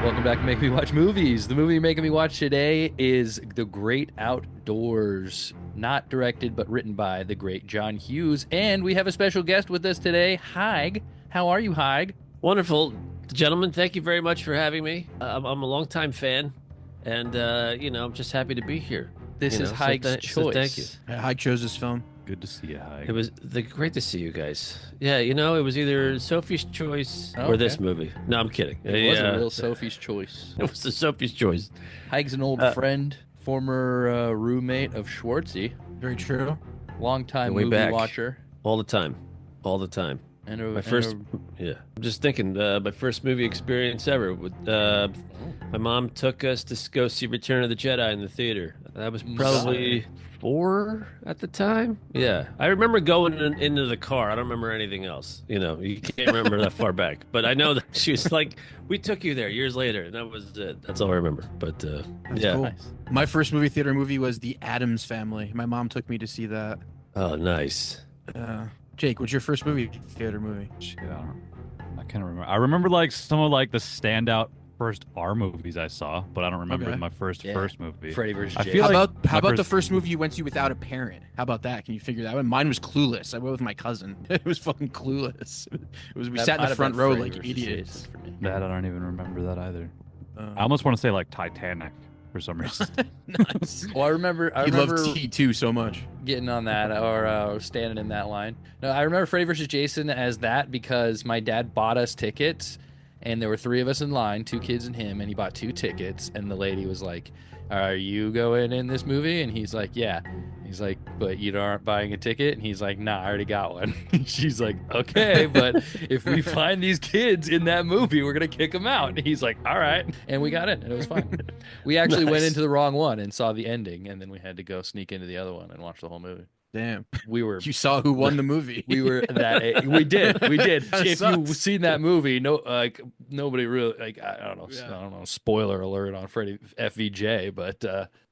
Welcome back to Make Me Watch Movies. The movie you're making me watch today is The Great Outdoors, not directed but written by the great John Hughes. And we have a special guest with us today, Haig. How are you, Haig? Wonderful, gentlemen. Thank you very much for having me. I'm a longtime fan, and I'm just happy to be here. This is Haig's choice. Thank you. Haig chose this film. Good to see you, Haig. It was great to see you guys. Yeah, it was either Sophie's Choice or this movie. No, I'm kidding. It was a real Sophie's Choice. It was the Sophie's Choice. Haig's an old friend, former roommate of Schwartzy. Very true. Longtime Way movie back. watcher. All the time. And I'm just thinking, my first movie experience ever. My mom took us to go see Return of the Jedi in the theater. I was probably 4 at the time. Yeah, I remember going into the car. I don't remember anything else. You can't remember that far back. But I know that she was like, "We took you there years later," and that was it. That's all I remember. But That's yeah, cool. Nice. My first theater movie was The Addams Family. My mom took me to see that. oh, nice. Jake, what's your first theater movie? Shit, I can't remember. I remember like some of like the standout first R movies I saw, but I don't remember Okay. my first movie. Freddy vs. I Jason. feel How like about my the first- first movie you went to without a parent? How about that? Can you figure that one? Mine was Clueless. I went with my cousin. It was fucking Clueless. We That sat in might the have front been row Freddy like vs. idiots. Jason for me. That I don't even remember that either. Uh, I almost want to say like Titanic for some reason. nice. Well, I remember He loved T2 so much. getting on that or standing in that line. No, I remember Freddy vs. Jason as that because my dad bought us tickets, and there were 3 of us in line, 2 kids and him, and he bought 2 tickets, and the lady was like, "Are you going in this movie?" And he's like, "Yeah." He's like, "But you aren't buying a ticket?" And he's like, "Nah, I already got one." She's like, "Okay, but if we find these kids in that movie, we're gonna kick them out." And he's like, "All right," and we got in, and it was fine. We actually went Nice. into the wrong one and saw the ending, and then we had to go sneak into the other one and watch the whole movie. Damn. We were You saw who won the movie. we were that we did That if you've sucks. seen that movie, nobody really I don't know. Yeah. I don't know, spoiler alert on Freddy FVJ, but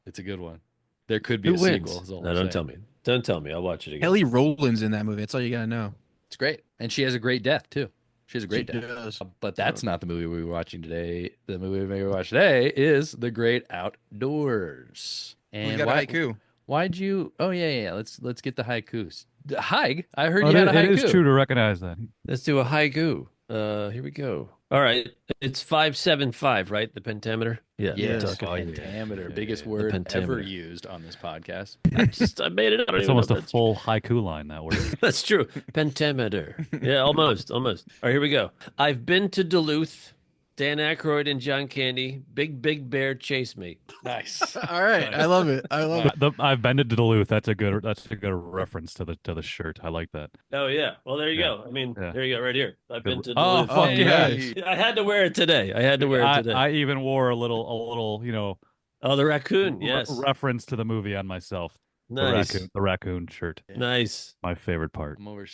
it's a good one. There could be Who a wins? sequel is all No, I'm don't saying. tell me. Don't tell me. I'll watch it again. Kelly Rowland's in that movie. That's all you gotta know. It's great, and she has a great death too. She has a great She death. does. But that's not the movie we're watching today. The movie we're going to watch today is The Great Outdoors. Who's And got a haiku? why'd you? Oh yeah. Let's get the haikus. Haig, I heard Oh, you had a it haiku. is true to recognize that. Let's do a haiku. Here we go. All right. It's 575, right? The pentameter? Yeah. Yes, Yes. pentameter, biggest The word ever pentameter. used on this podcast. I made it up. I don't It's even almost know a if that's full haiku line that word. That's true. Pentameter. Yeah, almost. All right, here we go. I've been to Duluth. Dan Aykroyd and John Candy. Big bear chase me. Nice. All right. I love it. I love it. I've been to Duluth. That's a good reference to the shirt. I like that. Oh yeah. Well, there you Yeah. go. I mean, Yeah. there you go, right here. I've been to Oh, Duluth. fuck yeah. I had to wear it today. I even wore a little Oh, the raccoon. re- Yes. reference to the movie on myself. Nice. The raccoon shirt. Nice. My favorite part. I'm over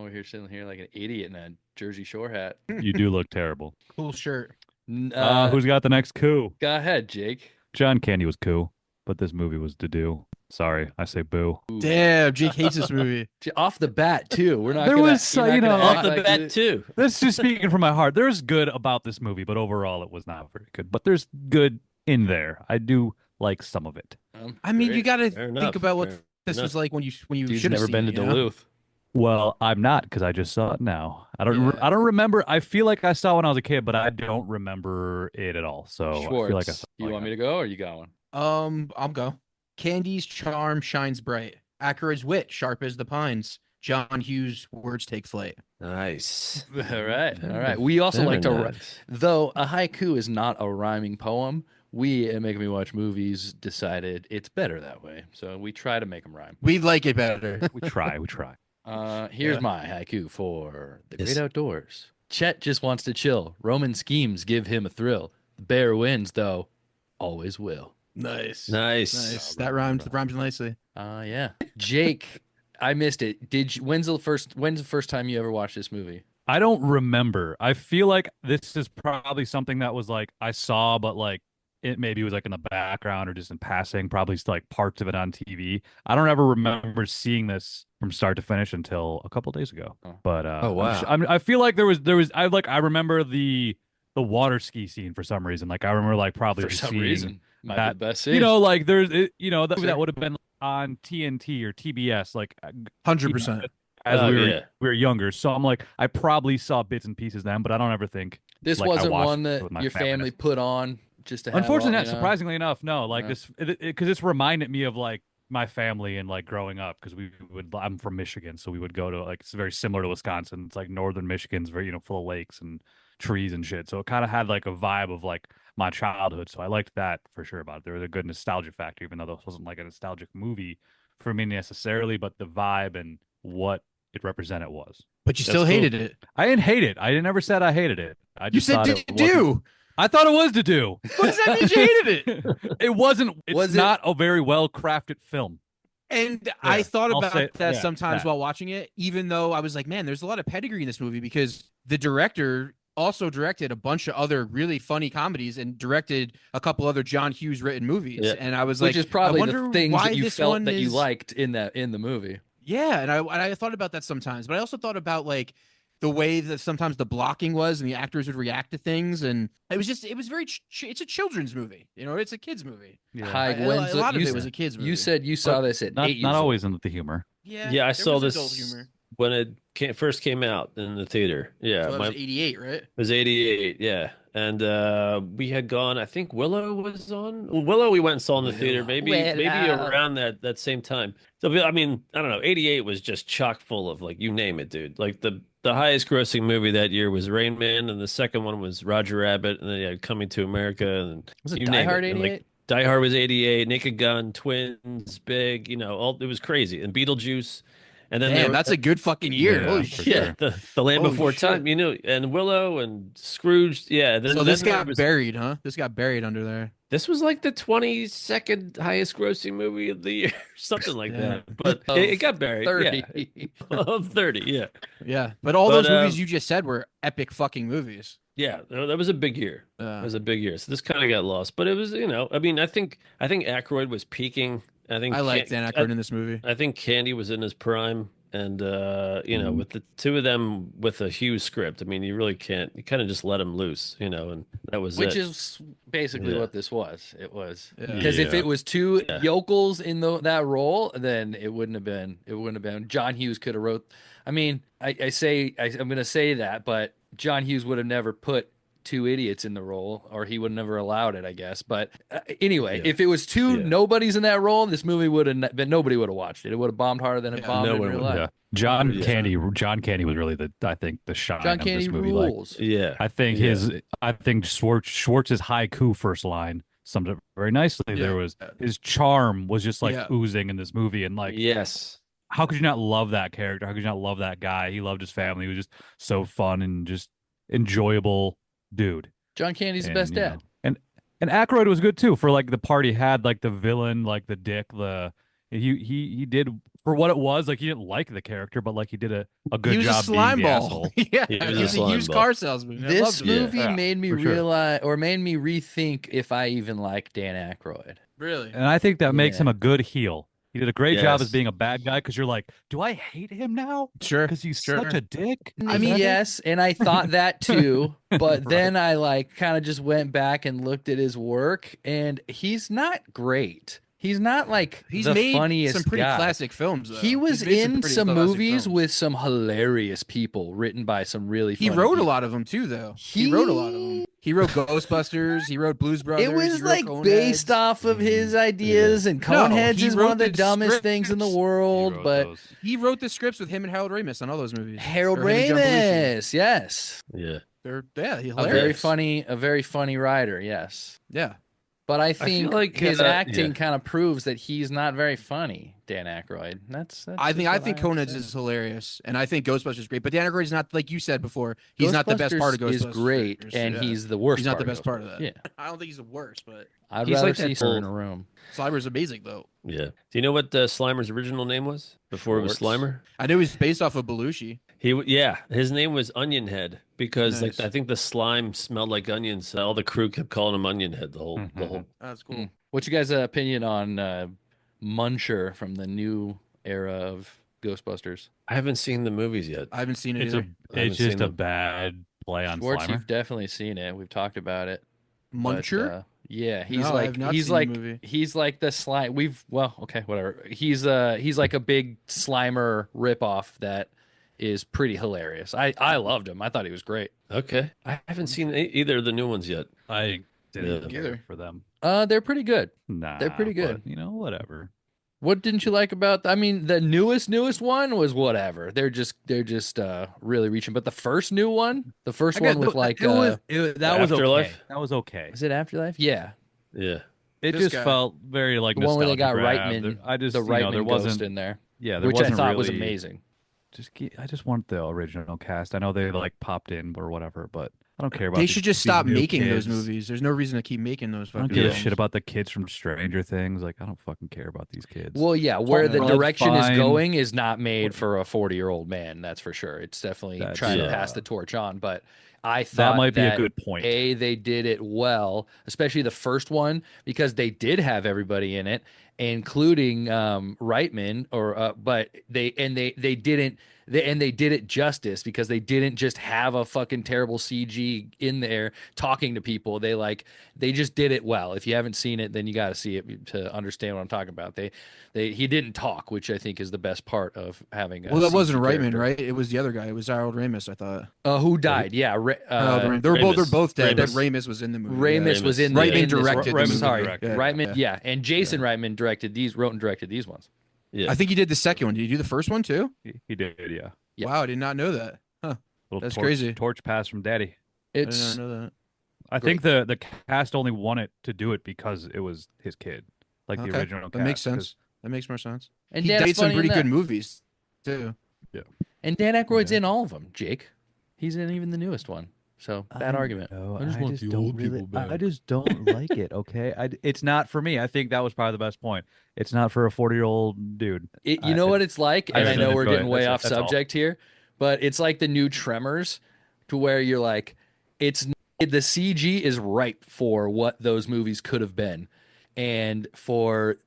here sitting here like an idiot in a Jersey Shore hat. You do look terrible. Cool shirt. Who's got the next coup? Go ahead, Jake. John Candy was coup, but this movie was do. Sorry, I say boo. Damn, Jake hates this movie. Off the bat too. We're not. There gonna, was, we're not you gonna know, act Off the like bat it- too. That's just speaking from my heart. There's good about this movie, but overall it was not very good. But there's good in there. I do like some of it. I mean, you got to Fair think enough, about what fair this enough. was like when you Dude's should have never seen been it, to you know? Duluth. Well, I'm not because I just saw it now. I don't Yeah. remember. I feel like I saw it when I was a kid, but I don't remember it at all. So I feel like I Schwartz, saw you want me to go or you going? I'll go. Candy's charm shines bright. Aykroyd's wit sharp as the pines. John Hughes' words take flight. Nice. All right. We also like to, nice. though a haiku is not a rhyming poem. We at Making Me Watch Movies decided it's better that way, so we try to make them rhyme. We like it better. We try. Here's Yeah. my haiku for the Yes. great outdoors. Chet just wants to chill. Roman schemes give him a thrill. The bear wins, though, always will. Nice. Nice. Nice. That rhymes nicely. Yeah. Jake, I missed it. When's the first time you ever watched this movie? I don't remember. I feel like this is probably something that was like I saw, but like it maybe was like in the background or just in passing, probably like parts of it on TV. I don't ever remember seeing this from start to finish until a couple days ago. Oh. But Oh, wow. I feel like there was I remember the the water ski scene for some reason. Like I remember like probably For some seeing reason, might be that, the best you scene. know, like that movie Sure. that would have been on TNT or TBS, like 100%. as Oh, we yeah. were younger. So I'm like, I probably saw bits and pieces then, but I don't ever think This like I wasn't watched one it that with my your family family. put on just to have. Unfortunately, all, not surprisingly enough, no. Like Yeah. this, because this reminded me of like my family and like growing up because I'm from Michigan, so we would go to like it's very similar to Wisconsin. It's like northern Michigan's very full of lakes and trees and shit. So it kind of had like a vibe of like my childhood. So I liked that for sure about it. There was a good nostalgia factor, even though this wasn't like a nostalgic movie for me necessarily, but the vibe and what it represented was. But you That's still cool. hated it. I didn't hate it. I never said I hated it. I You just said thought did it wasn't. do. I thought it was to do. What does that mean you hated it? It wasn't. It's Was it- not a very well crafted film. And I Yeah, thought I'll about say- that yeah, sometimes that. while watching it, even though I was like, man, there's a lot of pedigree in this movie because the director also directed a bunch of other really funny comedies and directed a couple other John Hughes written movies. Yeah. And I was Which like, is probably I wonder the things why that you this felt one that you is- liked in the movie. Yeah, and I thought about that sometimes, but I also thought about like the way that sometimes the blocking was and the actors would react to things, and it was very it's a children's movie, it's a kids movie. Haig, A when's lot of you, it was a kids movie. you said you saw this at Not 8 years not old. always in the humor. yeah, Yeah, I there saw was this adult humor. when it first came out in the theater. Yeah, So that was 88, right? it was 88, yeah. And we had gone, I think Willow was on. Well, Willow we went and saw in the theater, maybe around that same time. So I mean, I don't know, 88 was just chock full of like you name it, dude. Like the highest grossing movie that year was Rain Man, and the second one was Roger Rabbit, and then you had Coming to America, and Was it you Die name Hard it. And, 88? like Die Hard was 88, Naked Gun, Twins, Big, all it was crazy. And Beetlejuice. And then Damn, that's a good fucking year. Yeah, Holy for shit. sure. the Land Holy Before shit. Time, and Willow and Scrooge. Yeah. So this then got buried, huh? This got buried under there. this was like the 22nd highest grossing movie of the year, something like Yeah. that. But Of it got buried. 30. Yeah. Of 30. Yeah. Yeah, but all But, those movies you just said were epic fucking movies. Yeah. That was a big year. It was a big year. So this kind of got lost, but it was, I mean, I think Aykroyd was peaking. I liked Dan Aykroyd in this movie. I think Candy was in his prime. And with the two of them with a Hughes script, I mean, you really can't. You kind of just let them loose, and that was Which it. is basically Yeah. what this was. It was Yeah. because if Yeah. it was two Yeah. yokels in that role, then it wouldn't have been. It wouldn't have been. John Hughes could have wrote. I mean, I'm going to say that, but John Hughes would have never put two idiots in the role, or he would never allowed it, I guess. But anyway, Yeah. if it was two Yeah. nobodies in that role, this movie would have been. Nobody would have watched it. It would have bombed harder than it Yeah. bombed No in one real would. life. Yeah, John Yeah. Candy was really I think the shine John of Candy this movie. Like, rules. Yeah, I think Schwartz's haiku first line summed it very nicely. Yeah. There was his charm was just like Yeah. oozing in this movie, and like yes, how could you not love that character? How could you not love that guy? He loved his family. He was just so fun and just enjoyable dude. John Candy's the And, best you know, dad. and Aykroyd was good too for like the part he had, like the villain, like the dick, he did for what it was. Like he didn't like the character, but like he did a good He was job a slime being the ball. asshole. Yeah, He he was a was a slime used ball. car salesman. I This loved him. movie Yeah, made me for sure. realize, or made me rethink if I even like Dan Aykroyd. Really? And I think that makes Yeah. him a good heel. He did a great job as Yes. being a bad guy because you're like, do I hate him now? Sure. Because he's Sure. such a dick. I Is mean, that it? yes, and I thought that too, but Right. then I like kind of just went back and looked at his work, and he's not great. He's not like He's the made funniest some pretty guy. classic films. Though. He was He's made in pretty some classic movies films. with some hilarious people written by some really. He funny wrote a people. lot of them too, though. He wrote a lot of them. He wrote Ghostbusters. He wrote Blues Brothers. It was he wrote like Coneheads. based off of his ideas, and Coneheads he is one wrote of the the dumbest things in the scripts. He world. wrote But those. He wrote the scripts with him and Harold Ramis on all those movies. Harold Or him and John Belushi. Ramis, yes, yeah. He's a hilarious. very funny writer, yes. Yeah. But I feel think like, his acting yeah. kind of proves that he's not very funny, Dan Aykroyd. That's I think just what Coneheads say. is hilarious, and I think Ghostbusters is great. But Dan Aykroyd's not, like you said before, he's not the best part of Ghostbusters. Is great, and Yeah. he's the worst. He's not the of best part of that. Yeah, I don't think he's the worst, but I'd He's rather like see that her in old- a room. Slimer's amazing though. Yeah. Do you know what Slimer's original name was before it was Schwartz. Slimer? I knew he's based off of Belushi. His name was Onion Head because Nice. like I think the slime smelled like onions. So all the crew kept calling him Onion Head the whole. Oh, that's cool. Mm. What's your guys' opinion on Muncher from the new era of Ghostbusters? I haven't seen the movies yet. I haven't seen it It's either. I haven't it's just seen a them. bad play on Schwartz, Slimer? you've definitely seen it. We've talked about it. Muncher? But, yeah, he's No, I like have not he's seen the like movie. he's like the slime. Okay, whatever. He's like a big Slimer ripoff that is pretty hilarious. I loved him. I thought he was great. Okay, I haven't seen either of the new ones yet. I didn't Yeah. care Either. for them. They're pretty good. Nah, They're pretty good. but, whatever. What didn't you like about? I mean, the newest one was whatever. They're just really reaching. But the first new one, the first one with like that was Afterlife? okay. That was okay. is it Afterlife? Yeah, Yeah. It This just guy. felt very like the one where they got nostalgia grab. Reitman. I just the Reitman there ghost wasn't in there, yeah, there which I wasn't thought was really- amazing. I just want the original cast. I know they like popped in or whatever, but I don't care about. They these- should just these stop new making those kids. movies. There's no reason to keep making those I don't fucking give a films. shit about the kids from Stranger Things. Like I don't fucking care about these kids. Well, yeah, where the Blood direction is fine. going is not made for a 40-year-old man. That's for sure. It's definitely That's- trying to yeah. pass the torch on. But I thought that might be a that, good point. they did it well, especially the first one because they did have everybody in it, including Reitman. But they didn't. They did it justice because they didn't just have a fucking terrible CG in there talking to people. They just did it well. If you haven't seen it, then you got to see it to understand what I'm talking about. He didn't talk, which I think is the best part of having. Well, that CG wasn't Reitman, character. right? It was the other guy. It was Harold Ramis, I thought. Who died? Yeah, Harold Ramis. They're Ramis. both dead. But Ramis. Ramis was in the movie. Ramis was in the Reitman in this- directed the Ramis, movie. sorry, directed. Reitman. Yeah, and Jason Reitman wrote and directed these ones. Yeah. I think he did the second one. Did you do the first one too? He did, yeah. Yeah. Wow, I did not know that. Huh. Little That's torch, crazy. Torch pass from Daddy. I It's did not know that. I think the cast only wanted to do it because it was his kid, like the Okay, original that cast. makes sense. That makes more sense. and He Dan did some Aykroyd's pretty in good that. movies too. And Dan Aykroyd's Okay. in all of them. Jake, he's in even the newest one. So bad argument. No, I just want the old people back. I just don't like it. Okay, it's not for me. I think that was probably the best point. It's not for a 40-year-old dude. You know what it's like, I and I just know didn't we're enjoy getting it. way That's- off that's all. subject here, but it's like the new Tremors, to where you're like, the CG is ripe for what those movies could have been, and for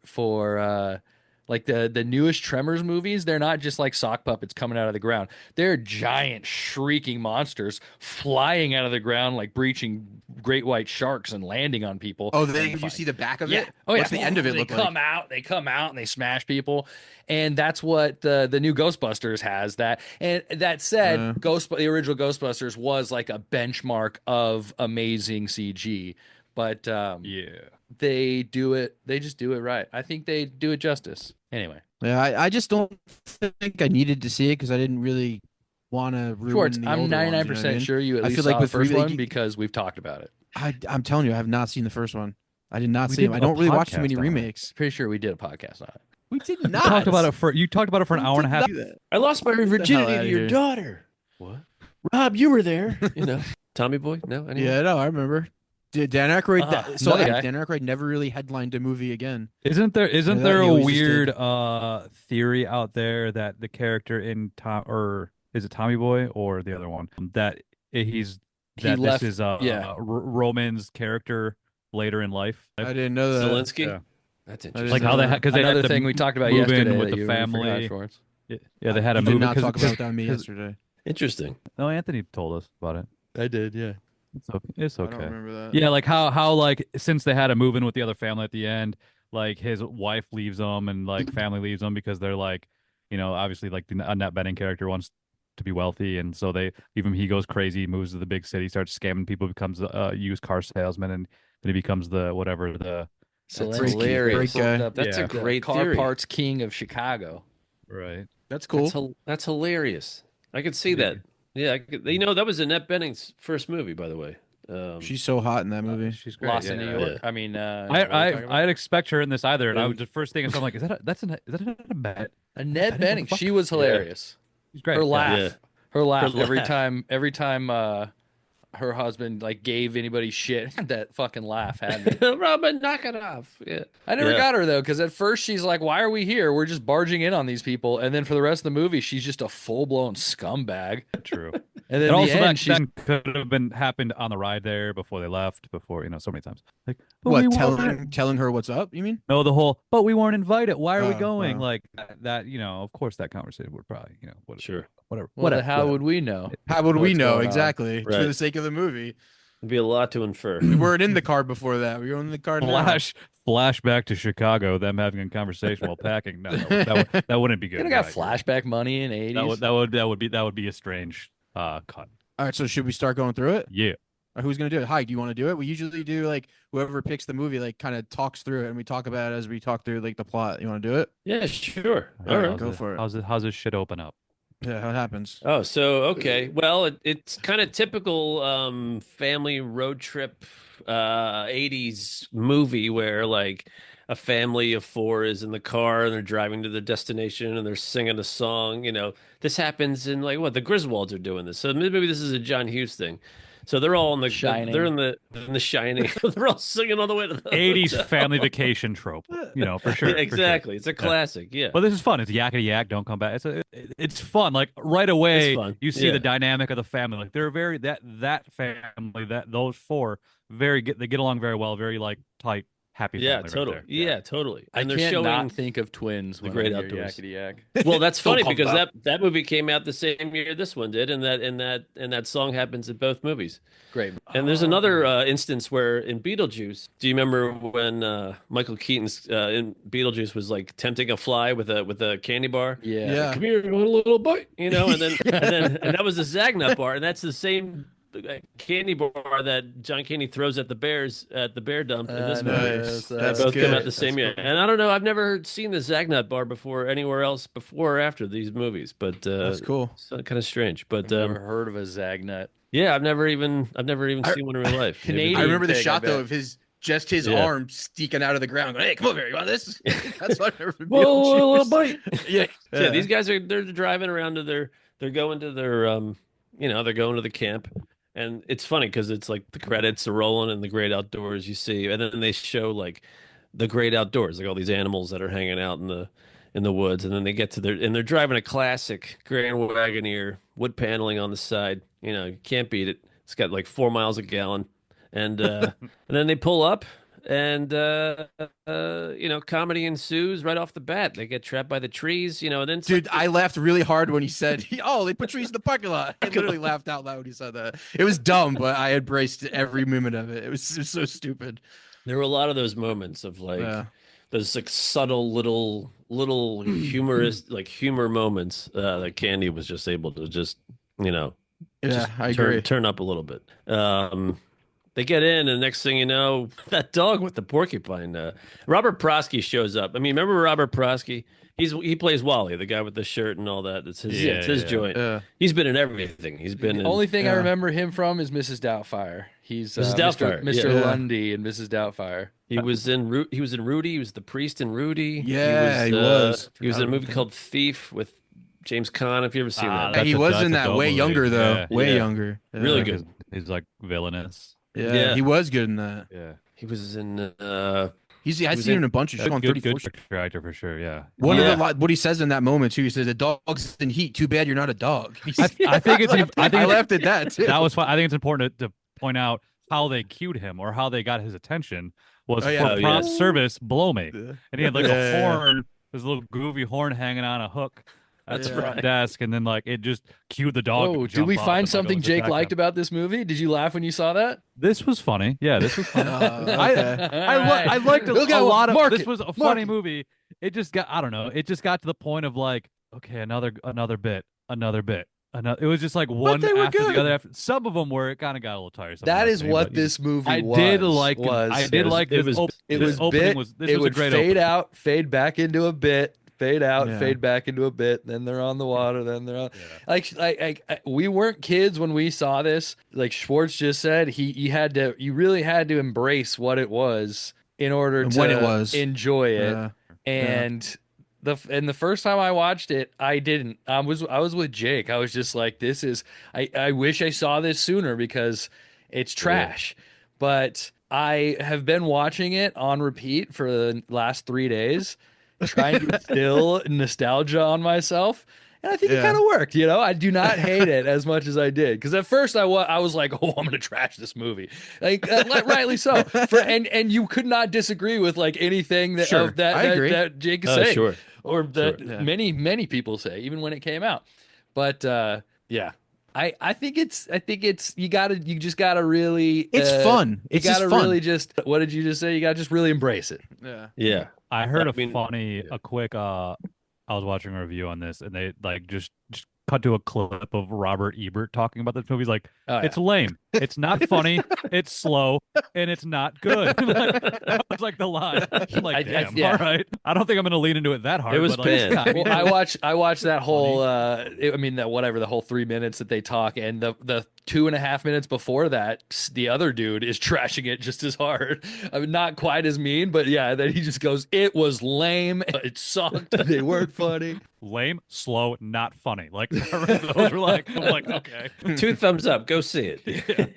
like the newest Tremors movies, they're not just like sock puppets coming out of the ground. They're giant shrieking monsters flying out of the ground like breaching great white sharks and landing on people. Oh, and then you fight. see the back of Yeah. it? Oh, yeah. What's the end of it They look come like? out. They come out and they smash people, and that's what the new Ghostbusters has. That and that said, the original Ghostbusters was like a benchmark of amazing CG, but Yeah. they do it. They just do it right. I think they do it justice. Anyway, Yeah, I just don't think I needed to see it because I didn't really want to ruin Schwartz, the I'm older ones, 99% you know what I mean? sure you at I least feel saw like the with first remake- one because we've talked about it. I'm telling you, I have not seen the first one. I did not We see did him. I a don't really watch too many podcast on it. remakes. Pretty sure we did a podcast on it. We did You not. talked about it for an hour and a half. I lost my the hell virginity outta to your here. daughter. What? Rob, you were there. Tommy Boy? No? Anyone? Yeah, no, I remember. Dan Aykroyd. another guy. Dan Aykroyd never really headlined a movie again. Isn't there that there he a always just weird did. theory out there that the character in or is it Tommy Boy or the other one that he's He that left- this is yeah. Roman's character later in life? I didn't know that. Zelensky? Yeah. That's Like interesting. Like how they because they Another had to thing we talked about move in yesterday with that the you forgot, family. Schwartz. Yeah, they had a You did movie. not 'cause- talk 'cause- about that with me 'cause- yesterday. Interesting. No, Anthony told us about it. I did, yeah. It's okay. It's I don't okay. remember that. Yeah, like how like since they had to move in with the other family at the end, like his wife leaves him and like family leaves him because they're like, obviously like the Annette Bening character wants to be wealthy, and so they leave him. He goes crazy, moves to the big city, starts scamming people, becomes a used car salesman, and then he becomes the Zelensky, Great hilarious. guy. That's the a great car theory. parts king of Chicago. right. That's cool. That's hilarious. I could see that. Yeah, that was Annette Bening's first movie, by the way. She's so hot in that movie. She's great. Lost in yeah. New York. Yeah. I mean, what are we talking about? I'd expect her in this either, and I Yeah. was the first thing I'm like, is that a bet? Annette I didn't Bening. fuck- She was hilarious. She's great. Her laugh. Yeah. Her laugh Her every laugh. time her husband like gave anybody shit. That fucking laugh had me. Robin, knock it off. Yeah. I never Yeah. got her though, because at first she's like, "Why are we here? We're just barging in on these people," and then for the rest of the movie, she's just a full blown scumbag. True. And then And in also the end, that could have been happened on the ride there before they left, before, so many times. Like, but we What, weren't. telling her what's up, you mean? No, the whole, but we weren't invited. Why are we Oh, going? wow. Like that, of course that conversation would probably, Sure. whatever. well, then Whatever. how would we know? How would we what's know? going on? Exactly. It's for Right. the sake of the movie. There'd be a lot to infer. We weren't in the car before that. We were in the car now. Flashback to Chicago, them having a conversation while packing. No, that wouldn't be good. You got Right. flashback money in the 80s. That would be a strange cut. All right, so should we start going through it? Yeah. Who's gonna do it? Haig, do you want to do it? We usually do like whoever picks the movie, like kind of talks through it, and we talk about it as we talk through like the plot. You want to do it? Yeah, sure. All right, right. go for it. How's this shit open up? Yeah, how it happens. Oh, so okay. Well, it's kind of typical family road trip 80s movie where like a family of four is in the car and they're driving to their destination and they're singing a song. This happens in like the Griswolds are doing this. So maybe this is a John Hughes thing. So they're all in the Shining. They're in the Shining. They're all singing all the way to the 80s hotel. family vacation trope, for sure. Exactly. For It's a sure. classic. Yeah. But this is fun. It's yakety yak. Don't come back. It's fun. Like right away, It's fun. you see Yeah. the dynamic of the family. Like they're very that family, those four they get along very well. Very like tight, happy. Yeah, family totally. Right there. Yeah, totally. I And they're can't showing not think of twins. the when great I hear outdoors. Yakety yak. Well, that's funny Don't because come that movie came out the same year this one did, and that song happens in both movies. Great. And there's another instance where in Beetlejuice, do you remember when Michael Keaton's in Beetlejuice was like tempting a fly with a candy bar? Yeah. Yeah. Come here, you want a little bite, and then that was the Zagnut bar, and that's the same candy bar that John Candy throws at the bears at the bear dump in this movie. Nice. They That's both come good. out the same year. Cool. And I don't know, I've never seen the Zagnut bar before anywhere else before or after these movies, but That's cool. it's kind of strange. But Never heard of a Zagnut. yeah, I've never even seen one in real life. Canadian I remember the pig, I shot though bet. of his his Yeah. arm sticking out of the ground. Going, hey, come over here. You want this? That's what I remember. Whoa, little Beetlejuice. bite. Yeah. Yeah, these guys they're driving around to they're going to their they're going to the camp. And it's funny because it's like the credits are rolling and the great outdoors you see, and then they show like the great outdoors, like all these animals that are hanging out in the woods, and then they get to they're driving a classic Grand Wagoneer, wood paneling on the side. You can't beat it. It's got like 4 miles a gallon, and and then they pull up, and comedy ensues right off the bat. They get trapped by the trees, and then it's Dude, I laughed really hard when he said, "Oh, they put trees in the parking lot." I literally laughed out loud when he said that. It was dumb, but I embraced every moment of it. It was so stupid. there were a lot of those moments of like Yeah. those like subtle little humorous like humor moments that Candy was just able to just Yeah, I agree. turn up a little bit. They get in, and next thing you know, that dog with the porcupine. Robert Prosky shows up. I mean, remember Robert Prosky? He plays Wally, the guy with the shirt and all that. It's his joint. Yeah. He's been in everything. He's been The in. only thing I yeah. remember him from is Mrs. Doubtfire. He's Mrs. Doubtfire, Mr. yeah. Lundy and Mrs. Doubtfire. He was in Rudy. He was the priest in Rudy. Yeah, he was. He was in a Forgot movie about called Thief with James Caan. If you ever seen that, Yeah, he was in that dope way movie. younger though. Yeah. Way Yeah. younger. Yeah. Really Like, good. He's like villainous. Yeah, Yeah. he was good in that. Yeah. he was in. I've was seen him in- in a bunch of shows on Good 34. character actor for sure. Yeah. One Yeah. of the what he says in that moment too. He says, "The dog's in heat. Too bad you're not a dog." I think it's. I think I laughed at that too. that was fun. I think it's important to point out how they cued him or how they got his attention was Oh, yeah. for Oh, prompt yeah. service, blow me. And he had like Yeah, a yeah. horn, this little goofy horn hanging on a hook at That's the front right. desk, and then like it just cued the dog. Oh, to did jump we up find and, like, something almost Jake attack liked him. about this movie? Did you laugh when you saw that? This was funny. Yeah, this was funny. Okay. I liked Look a at lot of. mark This it, was a mark funny it. movie. It just got. I don't know. It just got to the point of like, okay, another bit, another bit. It was just like one they were after good. the other. After some of them were it kind of got a little tiresome. That I is think, what but this movie I was. did like. was. I It did was- like it this. was- It this was opening bit. was. This it was would a great fade opening. out, fade back into a bit, fade out, Yeah. fade back into a bit. Then they're on the water. Then they're on. Like we weren't kids when we saw this. Like Schwartz just said, you really had to embrace what it was in order And to when it was. enjoy it. Yeah. And the first time I watched it, I didn't. I was with Jake. I was just like, this is. I wish I saw this sooner because it's trash. But I have been watching it on repeat for the last 3 days, trying to instill nostalgia on myself. And I think it kind of worked, you know. I do not hate it as much as I did, because at first I was like, "Oh, I'm gonna trash this movie," like rightly so. And you could not disagree with like anything that Sure. I agree. that Jake is saying, Sure. or that Yeah. many people say, even when it came out. But yeah, I think it's you just gotta really It's fun. You It's just gotta fun. really just, what did you just say? You gotta just really embrace it. Yeah. Yeah. I heard I mean, a quick I was watching a review on this, and they like just cut to a clip of Robert Ebert talking about this movie. He's like, Oh, yeah. it's lame, it's not funny, it's slow, and it's not good. Like, that was like the line. I'm like, damn, all right. I don't think I'm gonna lean into it that hard. It was but, like, bad. Well, I watched that whole the whole 3 minutes that they talk, and the 2.5 minutes before that, the other dude is trashing it just as hard. I mean, not quite as mean, but yeah, then he just goes, "It was lame. It sucked. They weren't funny." lame, slow, not funny. Like those were like, I'm like, okay. 2 thumbs up. Go see it.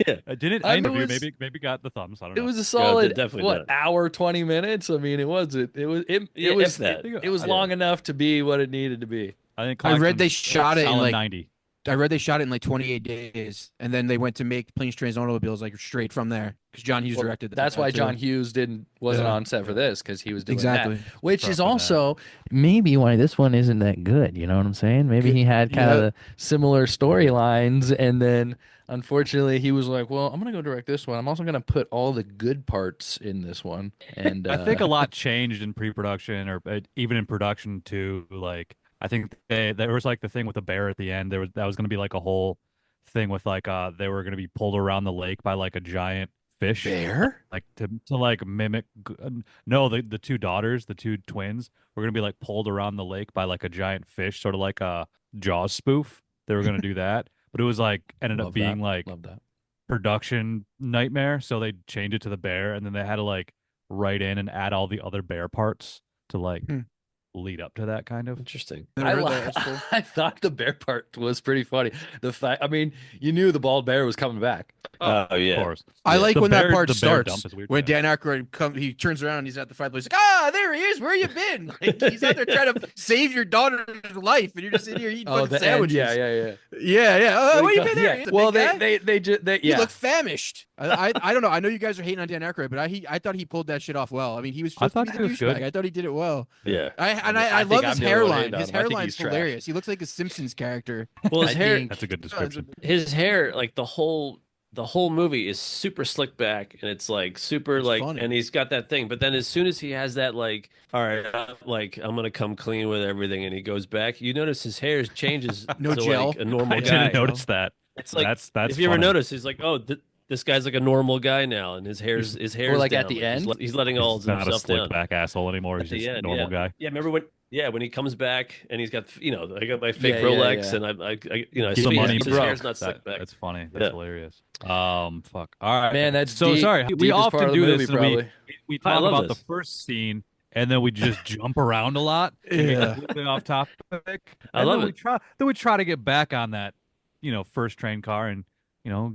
Yeah. I didn't I interview. was- Maybe got the thumbs. I don't It know. was a solid definitely not. hour 20 minutes. I mean, it was If that. it was long enough to be what it needed to be. I think I read Claxton's they shot it in solid like 90. I read they shot it in like 28 days, and then they went to make Planes, Trains, and Automobiles like straight from there because John Hughes directed. That's why too. John Hughes wasn't Yeah. on set for this, because he was doing Exactly. that, which is From that. also maybe why this one isn't that good. You know what I'm saying? Maybe he had kind of the similar storylines, and then unfortunately he was like, "Well, I'm gonna go direct this one. I'm also gonna put all the good parts in this one." And I think a lot changed in pre-production, or even in production too. Like, I think there was like the thing with the bear at the end. That was going to be like a whole thing with like they were going to be pulled around the lake by like a giant fish, bear. like to like mimic. No, the two daughters, the two twins, were going to be like pulled around the lake by like a giant fish, sort of like a Jaws spoof. They were going to do that, but it was like ended up being like Love that. production nightmare. So they changed it to the bear, and then they had to like write in and add all the other bear parts to like lead up to that kind of. Interesting. Never heard that. That's cool. I thought the bear part was pretty funny. The fact, I mean, you knew the bald bear was coming back. Oh, yeah. Of course. I like The when that bear- part the bear starts. dump is weird, When yeah. Dan Aykroyd he turns around, and he's at the fireplace, like, there he is. Where you been? Like, he's out there trying to save your daughter's life, and you're just sitting here eating fucking the end. sandwiches. Yeah. yeah. Oh, where you been there? Yeah. The Well, big guy? they He looked famished. I don't know. I know you guys are hating on Dan Aykroyd, but I thought he pulled that shit off well. I mean, he was I supposed to thought be he the was good. douchebag. I thought he did it well. Yeah. I think love I'm his the only one hairline. hating on His him. I think hairline's he's trash. hilarious. He looks like a Simpsons character. Well, his I hair, think. That's a good description. his hair, like the whole movie is super slick back, and it's like super It's like, funny. and he's got that thing. But then as soon as he has that, like, all right, like I'm gonna come clean with everything, and he goes back, you notice his hair changes No to gel. like a normal I guy. didn't notice that. It's like that's if you ever funny. notice, he's like, oh, this guy's like a normal guy now, and his hair's like down. at the end? he's letting all He's not a himself slick down. back asshole anymore. He's At the just a end, normal yeah. guy. Yeah, remember when he comes back and he's got, I got my fake Yeah, Rolex, yeah. and I Give him money, his bro. hair's not slick back. That's funny. That's Yeah. hilarious. Fuck. All right, Man, that's so deep- sorry. We deepest part often of the do movie, this, and probably. we I talk love about this. the first scene, and then we just jump around a lot. and get Yeah. completely off topic. I And love then it. We try to get back on that, first train car, and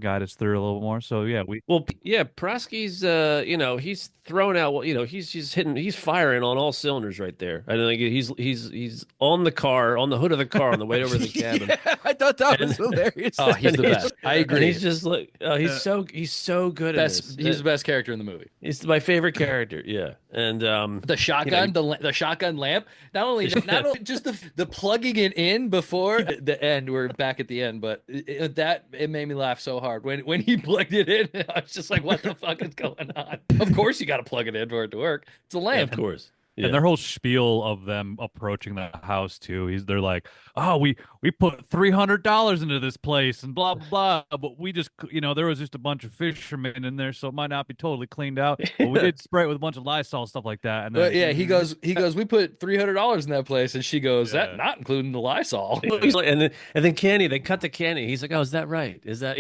guide us through a little more. So yeah, Well, yeah, Prosky's, he's throwing out. Well, he's just he's firing on all cylinders right there. I don't think he's on the car, on the hood of the car, on the way over to the cabin. Yeah, I thought that was hilarious. Oh, he's the And best. I And agree. he's just like, he's so good at Best. this. He's the best character in the movie. He's my favorite character. Yeah, and The shotgun, the shotgun lamp. Not only just the plugging it in before the end. We're back at the end, but it made me laugh so hard when he plugged it in. I was just like, "What the fuck is going on?" Of course, you got to plug it in for it to work. It's a lamp. of course. Yeah. And their whole spiel of them approaching the house too. They're like, "Oh, we put $300 into this place and blah blah blah, but we just there was just a bunch of fishermen in there, so it might not be totally cleaned out. But we did spray it with a bunch of Lysol stuff like that." And then, But yeah, he goes, we put $300 in that place, and she goes, Yeah. that not including the Lysol. He's like, and then Kenny, they cut to Kenny. He's like, "Oh, is that right? Is that?"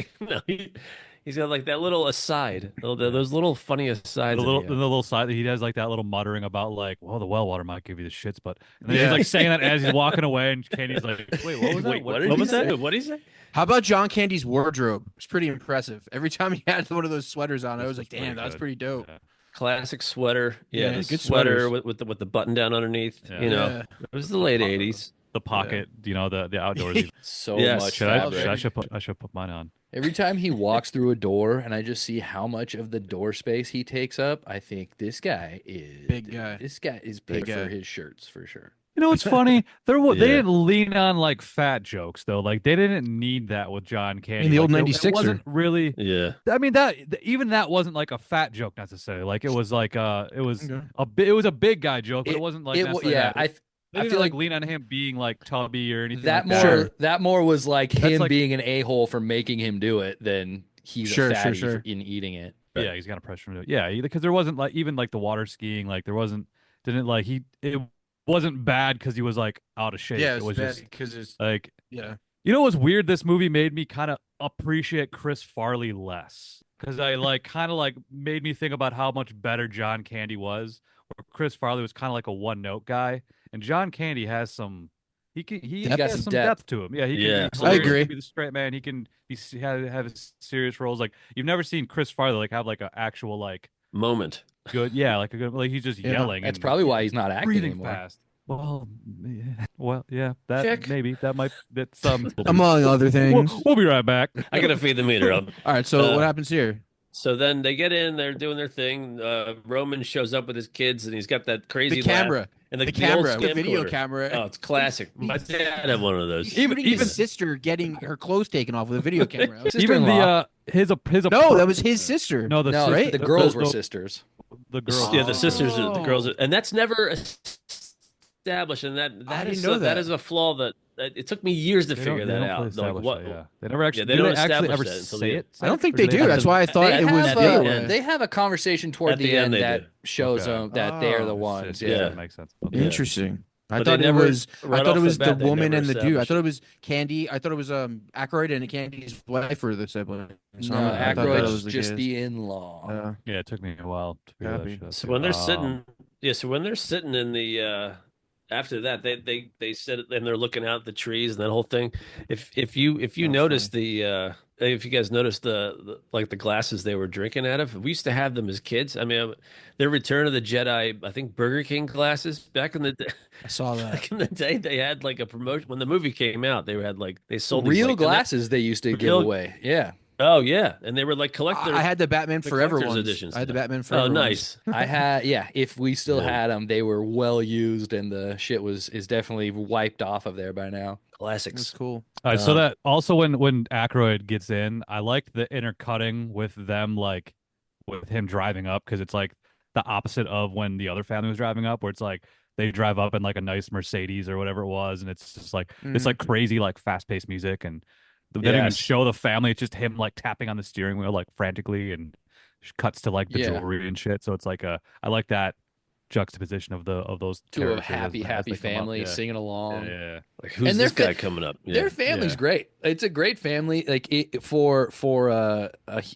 He's got like that little aside, those little funny asides. the that he has. little side that he has like that little muttering about like, well, the well water might give you the shits, but and then Yeah. he's like saying that as he's walking away, and Kenny's like, "Wait, what was that? Wait, what did What he was say? that? What did he say? How about John Candy's wardrobe? It's pretty impressive. Every time he had one of those sweaters on, I was like, This is damn, pretty that's good. pretty dope. Yeah. Classic sweater. Yeah, the good sweater sweaters. with the button down underneath. Yeah. You know, Yeah. it was the late '80s. the pocket, the outdoorsy. So Yes. much Should I, fabric. I should put mine on. Every time he walks through a door and I just see how much of the door space he takes up, I think this guy is Big guy. This guy is big Big for guy. his shirts for sure. You know what's funny? They Yeah. didn't lean on like fat jokes though. Like they didn't need that with John Candy. the old Like, 96er. it wasn't really. Yeah. I mean even that wasn't like a fat joke necessarily. Like it was like it was Okay. it was a big guy joke, but it wasn't like necessarily yeah. that. They I didn't feel like like lean on him being like tubby or anything that like more that. that more was like That's him like- being an a-hole for making him do it than he's Sure, a fatty sure. in eating it. Yeah, he's got to pressure him to do it. Yeah, because there wasn't like even like the water skiing. Like there wasn't it wasn't bad because he was like out of shape. Yeah, it was bad just because it's like. yeah. You know what's weird? This movie made me kind of appreciate Chris Farley less because I like kind of like made me think about how much better John Candy was. Where Chris Farley was kind of like a one-note guy, and John Candy has some. He got has some some depth. depth to him. Yeah, he can. Yeah. Be I hilarious. agree. He can be the straight man. He can have serious roles. Like you've never seen Chris Farley like have like an actual like Moment. good. Yeah, like a good. Like he's just Yeah. yelling. That's and probably why he's not acting breathing anymore. fast. Well, yeah. That Check. maybe that might that's Among other things. We'll be right back. I gotta feed the meter up. All right. So Uh, what happens here? So then they get in, they're doing their thing. Roman shows up with his kids, and he's got that crazy The camera. laugh. And The old camera. The camcorder. video camera. Oh, it's classic. My dad had one of those. Even even- his sister getting her clothes taken off with a video camera. Even the Sister-in-law. his No, that was his sister. no the No, sis- right? the girls were the, sisters. the girls Yeah, the sisters, are the girls, Oh. and that's never established. And that I is didn't know that that. is a flaw that it took me years to they don't- figure they that don't fully out. Like establish what? that, yeah. They never actually they do don't they actually establish ever that until say the it. I don't think Or they do do. That's why I thought They it was have, the other yeah. way. they have a conversation toward At the the end, end they that do. shows Okay. them that they're the Oh, ones. Yeah, Yeah. that makes sense. Okay. Yeah. Interesting. I But thought they it never- was. right I thought it off was the the bat, they woman never and the dude. I established thought it was Candy. I thought it was Aykroyd and Candy's wife or the sibling. No, I thought that Aykroyd's was the just case. the in-law. Yeah, it took me a while to figure that Copy. shit out. So too. when they're sitting, so when they're sitting in the after that, they sit and they're looking out the trees and that whole thing. If you That's notice if you guys noticed the like the glasses they were drinking out of, we used to have them as kids. I mean, their Return of the Jedi, I think Burger King glasses back in the day. I saw that. Back in the day, they had like a promotion when the movie came out. They had like they sold these, Real like, and that- glasses they used to give Real- away. Yeah. Oh yeah, and they were like collector. I had the Batman the Forever collector's ones. editions. I had the Batman Forever. Oh, ones. nice. I had, yeah, if we still Yeah. had them, they were well used and the shit is definitely wiped off of there by now. It was Classics. cool. All right, so Um, that also when Aykroyd gets in, I like the intercutting with them, like with him driving up, because it's like the opposite of when the other family was driving up, where it's like they drive up in like a nice Mercedes or whatever it was, and it's just like it's like crazy, like fast paced music, and they don't even Yes. show the family. It's just him like tapping on the steering wheel like frantically, and cuts to like the Yeah. jewelry and shit. So it's like I like that juxtaposition of those To a characters happy, as happy they come up. family Yeah. singing along. Yeah. Like who's And their this guy fa- coming up? Yeah. Their family's Yeah. great. It's a great family. Like for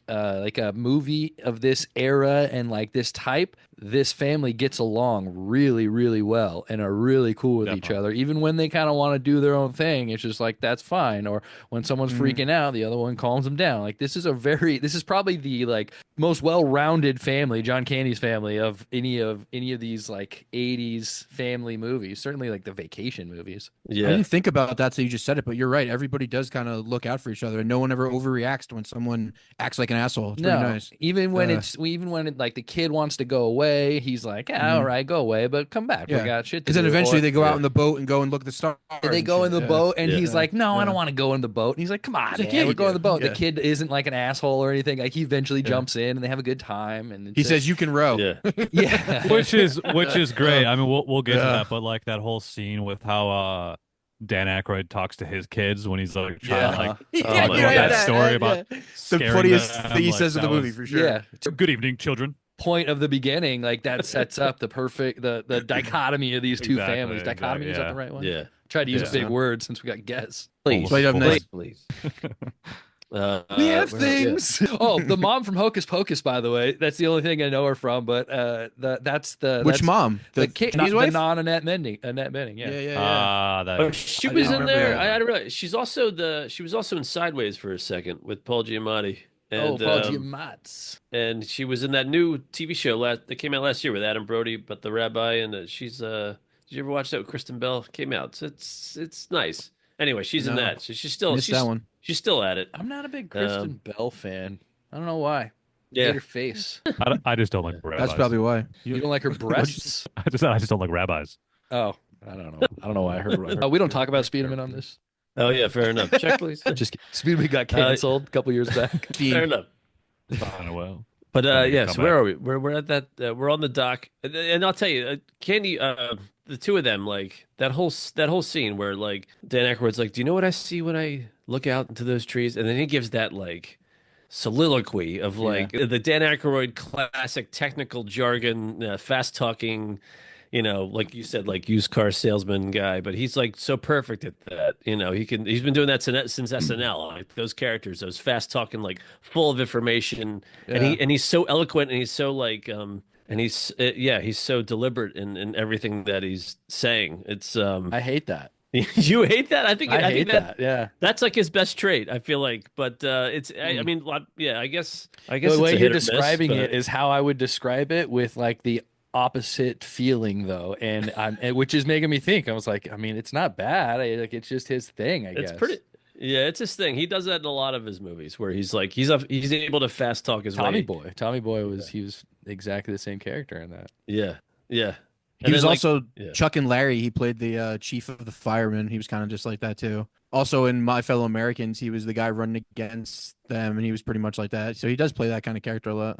like a movie of this era and like this type, this family gets along really, really well and are really cool with each Definitely. other. Even when they kind of want to do their own thing, it's just like that's fine. Or when someone's freaking out, the other one calms them down. Like this is probably the like most well-rounded family, John Candy's family, of any of these like 80s family movies. Certainly like the vacation movies. I Yeah. didn't think about that till you just said it, but you're right. Everybody does kind of look out for each other, and no one ever overreacts when someone acts like an asshole. It's pretty nice. Even when Yeah. like the kid wants to go away, he's like, all right, go away, but come back. Yeah. We got shit to Because then do." eventually Or they go out yeah. in the boat and go and look at the stars. they and go shit. in the Yeah. boat, and Yeah. he's like, no, I Yeah. don't want to go in the boat. And he's like, come on, He's like, man, "Yeah, we're you going in do." the boat. Yeah. The kid isn't like an asshole or anything. Like he eventually jumps in, and they have a good time. And He says, "You can row." Yeah. yeah, which is great. I mean, we'll get to Yeah. that, but like that whole scene with how Dan Aykroyd talks to his kids when he's like trying to like Yeah, like you're right, that story about the scaring funniest them, thing he like, says in the that movie was- for sure. yeah. Good evening, children. Point of the beginning, like that sets up the perfect the dichotomy of these two Exactly, families. Dichotomy, is that yeah. the right one? Yeah. Tried to use Yeah. a big word since we got guess. Please. Right up next. Please. We have yeah. things. Oh, the mom from Hocus Pocus, by the way. That's the only thing I know her from. But Which that's mom? The kid, Candy's the wife? non Annette Bening. Annette Bening, yeah. Yeah. Ah, that. Oh, she I was didn't in remember there. that. I didn't realize she was also in Sideways for a second with Paul Giamatti. Oh, And, Paul Giamatti. and she was in that new TV show that came out last year with Adam Brody, but the rabbi, and she's Did you ever watch that with Kristen Bell? Came out. It's nice. Anyway, she's in No. that. So she's still Missed that one. she's still at it. I'm not a big Kristen Bell fan. I don't know why. Hate her face. I just don't like rabbis. That's probably why. You don't like her breasts? I just don't like rabbis. Oh, I don't know. I don't know why I heard. We don't talk about Speedman on this. Oh yeah, fair enough. Check please. Just Speedman got canceled a couple years back. Fair enough. Oh, well. But yeah, so come where back. are we? We're at that. We're on the dock, and I'll tell you, Candy. The two of them, like that whole scene where like Dan Aykroyd's like, "Do you know what I see when I look out into those trees?" And then he gives that like soliloquy of like the Dan Aykroyd classic technical jargon, fast talking. Like you said, like used car salesman guy, but he's like so perfect at that. He's been doing that since SNL. Like those characters, those fast talking, like full of information, and he's so eloquent, and he's so like, and he's so deliberate in everything that he's saying. It's I hate that. You hate that? I think hate that. Yeah, that's like his best trait. I feel like, but it's. I mean, yeah. I guess the it's way a you're hit or miss, describing but- it is how I would describe it, with like the opposite feeling though, and which is making me think. I was like, I mean, it's not bad. Like it's just his thing. I guess it's pretty. Yeah, it's his thing. He does that in a lot of his movies, where he's like he's able to fast talk his Tommy way. Boy. Tommy Boy was he was exactly the same character in that. Yeah, yeah. He was then, also yeah. Chuck and Larry. He played the chief of the firemen. He was kind of just like that too. Also in My Fellow Americans, he was the guy running against them, and he was pretty much like that. So he does play that kind of character a lot.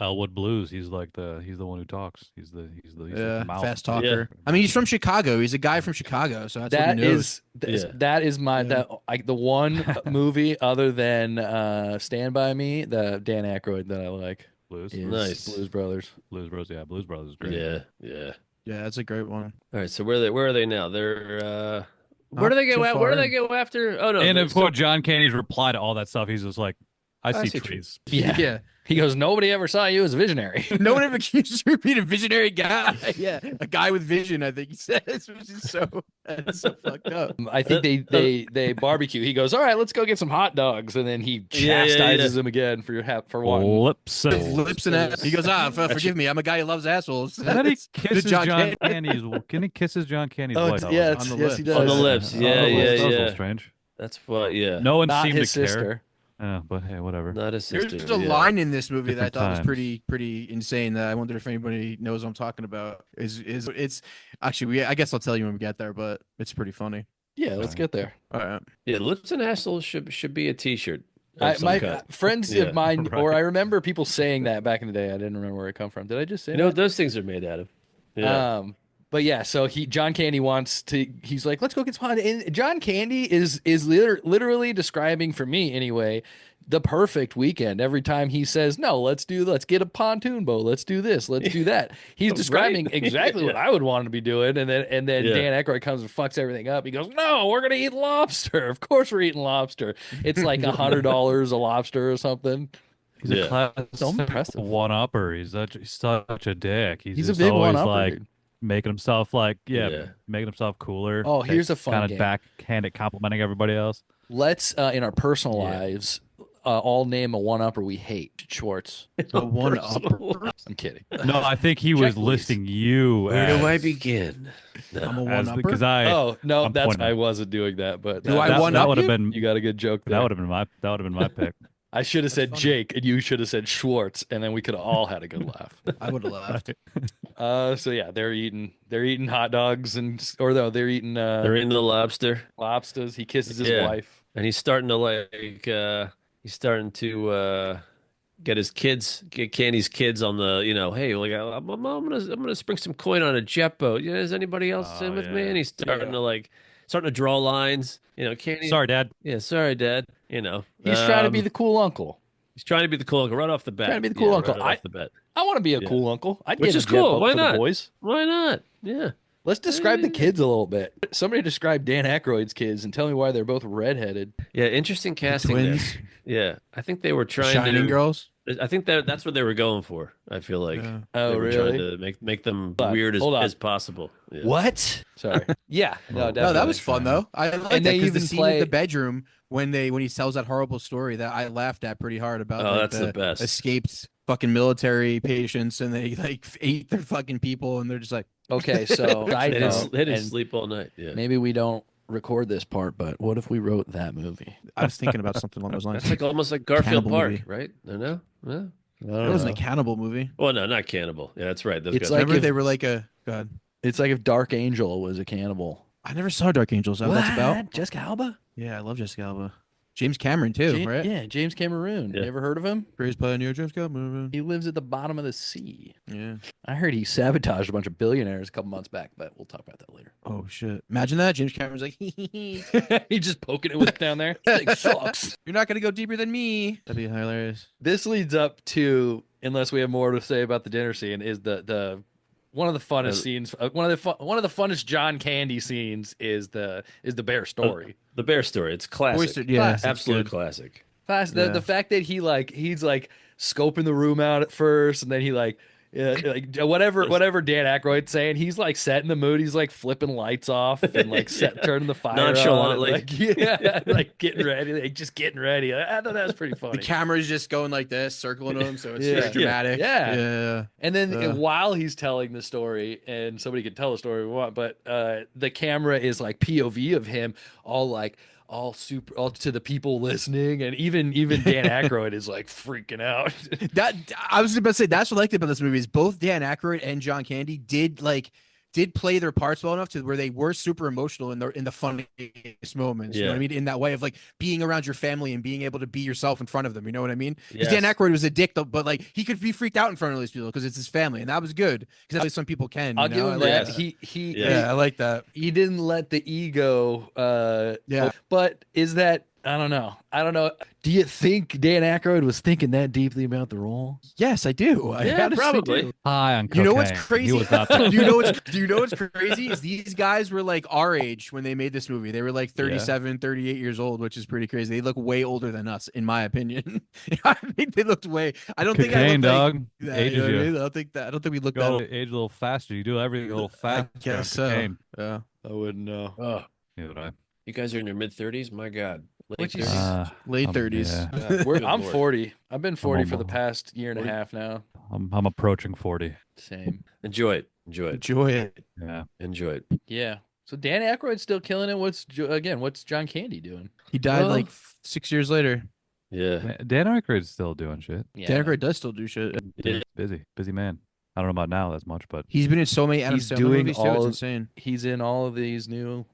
Elwood Blues. He's the one who talks. He's the mouth. Fast talker. I mean, he's from Chicago. He's a guy from Chicago, so that's what he knows. That is my the one movie other than Stand By Me, the Dan Aykroyd that I like. Blues. Is Nice. Blues Brothers. Blues Brothers. Yeah, Blues Brothers is great. Yeah, yeah. Yeah, that's a great one. All right, so where are they now? They're where do they go? Where do they go after? Oh no! And of course, John Candy's reply to all that stuff, he's just like, I see see trees. Yeah. He goes, nobody ever saw you as a visionary. No one ever accuses you of being a visionary guy. Yeah, a guy with vision, I think he says, which is that's so fucked up. I think they barbecue. He goes, all right, let's go get some hot dogs, and then he Yeah, chastises him again for one. Lips. Lips and ass. He goes, forgive me, I'm a guy who loves assholes. And then he kisses John John Candy. Candy's. Can he kisses John Candy's Oh, wife? yes, on the yes, lips. he does. on the lips. Oh, Yeah, that was yeah, a yeah. little strange. That's what. Yeah, No one Not seemed his to care. sister. Yeah, but hey, whatever. not his sister. There's a line in this movie that I Different thought was times. pretty insane that I wonder if anybody knows what I'm talking about. Is it's actually I guess I'll tell you when we get there, but it's pretty funny. Yeah, let's get there. All right. Yeah, lips and assholes should be a T-shirt. of some My kind. friends Yeah. of mine, Right. or I remember people saying that back in the day. I didn't remember where it come from. Did I just say You know that? what those things are made out of? Yeah. But yeah, so John Candy wants to. He's like, let's go get some hot. And John Candy is literally describing, for me anyway, the perfect weekend. Every time he says, no, let's get a pontoon boat, let's do this, let's do that. He's describing Right? exactly what I would want to be doing. And then Yeah. Dan Aykroyd comes and fucks everything up. He goes, no, we're gonna eat lobster. Of course we're eating lobster. It's like $100 a lobster or something. He's Yeah. a class So impressive. one-upper. He's such a dick. He's He's a just big always one-upper, like dude. making himself like Yeah. making himself cooler. Oh, here's a fun kind of game. backhanded complimenting everybody else. Let's in our personal Yeah. lives all name a one-upper we hate. Schwartz. A one Personal. upper. I'm kidding. No, I think he was Check, please. listing you. Where do I as- begin? I'm a No. one upper. Because I Oh no, I'm that's pointing. I wasn't doing that, but Do I that, one that up would have you? been you got a good joke there. that would have been my pick. I should have said funny. Jake, and you should have said Schwartz, and then we could have all had a good laugh. I would have laughed. So yeah, they're eating hot dogs they're eating They're into the lobster, lobsters. He kisses his Yeah. wife. and he's starting to get Candy's kids on the, hey, like I'm gonna spring some coin on a jet boat. Is anybody else Oh, in with yeah. me? And he's starting to draw lines. Candy. Sorry, Dad. Yeah, sorry, Dad. He's trying to be the cool uncle. He's trying to be the cool uncle right off the bat. Trying to be the cool uncle. Right off the bat. I want to be a Yeah. cool uncle. I'd Which get a is jet cool. boat Why for the not? boys. Why not? Yeah. Let's describe the kids a little bit. Somebody describe Dan Aykroyd's kids and tell me why they're both redheaded. Yeah, interesting casting there. Twins. Yeah, I think they were trying Shining to. girls. I think that's what they were going for. I feel like Yeah. Oh, they were really? trying to make them Hold on, weird hold on. as possible. Yeah. What? Sorry. Yeah. No, No, definitely. that was fun though. I like that they because the even scene play- in the bedroom when he tells that horrible story that I laughed at pretty hard about. Oh, like, that's the best. Escaped fucking military patients and they like ate their fucking people and they're just like, Okay, so side note, They didn't and sleep all night. Yeah. maybe we don't record this part, but what if we wrote that movie? I was thinking about something along those lines. That's like almost like Garfield Cannibal Park, movie. right? No? Yeah. It wasn't a cannibal movie. Well, no, not cannibal. Yeah, that's right. Those It's guys. like Remember if- they were like a God. It's like if Dark Angel was a cannibal. I never saw Dark Angels. Is that what that's about? Jessica Alba? Yeah, I love Jessica Alba. James Cameron too, right? Yeah, James Cameron. Yeah. You ever heard of him? Praise Pioneer James Cameron. He lives at the bottom of the sea. Yeah. I heard he sabotaged a bunch of billionaires a couple months back, but we'll talk about that later. Oh shit! Imagine that. James Cameron's like, He's just poking it with down there. This thing sucks. "You're not gonna go deeper than me." That'd be hilarious. This leads up to, unless we have more to say about the dinner scene, is the one of the funnest scenes. One of the funnest John Candy scenes is the bear story. The bear story. It's classic. Oyster, yeah, it's Absolute good. classic. Fast. Yeah. The fact that he's scoping the room out at first, and then he whatever Dan Aykroyd's saying, he's like setting the mood. He's like flipping lights off and like turning the fire Nonchalantly. on, like getting ready, like just getting ready. I thought that was pretty funny. The camera's just going like this, circling him, so it's Yeah. very dramatic. Yeah. Yeah. And then Yeah. while he's telling the story, and somebody can tell the story we want, but the camera is like POV of him, all to the people listening, and even Dan Aykroyd is like freaking out. That I was about to say that's what I liked about this movie is both Dan Aykroyd and John Candy did play their parts well enough to where they were super emotional in the funniest moments. You know what I mean? In that way of like being around your family and being able to be yourself in front of them. You know what I mean? Because Dan Aykroyd was a dick, though, but like he could be freaked out in front of these people because it's his family, and that was good. Because at least some people can. I'll give him like that. I like that. He didn't let the ego. Yeah. But is that? I don't know. Do you think Dan Aykroyd was thinking that deeply about the role? Yes, I do. I Yeah, honestly probably. do. High on You know what's cocaine. crazy? He was not that. do you know what's crazy is these guys were like our age when they made this movie. They were like 37, 38 years old, which is pretty crazy. They look way older than us, in my opinion. I think they looked way. I don't think I Cocaine, look like dog. that, Ages you know what I you. mean? I don't think we look Go that. age a little faster. You do everything a little I faster. guess so. Cocaine. Yeah. I wouldn't know. Oh, Neither would I. you guys are in your mid-30s? My God. Late What'd you 30s. say? Late 30s. Yeah, Good I'm Lord. 40. I've been 40 for the almost- past year and a 40? half now. I'm approaching 40. Same. Enjoy it. Enjoy it. Enjoy it. Yeah. Enjoy it. Yeah. So Dan Aykroyd's still killing it. What's John Candy doing? He died Well- like 6 years later. Yeah. Dan Aykroyd's still doing shit. Yeah. Dan Aykroyd does still do shit. Yeah. Busy man. I don't know about now as much, but He's been in so many Adam He's Sandler doing movies too. all It's of- insane. He's in all of these new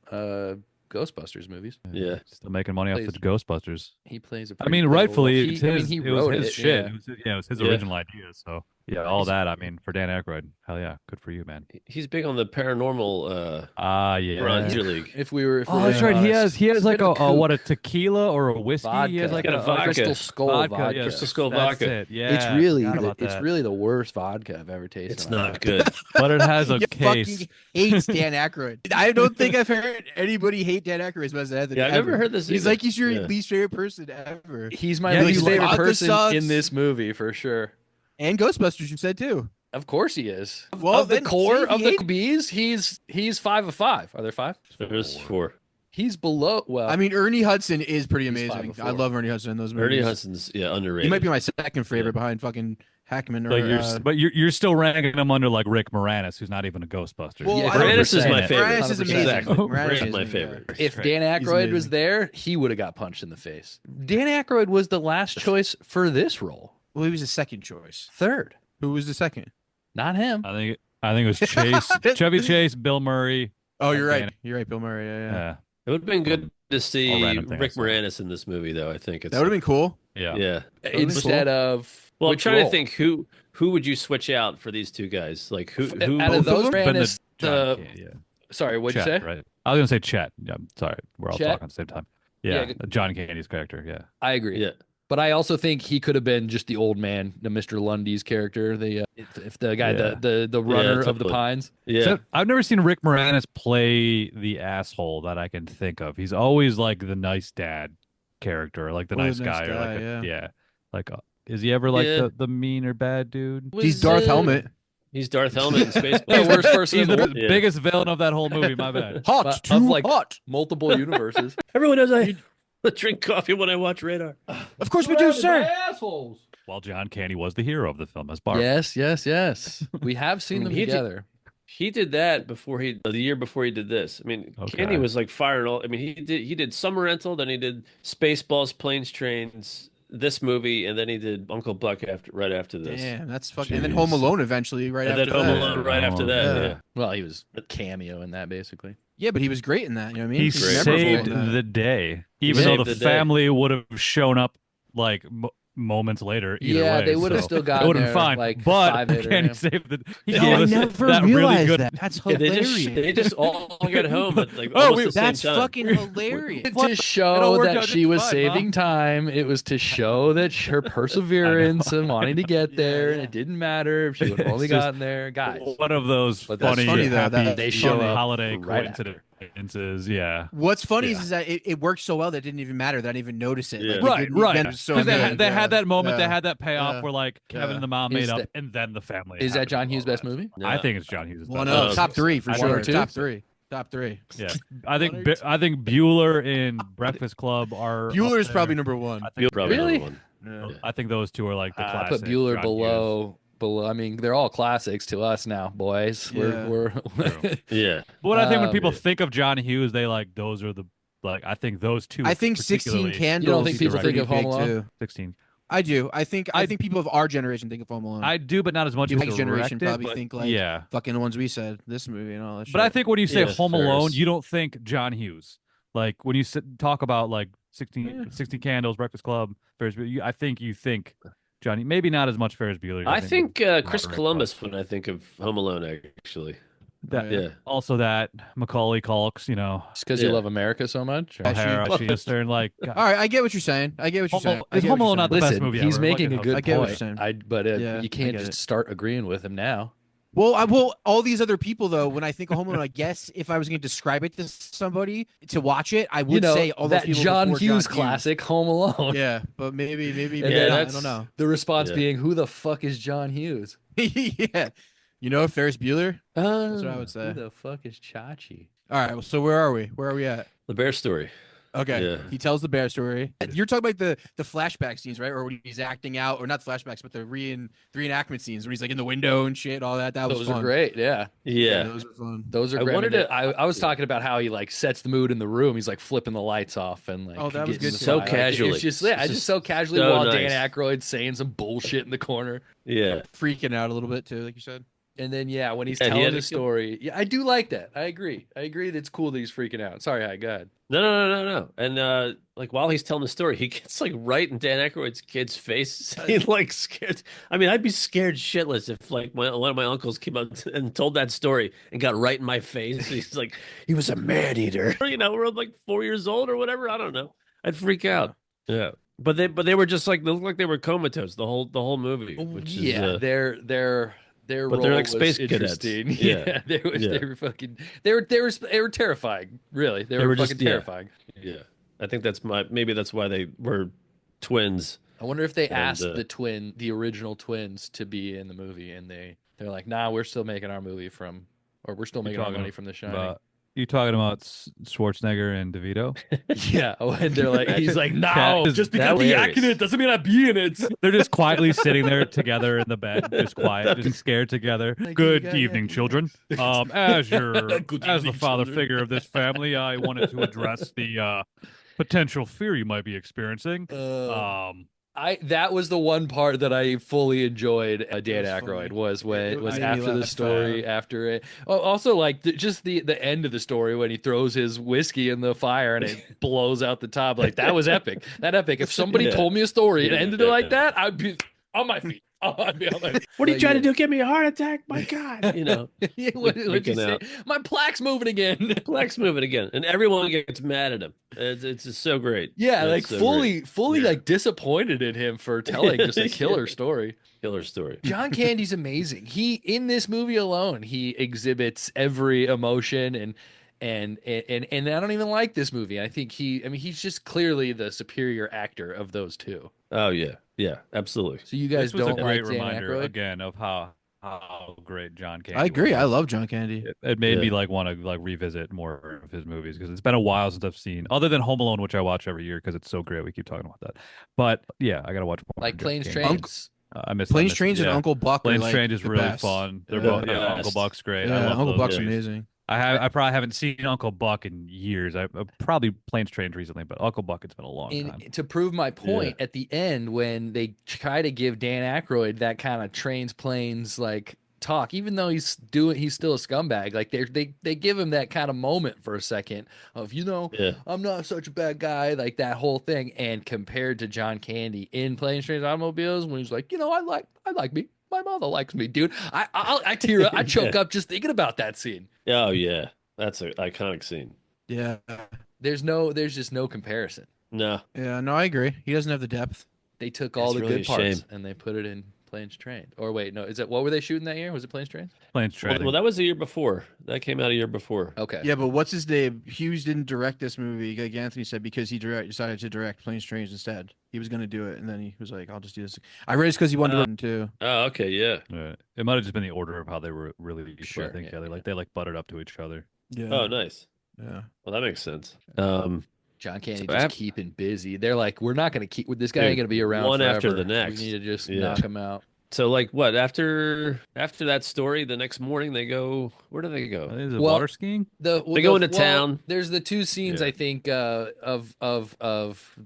Ghostbusters movies. Yeah. still making money off the Ghostbusters. He plays a I pretty mean, pivotal role. rightfully, it's his. he it was wrote his it, shit. yeah. It was, it was his Yeah. original idea. So yeah, all that. I mean, for Dan Aykroyd, hell yeah, good for you, man. He's big on the paranormal Yeah. Frontier League. If we were, Oh, that's right. He has like been a a tequila or a whiskey. He has vodka. like Got a vodka. Crystal Skull vodka. Yeah, Crystal Skull that's vodka. It. Yeah, It's really forgot about it's that. really the worst vodka I've ever tasted. It's in my not life. good. but it has a You case. fucking hates Dan Aykroyd. I don't think I've heard anybody hate Dan Aykroyd as much as Anthony. Yeah, I've never ever. heard this He's either. like he's your Yeah. least favorite person ever. He's my Yeah, least he's favorite vodka person sucks. in this movie for sure. And Ghostbusters, you said too. Of course he is. Well, of the then, core see, of he the hates- bees, he's 5 of 5. Are there 5? There's 4. He's below. Well, I mean, Ernie Hudson is pretty He's 5 amazing. of I 4. love Ernie Hudson in those movies. Ernie Hudson's underrated. He might be my second favorite Yeah. behind fucking Hackman. Or, But you're still ranking him under like Rick Moranis, who's not even a Ghostbuster. Well, Yeah, I don't Moranis is my 100%. favorite. Moranis is amazing. Exactly. Moranis Moranis is is my amazing, favorite. yeah. if Right. Dan He's Aykroyd was amazing. there, he would have got punched in the face. Dan Aykroyd was the last choice for this role. Well, he was a second choice. Third, Who was the second? not him. I think it was Chase, Chevy Chase, Bill Murray. Oh, you're Dan- right. You're right, Bill Murray. Yeah, yeah. Yeah, It would have been good to All see random thing I Rick saw. Moranis in this movie, though. I think it's That would have been cool. yeah. yeah. Instead of Well, I'm which trying role? to think who would you switch out for these two guys? Like who? Out of both those, of them? But Moranis, John the Candy, yeah. sorry, what'd Chet, you say? right? I was gonna say Chet. Yeah, sorry, we're all Chet? talking at the same time. Yeah, Yeah. John Candy's character. Yeah, I agree. Yeah. But I also think he could have been just the old man, the Mr. Lundy's character, the if the guy, Yeah. the runner of the totally. pines. Yeah. So, I've never seen Rick Moranis play the asshole that I can think of. He's always like the nice dad character, like the Always nice nice guy, or like guy, yeah, like is he ever like Yeah. the mean or bad dude? He's Darth Helmet. He's Darth Helmet in space. The worst person He's in the the world. Yeah. biggest villain of that whole movie. My bad. Hot, But too of, like, hot. Multiple universes. Everyone knows I drink coffee when I watch Radar. Of course we do, sir. Assholes. While John Candy was the hero of the film as Bart. Yes. We have seen I mean, them he did- together. He did that the year before he did this. I mean, Candy Okay. was like firing all. I mean, he did Summer Rental, then he did Spaceballs, Planes, Trains, this movie, and then he did Uncle Buck right after this, Damn, that's fucking. And then Home Jeez. Alone eventually, right and after then Home that. Alone right after Oh, that. yeah. Yeah, Well, he was a cameo in that basically. Yeah, but he was great in that. You know what I mean? He He's memorable saved in that. the day, He even though saved the the day. family would have shown up like moments later. Either Yeah, way, they would have so still it gotten would have there, been fine. like, But 5 later, again, yeah. he saved the. He Yeah, gave I us never that realized really good. that. That's Yeah, hilarious. they just all got home at like Oh, almost the same That's time. fucking hilarious. What? To It show all worked that out she just was fine, saving Mom. time. It was to show that her perseverance and wanting to get there, and yeah. it didn't matter if she would have only It's just gotten there, guys. One of those But that's funny, funny, though. happy That's They show funny. up holiday right after. coincidences. Yeah. What's funny Yeah. is that it worked so well that it didn't even matter that I didn't even notice it. Yeah. Like, Right, it didn't- right. then it was so Because good. they had that moment, they Yeah. had that payoff Yeah. where like Kevin Yeah. and the mom Is made up, that- and then the family. Is that happened John and all Hughes' best that. movie? No. I think it's John Hughes' One best. of Oh, top three for One sure. or two? Top three. Top three. Yeah, I think One or two. I think Bueller and Breakfast Club are. Bueller's up probably there. number one. I think, Probably Really? another one. Yeah. I think those two are like the I classics. put Bueller John below. I mean, they're all classics to us now, boys. Yeah. We're Yeah, But I think when people yeah. think of John Hughes, they like those are the like. I think those two. I think 16 particularly- Candles. You don't think is people pretty think of Home big, Alone? too. 16. I do. I think people of our generation think of Home Alone. I do, but not as much as Next generation directed, probably but think like yeah. fucking the ones we said, this movie and all that shit. But I think when you say Yeah, Home Alone, Ferris. you don't think John Hughes. Like when you talk about like 16 Candles, Breakfast Club, Ferris Bueller, I think you think Johnny. Maybe not as much Ferris Bueller. I think but Chris moderate, Columbus when I think of Home Alone, actually. That, Yeah, Also, that Macaulay Culks, you know, just because you Yeah. love America so much. or- Actually- O'Hara, Schuster, and like. all right, I get what you're saying. I get what you're saying. I Is get Home what you're Alone not the saying. best Listen, movie he's ever? making a Fucking good I get what you're point. saying. But Yeah, you I can't get just it. start agreeing with him now. Well, all these other people though, when I think of Home Alone, I guess if I was going to describe it to somebody to watch it, I would You know, say all that those people John before Hughes John classic, Home Alone. Yeah, but maybe And not, then I that's- don't know. The response Yeah. being, "Who the fuck is John Hughes?" Yeah, you know Ferris Bueller. That's what I would Who say. the fuck is Chachi? All right, well, so where are we? Where are we at? The Bear Story. Okay, Yeah. he tells the bear story. You're talking about the flashback scenes, right? Or when he's acting out, or not flashbacks, but the reenactment scenes when he's like in the window and shit, all that. That was Those fun. are great. Yeah, Yeah, those are fun. those are I great. wanted mean, to- I was talking about how he like sets the mood in the room. He's like flipping the lights off and like Oh, that was getting good the too. So vibe. Like, casually. it's just It's just so casually so while nice. Dan Aykroyd's saying some bullshit in the corner. yeah. Freaking out a little bit too, like you said. And then when he's Yeah, he telling had the a- story, I do like that. I agree that it's cool that he's freaking out. Sorry, Haig, go ahead. No. And like while he's telling the story, he gets like right in Dan Aykroyd's kid's face. He like scared. I mean, I'd be scared shitless if like one of my uncles came up and told that story and got right in my face. He's like, he was a man eater. You know, we're like 4 years old or whatever. I don't know. I'd freak out. Yeah. But they were just like they looked like they were comatose the whole movie. Which is Their but role they're like was space cadets. interesting. Yeah. they Yeah. were fucking they were terrifying. Really, they were just- fucking yeah. terrifying. yeah. I think maybe that's why they were twins. I wonder if they And, asked the original twins to be in the movie, and they're like, nah, we're still making our movie we're still making our talking money from The Shining. About, you talking about Schwarzenegger and DeVito? Yeah, and they're like, he's like, no, That is just because we hilarious. act in it doesn't mean I be in it. They're just quietly sitting there together in the bed, just quiet, just scared together. Like, Good yeah, evening, yeah. children. As Good the evening, father children. figure of this family, I wanted to address the potential fear you might be experiencing. That was the one part that I fully enjoyed. Dan was Aykroyd funny. was It made me after the laugh. story, after it. Oh, also, like just the end of the story when he throws his whiskey in the fire and it blows out the top. Like that was epic. That epic. If somebody Yeah. told me a story and ended it like that, I'd be on my feet. I'd be on my feet. What are you But trying yeah. to do? Give me a heart attack? My God, you know. Yeah, what'd you Freaking say? out. My plaque's moving again. Black's moving again, and everyone gets mad at him. It's just so great. Yeah, It's like so fully Yeah. like disappointed in him for telling just a killer story. great. Killer story. John Candy's amazing. He in this movie alone, he exhibits every emotion and I don't even like this movie. I think he's just clearly the superior actor of those two. Oh yeah, absolutely. So you guys This was don't a great like Dan reminder Aykroyd? again of how great John Candy. I agree. was. I love John Candy. It made me Yeah. like want to like revisit more of his movies because it's been a while since I've seen, other than Home Alone, which I watch every year because it's so great. We keep talking about that, but yeah, I gotta watch more. Like John Planes, Candy. Trains. I miss Planes, it. Trains, and Yeah. Uncle Buck are Planes, like Trains is the really best. fun. They're Yeah. both The Uncle best. Buck's great. I Yeah, love Uncle those Buck's movies. amazing. I probably haven't seen Uncle Buck in years. I probably Planes, Trains recently, but Uncle Buck, it's been a long time. To prove my point, at the end when they try to give Dan Aykroyd that kind of trains planes like talk, even though he's still a scumbag, like they give him that kind of moment for a second of, I'm not such a bad guy, like that whole thing. And compared to John Candy in Planes, Trains, Automobiles, when he's like, I like me, my mother likes me, dude. I tear up, I choke up just thinking about that scene. Oh yeah, that's an iconic scene. Yeah. There's just no comparison. No. Yeah, no, I agree. He doesn't have the depth. They took all It's the really good a parts shame. and they put it in Planes, Trains. Or wait, no, what were they shooting that year? Was it Planes, Trains? Planes, Trains. Well, that was the year before. That came out a year before. Okay. Yeah, but what's his name? Hughes didn't direct this movie, like Anthony said, because he decided to direct Planes, Trains instead. He was going to do it, and then he was like, I'll just do this. I read it's because he wanted to too. Oh, okay, yeah. It might have just been the order of how they were released. Sure, I think yeah. they butted up to each other. Yeah. Oh, nice. Yeah. Well, that makes sense. John Candy So just keeping busy. They're like, we're not going to keep this guy. Dude, Ain't going to be around one forever. after the next. We need to just Yeah. knock him out. So, like, what after that story? The next morning, they go. Where do they go? Is it Well, water skiing? They go into town. There's the two scenes Yeah. I think of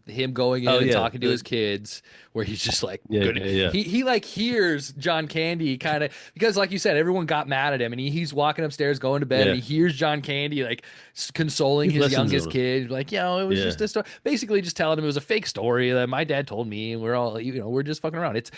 him going in and talking to his kids, where he's just like, Yeah. He like hears John Candy kind of, because like you said, everyone got mad at him, and he's walking upstairs going to bed, and he hears John Candy like consoling his youngest kid, like, it was just a story, basically just telling him it was a fake story that my dad told me, and we're all we're just fucking around. It's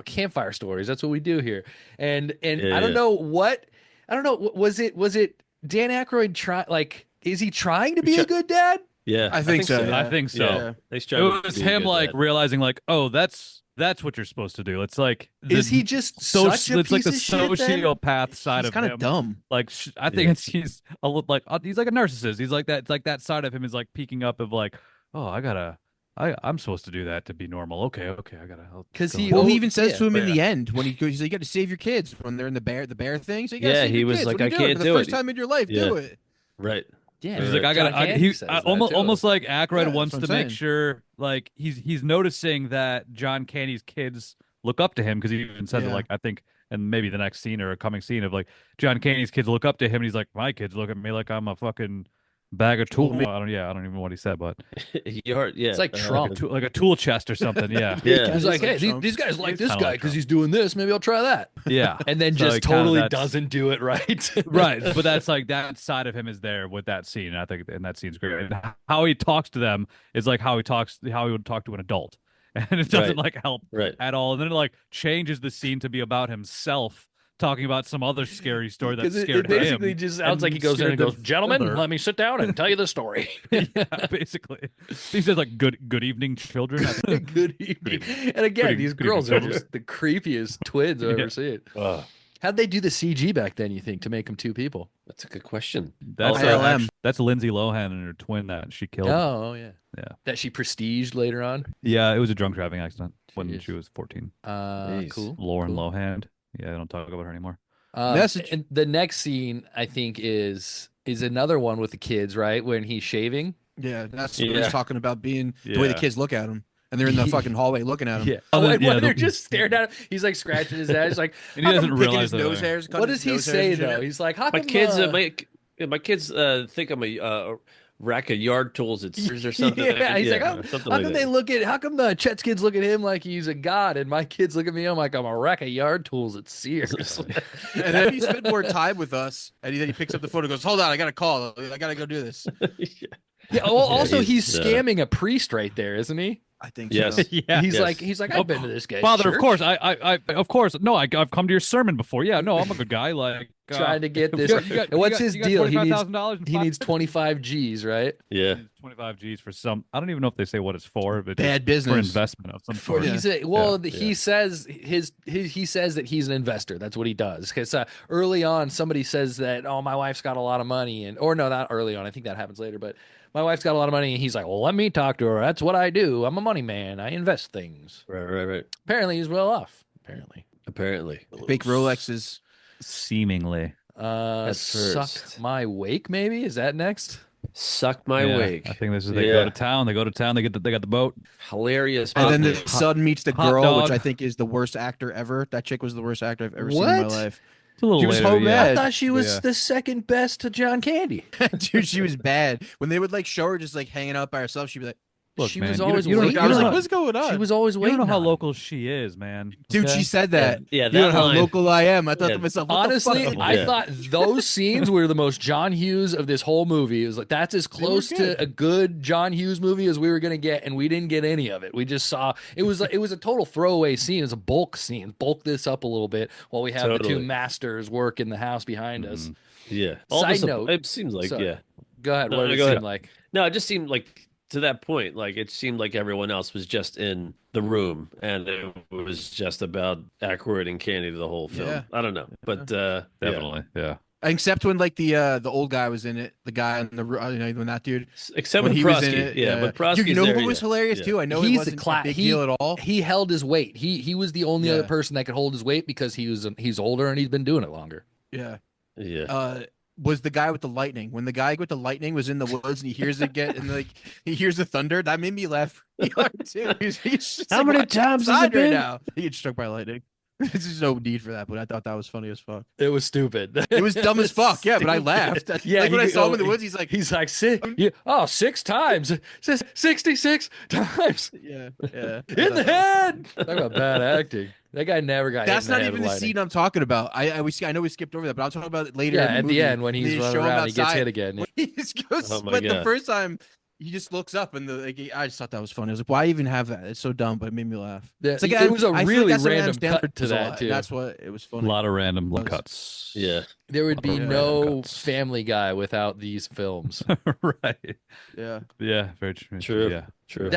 campfire stories. That's what we do here. And I don't know, was it Dan Aykroyd is he trying to be a good dad? Yeah, I think so. I think so. Yeah. It was him like realizing like, oh, that's what you're supposed to do. It's like, is he just such a it's like the piece of shit, then? sociopath side He's of kind him. of dumb. Like I think he's like a narcissist. He's like that. It's like that side of him is like peeking up of like, oh, I'm supposed to do that to be normal. Okay, I gotta. Because He even says to him in the end when he goes, he's like, you got to save your kids when they're in the bear thing. So you gotta save he your was kids. like, What are you I doing? can't For do the it. first time in your life, do it. Right. Yeah, he's like, John Candy says that, too. almost like Aykroyd wants that's to what I'm make saying. sure, like he's noticing that John Candy's kids look up to him, because he even says it, like, I think, and maybe the next scene or a coming scene of like John Candy's kids look up to him, and he's like, my kids look at me like I'm a fucking bag of tools. I don't even know what he said, but It's like Trump. like a tool chest or something. Yeah. Yeah. He's like, hey, Trump. these guys like this kinda guy like because he's doing this. Maybe I'll try that. Yeah. And then So just it kinda- totally that's- doesn't do it right. Right, but that's like that side of him is there with that scene. And I think, and that scene's great. And how he talks to them is like how he would talk to an adult, and it doesn't like help at all. And then it like changes the scene to be about himself talking about some other scary story that Because scared it basically him. just sounds and like he goes in scared and goes, them gentlemen, further. let me sit down and tell you the story. Yeah, basically. He says like good evening, children. Good evening. And again, these good evening, girls are children. just the creepiest twins I've ever seen. How'd they do the CG back then, you think, to make them two people? That's a good question. That's ILM. that's Lindsay Lohan and her twin that she killed. Oh, yeah. Yeah. That she prestiged later on? Yeah, it was a drunk driving accident when Jeez. she was 14. Cool. Lauren Cool. Lohan. Yeah, I don't talk about her anymore. Message. And the next scene, I think, is another one with the kids, right? When he's shaving. Yeah, that's what he's talking about, being the way the Yeah. kids look at him. And they're in the fucking hallway looking at him. Yeah. Oh, and yeah, they're just staring at him. He's like scratching his head. He's like, And he how come doesn't Picking realize his nose that. hairs. what does he say, though? He's like, how My come kids, my kids think I'm a rack of yard tools at Sears or something. Yeah, he's like, something how like come that. they look at, how come the Chet's kids look at him like he's a god, and my kids look at me, I'm like, I'm a rack of yard tools at Sears. And then he spent more time with us. And then he picks up the phone and goes, hold on, I got a call. I got to go do this. Yeah. Well, also he's he's, scamming a priest right there, isn't he? I think Yes. so. Yeah. He's Yes. like, I've been to this guy's Father, church, of course. I of course. No, I've come to your sermon before. Yeah, no, I'm a good guy. Like trying to get this. you got- And what's you his got deal? He needs $25,000 he needs 25 G's, right? Yeah. 25 G's for some. I don't even know if they say what it's for, but Bad for business. investment of some For sort. he's a, well, he says he says that he's an investor. That's what he does. Because early on, somebody says that, oh, my wife's got a lot of money, and or no, not early on. I think that happens later. But my wife's got a lot of money, and he's like, well, let me talk to her. That's what I do. I'm a money man. I invest things. Right. Apparently, he's well off. Apparently. Fake Rolexes. Seemingly. Suck first. my wake. Maybe is that next? Suck my Yeah, wake. I think this is they go to town. They go to town. They got the boat. Hilarious. And then the movie. son meets the hot girl, which dog. I think is the worst actor ever. That chick was the worst actor I've ever seen in my What? life. It's a little She was later, so yeah. I bad. thought she was Yeah. the second best to John Candy. Dude, she was bad. When they would like show her just like hanging out by herself, she'd be like, Look, She man, was you always don't- you don't- waiting I was on like, him. what's going on? She was always You waiting. don't know how on him. local she is, man. Dude, okay? she said that. Yeah, You don't that know how line. local I am. I thought Yeah. to myself, what Honestly, the fuck? I Yeah. thought those scenes were the most John Hughes of this whole movie. It was like that's as close good. to a good John Hughes movie as we were gonna get, and we didn't get any of it. We just saw it was a total throwaway scene. It was a bulk scene. Bulk this up a little bit while we have the two Totally. masters work in the house behind us. Yeah. Side the note- it seems like Sorry. yeah. Go ahead. No, What no, did it go seem ahead. like? No, it just seemed like to that point, like it seemed like everyone else was just in the room, and it was just about Aykroyd and Candy the whole film. Yeah. I don't know, but Definitely, yeah. Except when like the old guy was in it, the guy in the when that dude except when when he was in Prosky, it, yeah, but Prosky's dude, you know there, who was yeah. hilarious Yeah. too? I know He's it the wasn't cla- a big he- deal at all. He held his weight. He was the only Yeah. other person that could hold his weight because he's older and he's been doing it longer. Yeah. Yeah. Was the guy with the lightning. When the guy with the lightning was in the woods and he hears it get and like he hears the thunder, that made me laugh pretty hard too. He's just How like, many "What's times has it outside right been?" now? He gets struck by lightning. There's just no need for that, but I thought that was funny as fuck. It was stupid. It was dumb as fuck, yeah, but I Stupid. laughed. Yeah, like when I he- saw him oh, in the woods, he's like, He's like, six times. 66 times. yeah, yeah. In the head. Talk about bad acting. That guy never got That's hit in not the head even with the lightning. scene I'm talking about. I know we skipped over that, but I'm talking about it later. Yeah, in at movie. the end when They he's just running show him around and he gets outside. hit again. When he just goes, Oh my but the God. first time he just looks up and I just thought that was funny. I was like, why even have that? It's so dumb, but it made me laugh. Yeah, It's like, it was a I feel like really that's what Adam random Sandler cut to does a that lot, too. and that's what it was A funny. lot of random Was- cuts. Yeah. There would be Yeah. no Cuts. Family Guy without these films. Right. Yeah. Yeah, very true. True. Yeah. True.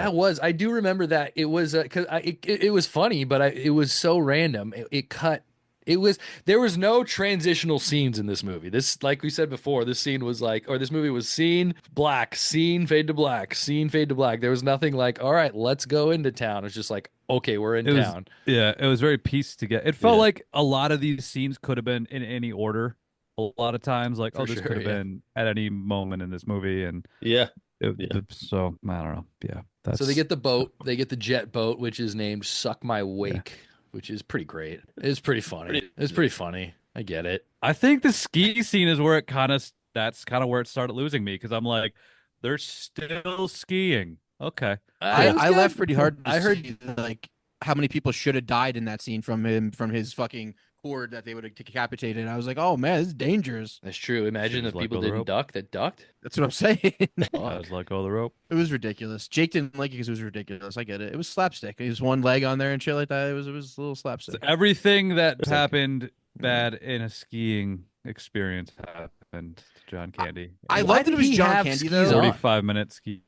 I do remember that it was because it was funny, but it was so random. There was no transitional scenes in this movie. This, like we said before, this movie was scene, black, scene, fade to black, scene, fade to black. There was nothing like, all right, let's go into town. It's just like, okay, we're in It was- town. Yeah, it was very pieced together. It felt Yeah. like a lot of these scenes could have been in any order. A lot of times, like, For this sure, could have yeah. been at any moment in this movie, and Yeah. it, so I don't know. Yeah, that's So they get the boat, they get the jet boat, which is named Suck My Wake, which is pretty great. It's pretty funny. It's pretty funny. I get it. I think the ski scene is where that's kind of where it started losing me because I'm like, they're still skiing. Okay, I laughed pretty hard. I heard see, like how many people should have died in that scene from his fucking cord that they would have decapitated. I was like, oh man, this is dangerous. That's true. Imagine Seems if like people on the didn't rope. duck that ducked. That's what I'm saying. I was like, oh, the rope. It was ridiculous. Jake didn't like it because it was ridiculous. I get it. It was slapstick. It was one leg on there and shit like that. It was a little slapstick. Everything that It's like- happened bad in a skiing experience happened to John Candy. I Why love that did it was he John have Candy skis though. on? 45-minute skis.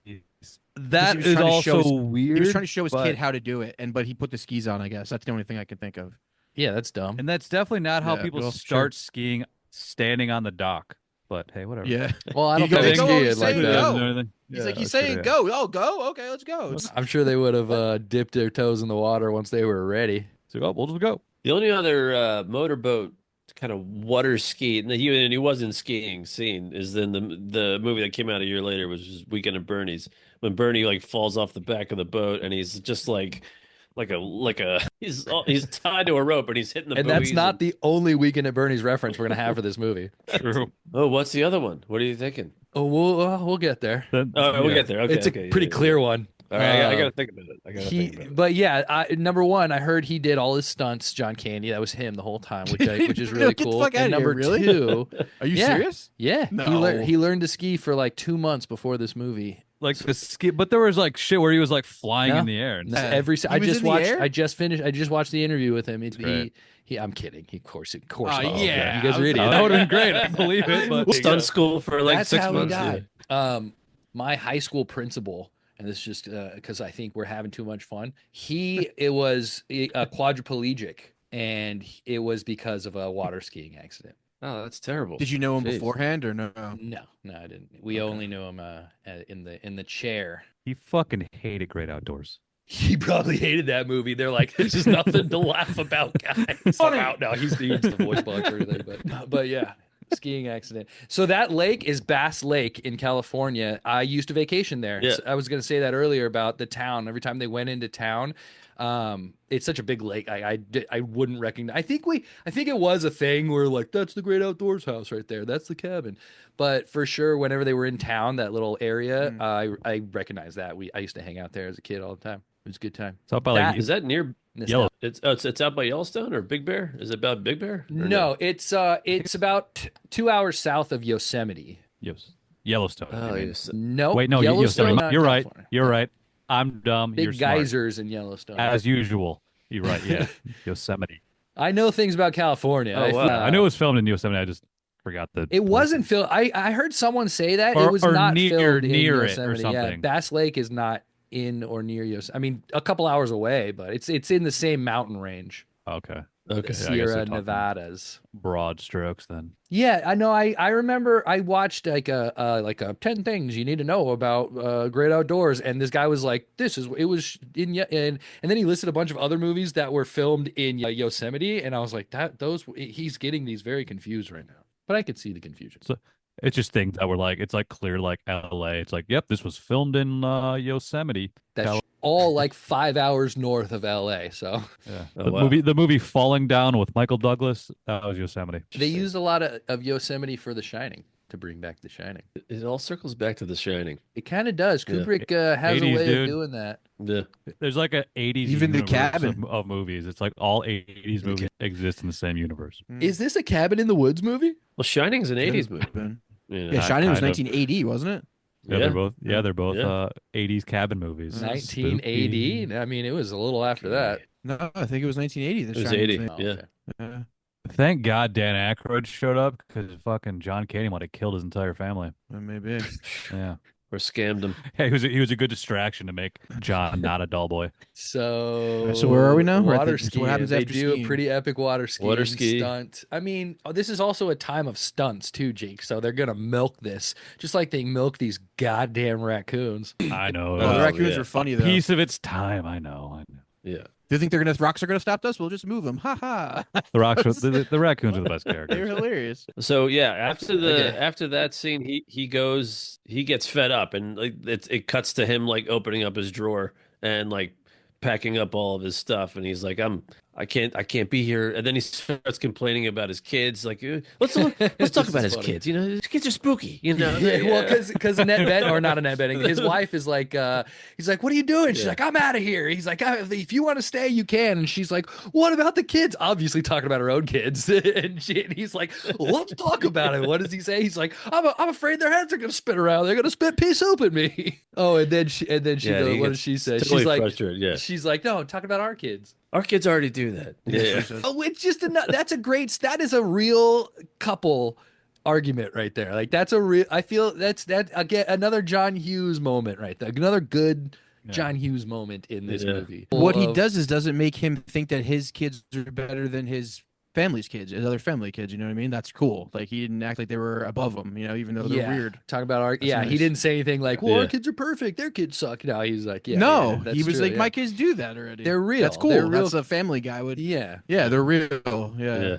That was is trying to show also his- weird. He was trying to show his but- kid how to do it, but he put the skis on. I guess that's the only thing I can think of. Yeah, that's dumb. And that's definitely not how Yeah, people well, start skiing standing on the dock. But hey, whatever. Yeah. Well, I You don't go- think go skiing over, like say that. go. He's like, he's saying go. Oh, go. Okay, let's go. I'm sure they would have dipped their toes in the water once they were ready. So we'll just go. The only other motorboat kind of water ski, and he wasn't skiing scene, is then the movie that came out a year later, which was Weekend at Bernie's, when Bernie like falls off the back of the boat and he's just like he's tied to a rope and he's hitting the And that's buoys not the only Weekend at Bernie's reference we're gonna have for this movie. True. Oh, what's the other one? What are you thinking? Oh, we'll get there. Oh, we'll get there. Okay, It's a okay, pretty yeah, clear yeah. one. All right, I gotta think about it. But yeah, number one, I heard he did all his stunts. John Candy, that was him the whole time, which is really Get the cool. fuck outta And here, number really? two, Are you Yeah. serious? yeah, No. he learned to ski for like 2 months before this movie. Like the ski, but there was like shit where he was like flying No. in the air. And No, Yeah. every He I was just in the watched. air? I just watched the interview with him. great. I'm kidding. Of course. Oh, not. yeah. you guys I are was- idiots. that would have been great. I believe it. But Stunt school for like That's 6 how months. he yeah. died. My high school principal, and this is just because I think we're having too much fun. It was a quadriplegic, and it was because of a water skiing accident. Oh, that's terrible. Did you know him Jeez. beforehand or no? No, I didn't. We only knew him in the chair. he fucking hated Great Outdoors. He probably hated that movie. They're like, this is nothing to laugh about, guys. About no, he's the voice box or anything, but yeah. skiing accident. So that lake is Bass Lake in California. I used to vacation there. Yeah. So I was going to say that earlier about the town. Every time they went into town, it's such a big lake. I wouldn't recognize. I think it was a thing where like that's the Great Outdoors house right there. That's the cabin. But for sure, whenever they were in town, that little area, I recognized that. I used to hang out there as a kid all the time. It was a good time. It's up by like Is that near Yellow. It's out by Yellowstone or Big Bear? Is it about Big Bear? Or No, it's about 2 hours south of Yosemite. Yellowstone. Oh, yes. No, Wait, no, Yellowstone. Yosemite. Not You're right. California. You're right. I'm dumb. Big You're smart. geysers in Yellowstone. As usual. You're right. Yeah. Yosemite. I know things about California. Oh, wow. I knew it was filmed in Yosemite. I just forgot the. It wasn't filmed. I heard someone say that Or- it was or not near filmed in it or Yosemite. Yeah, something. Bass Lake is not in or near Yosemite. I mean, a couple hours away, but it's in the same mountain range. Okay. The Okay. Yeah, I guess Sierra they're talking Nevadas. Broad strokes then. Yeah, I know. I remember I watched like a 10 things you need to know about Great Outdoors, and this guy was like, it was in and then he listed a bunch of other movies that were filmed in Yosemite, and I was like, he's getting these very confused right now, but I could see the confusion. So it's just things that were like, it's like clear like LA. It's like, yep, this was filmed in Yosemite. That's all like 5 hours north of LA. So Yeah. Oh, wow. The movie Falling Down with Michael Douglas, that was Yosemite. they used a lot of Yosemite for The Shining to bring back The Shining. It all circles back to The Shining. It kind of does. Yeah. Kubrick has a 80s, way dude. of doing that. Yeah. There's like a 80s Even The universe Cabin. of movies. It's like all 80s movies exist in the same universe. Is this a Cabin in the Woods movie? Well, Shining's an 80s movie. Yeah, Yeah. Shining was kind of. 1980, wasn't it? Yeah, they're both Yeah. 80s cabin movies. 1980. I mean, it was a little after that. No, I think it was 1980. The It was Shining 80. thing. Oh, Yeah. okay. Yeah. Thank God Dan Aykroyd showed up because fucking John Candy might have killed his entire family. Maybe. Yeah. Or scammed him. Hey, he was a good distraction to make John not a dull boy. So, So where are we now? We're at Water the- so skiing. what happens They after do skiing? a pretty epic water skiing Water ski. stunt. I mean, this is also a time of stunts too, Jake. So they're gonna milk this, just like they milk these goddamn raccoons. I know. Oh, the Oh, raccoons yeah. are funny though. Piece of its time. I know. Yeah. Do you think rocks are gonna stop us? We'll just move them. Ha ha. The raccoons are the best They're characters. hilarious. So yeah, after Okay. after that scene, he gets fed up, and like it cuts to him like opening up his drawer and like packing up all of his stuff, and he's like, I can't be here. And then he starts complaining about his kids. Like, let's talk This about is his funny. kids. You know, his kids are spooky. You know, Yeah, well, because Annette Bening, or not Annette Bening, his wife is like, he's like, what are you doing? She's Yeah. like, I'm out of here. He's like, if you want to stay, you can. And she's like, what about the kids? Obviously talking about her own kids. and he's like, well, let's talk about it. What does he say? He's like, I'm afraid their heads are gonna spin around. They're gonna spit pea soup at me. Oh, and then she Yeah, goes, he what gets does she say? totally She's like, frustrated. Yeah, she's like, no, talk about our kids. our kids already do that. Yeah. Oh, it's just that is a real couple argument right there. Like that's a real, I feel that again, another John Hughes moment right there. Another good John Hughes moment in this Yeah. movie. What he Of- does is doesn't make him think that his kids are better than his family's kids, his other family kids. You know what I mean? That's cool. Like he didn't act like they were above him. You know, even though they're yeah, weird. talk about our, That's yeah, he nice. didn't say anything like, well, Yeah. our kids are perfect. Their kids suck. No, he's like, yeah, no, yeah, that's he was true, like, yeah. my kids do that already. They're real. That's cool. They're real. That's a family guy would. Yeah. Yeah, they're real. Yeah. Yeah.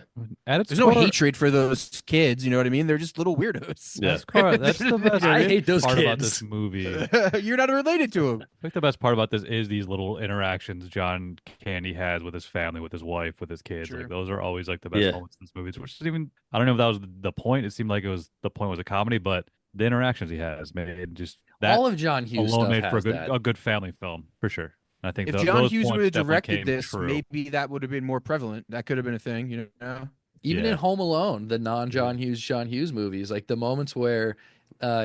At its There's no core- hatred for those kids. You know what I mean? They're just little weirdos. Yeah. That's the best I hate those part about kids. this movie. You're not related to them. I think the best part about this is these little interactions John Candy has with his family, with his wife, with his kids. Sure. Like those are always like the best Yeah. moments in this movie. Which is even, I don't know if that was the point. It seemed like the point was a comedy, but the interactions he has made just that All of John Hughes alone stuff made for has that. a good family film for sure. And I think If those John Hughes points would have definitely directed came this, true. maybe that would have been more prevalent. That could have been a thing. You know. Even Yeah. in Home Alone, the non-John Hughes, John Hughes movies, like the moments where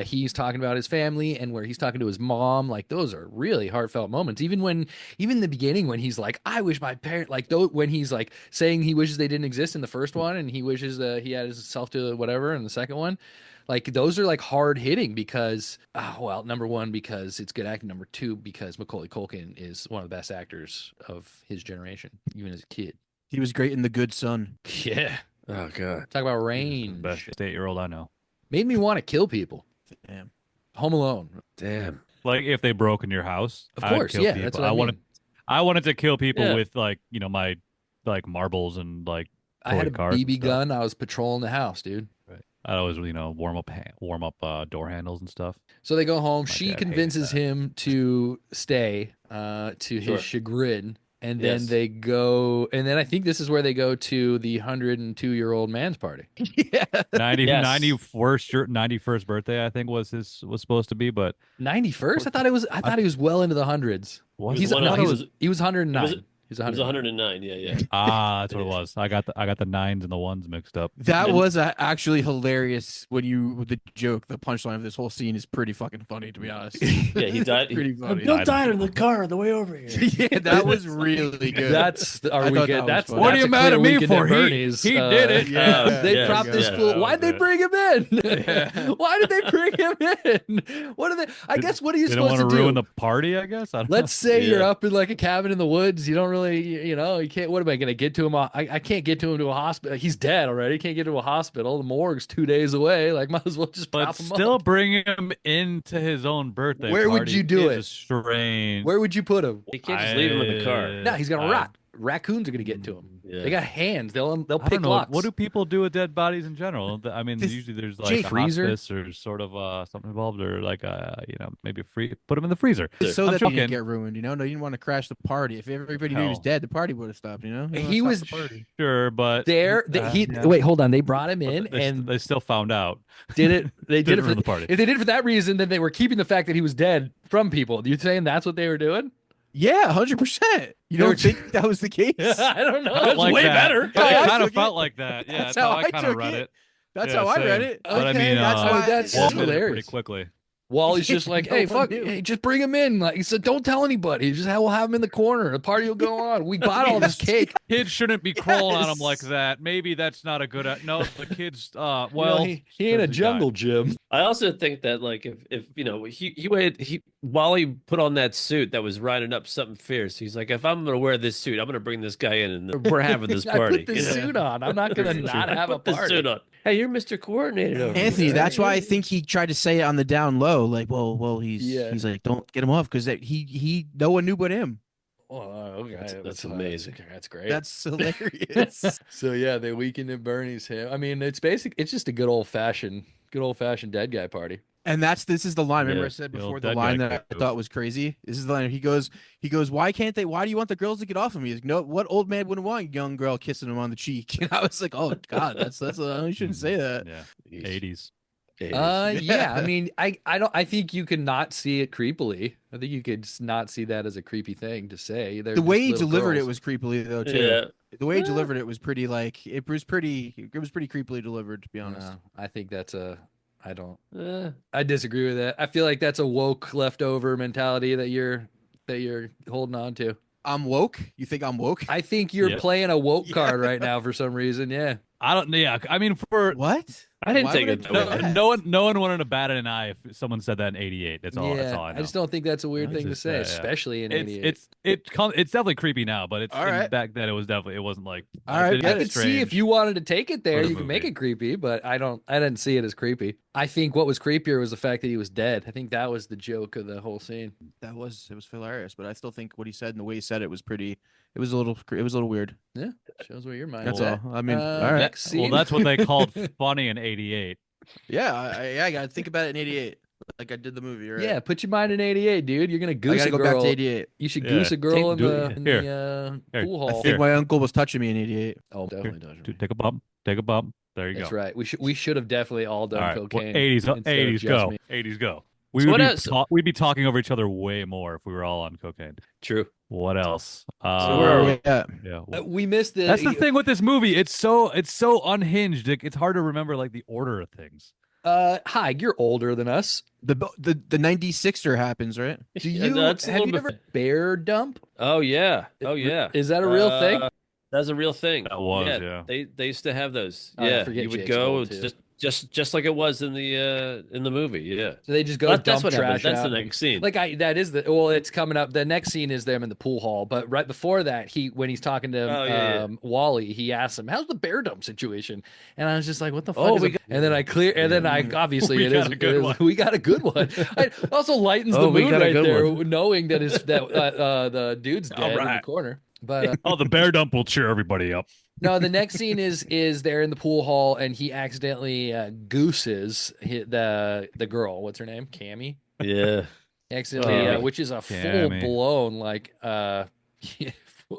he's talking about his family and where he's talking to his mom, like those are really heartfelt moments. Even in the beginning when he's like, I wish my parent, like when he's like saying he wishes they didn't exist in the first one and he wishes he had himself to whatever in the second one. Like those are like hard hitting because, well, number one, because it's good acting. Number two, because Macaulay Culkin is one of the best actors of his generation, even as a kid. He was great in The Good Son. Yeah. Oh god. Talk about The range. best 8-year-old I know. Made me want to kill people. Damn. Home Alone. Damn. Like if they broke into your house, Of I'd course, kill yeah, people. that's what I mean. I wanted to kill people Yeah. with like my like marbles and like I had a toy cars and BB stuff. gun. I was patrolling the house, dude. I always, warm up door handles and stuff. So they go home. My She dad hated convinces that. him to stay, to Sure. his chagrin. And then Yes. they go, and then I think this is where they go to the 102-year-old man's party. Yeah. 91st birthday, I think was supposed to be, but 91st? I thought he was well into the hundreds. was He's one no, of- he's, it was- he was 109. it was- He's It was 109. 109. Yeah. that's what it was. I got the nines and the ones mixed up. That And- was actually hilarious when the joke, the punchline of this whole scene is pretty fucking funny, to be honest. Yeah, he died. Pretty funny. Bill died in the car on the way over here. Yeah, that was really good. That's I our thought weekend. that was That's funny. What are you a mad clear at me weekend for? at Bernie's. He did it. Yeah. They Yes, propped this yes. fool. That Why'd was they it. bring him in? Yeah. Why did they bring him in? What are they? I guess what are you They don't supposed want to to ruin do? the party, I guess. I don't Let's say you're Yeah. up in like a cabin in the woods. You don't really, you can't. What am I going to get to him? I can't get to him to a hospital. He's dead already. Can't get to a hospital. The morgue's 2 days away. Like, might as well just But prop him still up. bring him into his own birthday Where would party you do is it? Strange. Where would you put him? You can't just leave him in the car. No, he's gonna I- rot. Raccoons are gonna get to him. Yeah. They got hands. They'll I pick don't know. locks. What do people do with dead bodies in general? I mean, This- usually there's like Jake, a freezer? hospice or sort of something involved, or like maybe put them in the freezer. So I'm that they talking- didn't get ruined, No, you didn't want to crash the party. If everybody knew he was Hell. dead, the party would have stopped, You He wanna was- stop the party. Sure, but yeah. Wait, hold on. They brought him But in they, and they still found out. did it. They did it Didn't for ruin the party. If they did it for that reason, then they were keeping the fact that he was dead from people. You're saying that's what they were doing? Yeah, 100%. You don't think that was the case? I don't know. I don't That's like way that. better. Yeah, It I kind of took felt it. like that. Yeah, That's that's how how I I kind of took read it. it. That's Yeah, how I read same. it. But I Okay, mean, that's why that's Walt so did it hilarious. pretty quickly. Wally's just like, No hey, one fuck, knew. hey, just bring him in. Like he said, don't tell anybody. We'll have him in the corner. The party will go on. We bought all this cake. Kids shouldn't be crawling on him Yes. like that. Maybe that's not a good. No, the kids. Well, Well, he ain't a doesn't jungle gym. I also think that like if Wally put on that suit that was riding up something fierce. He's like, if I'm gonna wear this suit, I'm gonna bring this guy in, and we're having this I party. put this suit on. I'm not gonna not have a Put this party. suit on. Hey, you're Mr. Coordinated over Anthony, here. that's why I think he tried to say it on the down low, like, well, he's like, don't get him off because he no one knew but him. Oh, okay, That's amazing. That's great. That's hilarious. So yeah, they weakened at Bernie's him. I mean, it's just a good old fashioned dead guy party. And this is the line. Remember Yeah. I said The before old the dead line guy that I move. thought was crazy. This is the line. He goes, why can't they? Why do you want the girls to get off of me? He's like, no, what old man wouldn't want a young girl kissing him on the cheek? And I was like, oh God, that's you shouldn't say that. yeah, Jeez. 80s. Yeah. I mean, I think you can not see it creepily. I think you could just not see that as a creepy thing to say. They're The way just he little delivered it girls. was creepily though too. Yeah. The way he Yeah. delivered it was pretty it was pretty creepily delivered, to be honest. No, I think I don't. Eh. I disagree with that. I feel like that's a woke leftover mentality that you're holding on to. I'm woke. You think I'm woke? I think you're Yeah. playing a woke Yeah. card right now for some reason. Yeah. I don't. Yeah, I mean, for What? I didn't Why take would it I that do way. that? no one wanted to bat an eye if someone said that in '88. That's all. That's all I know. just don't think that's a weird It's thing to just, say, yeah. especially in '88. It's definitely creepy now, but All right. back then it wasn't like. All right, did get I it. could see if you wanted to take it there, For the you could make movie. it creepy, but I didn't see it as creepy. I think what was creepier was the fact that he was dead. I think that was the joke of the whole scene. it was hilarious, but I still think what he said and the way he said it was pretty. It was a little weird. Shows where your mind That's is all. at. I mean, all right. Next Well, scene. that's what they called funny in '88. Yeah, I got to think about it in '88, like I did the movie. Right? Yeah, put your mind in '88, dude. You're gonna I goose gotta a go girl. back to '88. You should Yeah. goose a girl in do the, it. in Here. the Here. pool I hall. think my uncle was touching me in '88. Oh, definitely does. Dude, take a bump. Take a bump. There you That's go. right. We should have definitely all All done right. Well, cocaine. 80s. instead of 80s just go. me. 80s go. So what else? We'd be talking over each other way more if we were all on cocaine. True. What else? So where are we? Yeah. Yeah. We missed the. That's the thing with this movie. It's so unhinged. It's hard to remember like the order of things. Haig, you're older than us. The '96er happens, right? Do Yeah, you that's a have little you bit- ever bear dump? Oh yeah. Oh yeah. Is that a real thing? That's a real thing. That was, yeah. They used to have those. Oh, I Yeah. forget You would Jake's go old, too. just like it was in the movie. Yeah. So they just go That's dump what trash happens. That's out. the next scene. It's coming up. The next scene is them in the pool hall, but right before that, when he's talking to Oh, yeah. Wally, he asks him, "How's the bear dump situation?" And I was just like, "What the fuck?" Oh, is we it?" got- And then I obviously We it got is a good one. we got a good one. It also lightens the Oh, we mood got a right good there, one. knowing that the dude's dead All in the right. corner. But Oh, the bear dump will cheer everybody up. No, the next scene is they're in the pool hall and he accidentally gooses the girl. What's her name? Cammy. Yeah. Accidentally, Cammy. which is a Cammy. full blown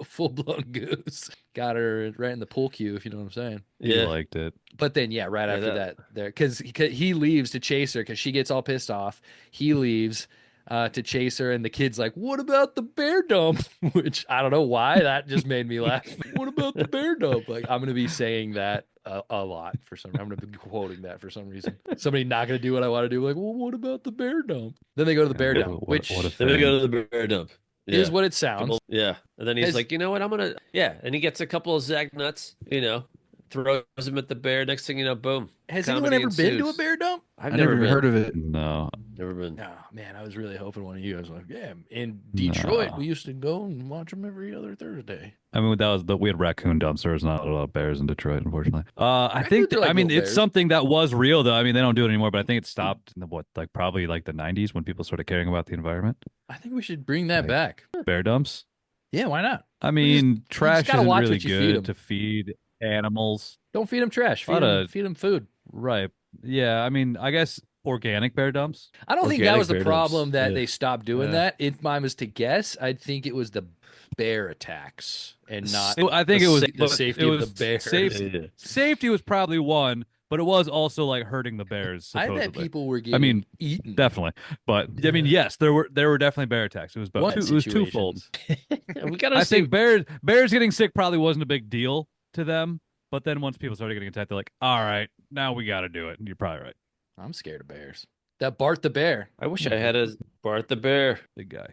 full blown goose. Got her right in the pool cue, if you know what I'm saying. He Yeah. liked it. But then, yeah, right after that, there because he leaves to chase her because she gets all pissed off. He leaves to chase her, and the kid's like, "What about the bear dump?" Which I don't know why that just made me laugh. What about the bear dump? Like I'm gonna be saying that a lot for some. I'm gonna be quoting that for some reason. Somebody not gonna do what I want to do. Like, well, what about the bear dump? Then they go to the bear Yeah, dump, what- which what a Then we thing. go to the bear dump. is what it sounds. Yeah. And then he's Has- like, you know what? And he gets a couple of Zag nuts, throws them at the bear. Next thing you know, boom. Has comedy anyone ever been to a ensues. bear dump? I've I never even been. heard of it. No. Never been. No, man, I was really hoping one of you guys was like, yeah, in Detroit, No. we used to go and watch them every other Thursday. I mean, we had raccoon dumps. There was not a lot of bears in Detroit, unfortunately. I Raccoons think, are like I mean, little it's bears. something that was real, though. I mean, they don't do it anymore, but I think it stopped in probably like the 90s when people started caring about the environment. I think we should bring that Like- back. Bear dumps. Yeah, why not? I We just- mean, trash gotta isn't watch really what you feed 'em. good to feed animals. Don't feed them trash. Feed Lotta- them food. Right. Yeah. I mean, I guess organic bear dumps. I don't think that Organic was the bear problem dumps. that Yeah. they stopped doing Yeah. that. If mine was to guess, I'd think it was the bear attacks and not. I think it was the safety it of was the bears. Safety, safety was probably one, but it was also like hurting the bears. I Supposedly. bet people were getting eaten. Definitely, but I mean, yes, there were definitely bear attacks. It was both. One It was twofold. situations. We gotta I see. think bears getting sick probably wasn't a big deal to them, but then once people started getting attacked, they're like, "All right, now we got to do it." And you're probably right, I'm scared of bears. That Bart the bear. I wish I had a Bart the Bear. big guy.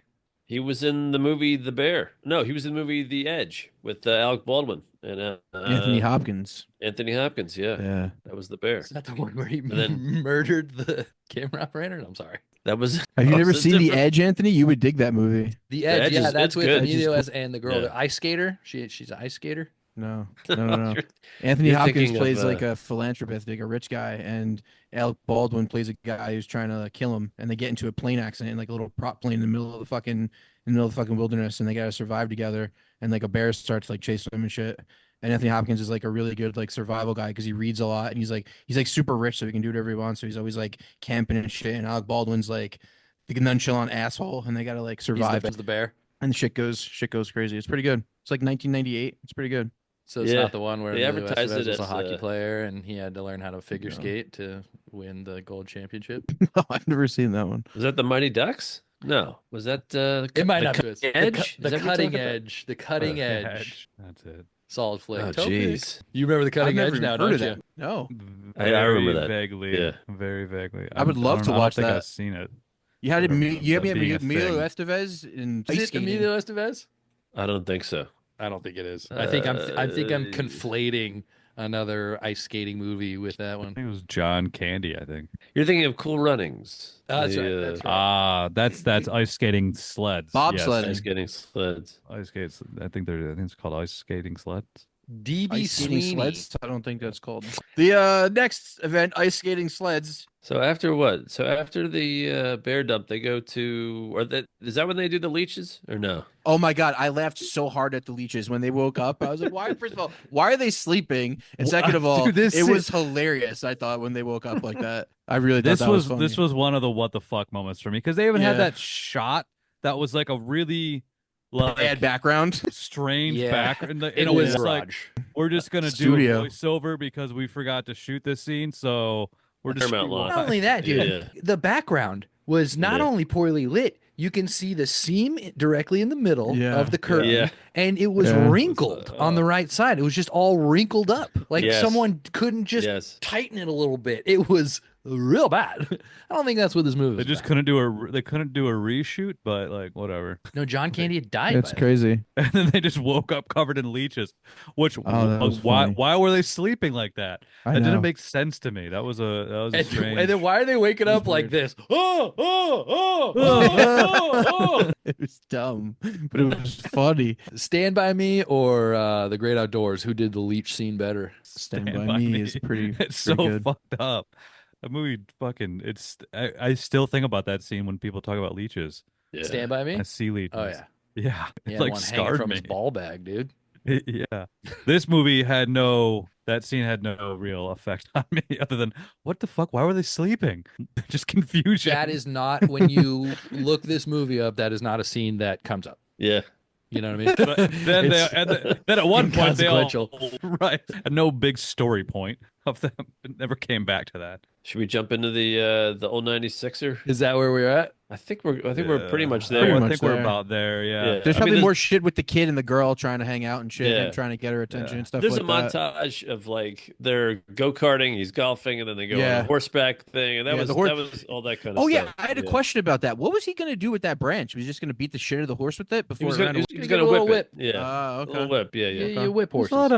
He was in the movie The Bear. No, he was in the movie The Edge with Alec Baldwin and Anthony Hopkins. Anthony Hopkins. Yeah, Yeah. that was the bear. Is that the one where he then- murdered the camera operator? I'm sorry. That was. Have you that never was a seen The different- Edge, Anthony? You would dig that movie. The Edge, Edge yeah, is- that's it's with good. Emilio Edge is and the girl, Yeah. the ice skater. She's an ice skater. No. Anthony You're Hopkins thinking of, plays like a philanthropist, like a rich guy, and Alec Baldwin plays a guy who's trying to kill him, and they get into a plane accident, like a little prop plane in the middle of the fucking wilderness, and they gotta survive together. And like a bear starts like chasing them and shit. And Anthony Hopkins is like a really good like survival guy because he reads a lot, and he's like super rich, so he can do whatever he wants. So he's always like camping and shit. And Alec Baldwin's like the nonchalant asshole, and they gotta like survive. He's the bear. And shit goes crazy. It's pretty good. It's like 1998. It's pretty good. So it's Yeah. not the one where They Emilio advertised Estevez it was a as, hockey player and he had to learn how to figure No. skate to win the gold championship. No, I've never seen that one. Was that the Mighty Ducks? No. Was that It might the not be. Cutting The, Edge? cu- Is the that what you're cutting talking about? edge. The cutting edge. That's it. Solid flick. Oh, Toe pick. jeez. You remember the cutting I've edge never now, even don't heard you? of that. No. I remember that. Vaguely. Yeah. Very vaguely. I would love to watch I don't think that. I've seen it. You had I don't you had remember that being a Emilio thing. Estevez in ice Is it skating. Emilio Estevez? I don't think so. I don't think it is. I think I'm conflating another ice skating movie with that I one. think it was John Candy. I think. You're thinking of Cool Runnings. That's right, The, that's right. Ah, that's ice skating sleds. Bobsledding. Ice skating sleds. Ice skates. I think it's called ice skating sleds. DB Ice skating Sweeney. sleds. I don't think that's called. The next event, ice skating sleds. So after what? So after the bear dump, they go to, is that when they do the leeches or no? Oh my god, I laughed so hard at the leeches when they woke up. I was like, why? First of all, why are they sleeping? And second of all, Dude, this it was is- hilarious. I thought when they woke up like that. I really thought This that was funny. this was one of the what the fuck moments for me because they even had Yeah. that shot that was like a really like bad background. strange Yeah. back in It a way was it's like Raj. we're just gonna Studio. do a voiceover because we forgot to shoot this scene, so we're just Paramount Law. Not only that, dude, Yeah. the background was not Yeah. only poorly lit. You can see the seam directly in the middle Yeah. of the curtain, Yeah. and it was Yeah. wrinkled on the right side. It was just all wrinkled up, like Yes. someone couldn't just Yes. tighten it a little bit. It was real bad. I don't think that's what this movie. They was just about. couldn't do a reshoot, but like whatever. No, John Candy had died. It's by crazy. And then they just woke up covered in leeches. Which that was why funny. why were they sleeping like that? I That know. didn't make sense to me. That was a then. strange. And then why are they waking up like weird. this? Oh, oh, oh, oh, oh, It was dumb, but it was funny. oh. Stand By Me or The Great Outdoors? Who did the leech scene better? Stand by Me is pretty. It's so pretty good. fucked up. That movie fucking. I still think about that scene when people talk about leeches. Yeah. Stand By Me? I see leeches. Oh, yeah. Yeah. It's Yeah, like one hanging scarred from me. his ball bag, dude. Yeah. This movie had that scene had no real effect on me other than what the fuck? Why were they sleeping? Just confusion. That is not, when you look this movie up, that is not a scene that comes up. Yeah. You know what I mean? But then then at one point they all inconsequential. right. No big story point of them. It never came back to that. Should we jump into the old 96er? Is that where we're at? I think we're pretty much Pretty there. much I think we're there. about there, yeah. Yeah. There's I probably mean, more shit with the kid and the girl trying to hang out and shit, Yeah. and trying to get her attention and stuff There's like a that. montage of like they're go-karting, he's golfing, and then they go on Yeah. a horseback thing, and that Yeah, was the horse- that was all that kind of Oh stuff. yeah, I had a question about that. What was he gonna do with that branch? Was he just gonna beat the shit out of the horse with it He before was it gonna, ran he was away? Give gonna it a little whip it. whip. Yeah. Ah, A okay. little whip. Yeah, yeah. You whip There's horses.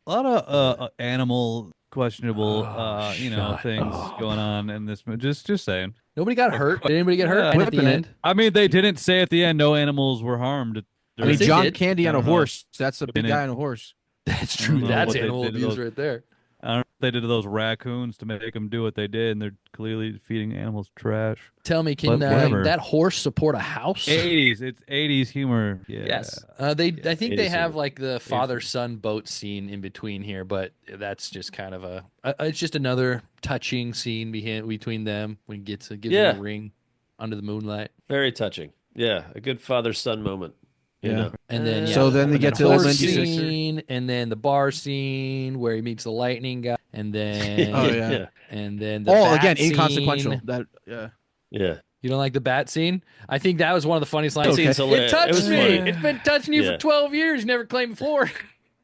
a lot of animal questionable shut things up. going on in this movie. Just saying. Nobody got hurt. Did anybody get hurt Yeah. at the Whipping it. end? I mean, they didn't say at the end no animals were harmed. I mean, They John did. Candy on I a don't know. horse. That's a big Didn't- guy on a horse. That's I true. don't know That's what they animal did to abuse those- right there. I don't know what they did to those raccoons to make them do what they did, and they're clearly feeding animals trash. Tell me, can But whatever. that horse support a house? 80s, it's 80s humor. Yeah. Yes. I think it they is have humor. like the father-son boat scene in between here, but that's just kind of it's just another touching scene between them when he gives him Yeah. a ring under the moonlight. Very touching. Yeah, a good father-son moment. You Yeah. know. And then So then they and get the to Old horse 96er. scene, and then the bar scene where he meets the lightning guy, and then Oh, yeah. and then the Oh, bat again, scene. inconsequential. That Yeah. You don't like the bat scene? I think that was one of the funniest lines. That scene's It hilarious. It touched was me. funny. It's been touching you Yeah. for 12 years. You never claimed before.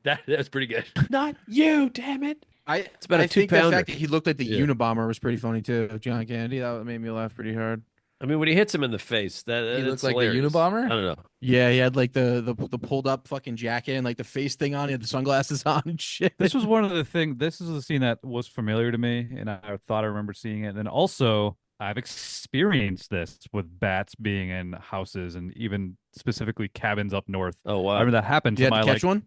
That's pretty good. Not you, damn it. It's about a I think the two-pounder. fact that he looked like the Yeah. Unabomber was pretty funny too. John Candy, that made me laugh pretty hard. I mean, when he hits him in the face, that He that's looked like the hilarious. Unabomber? I don't know. Yeah, he had like the pulled up fucking jacket and like the face thing on. He had the sunglasses on and shit. This was one of the things. This is a scene that was familiar to me, and I thought I remember seeing it. And also, I've experienced this with bats being in houses and even specifically cabins up north. Oh wow. I remember that happened Did you to have my to catch one?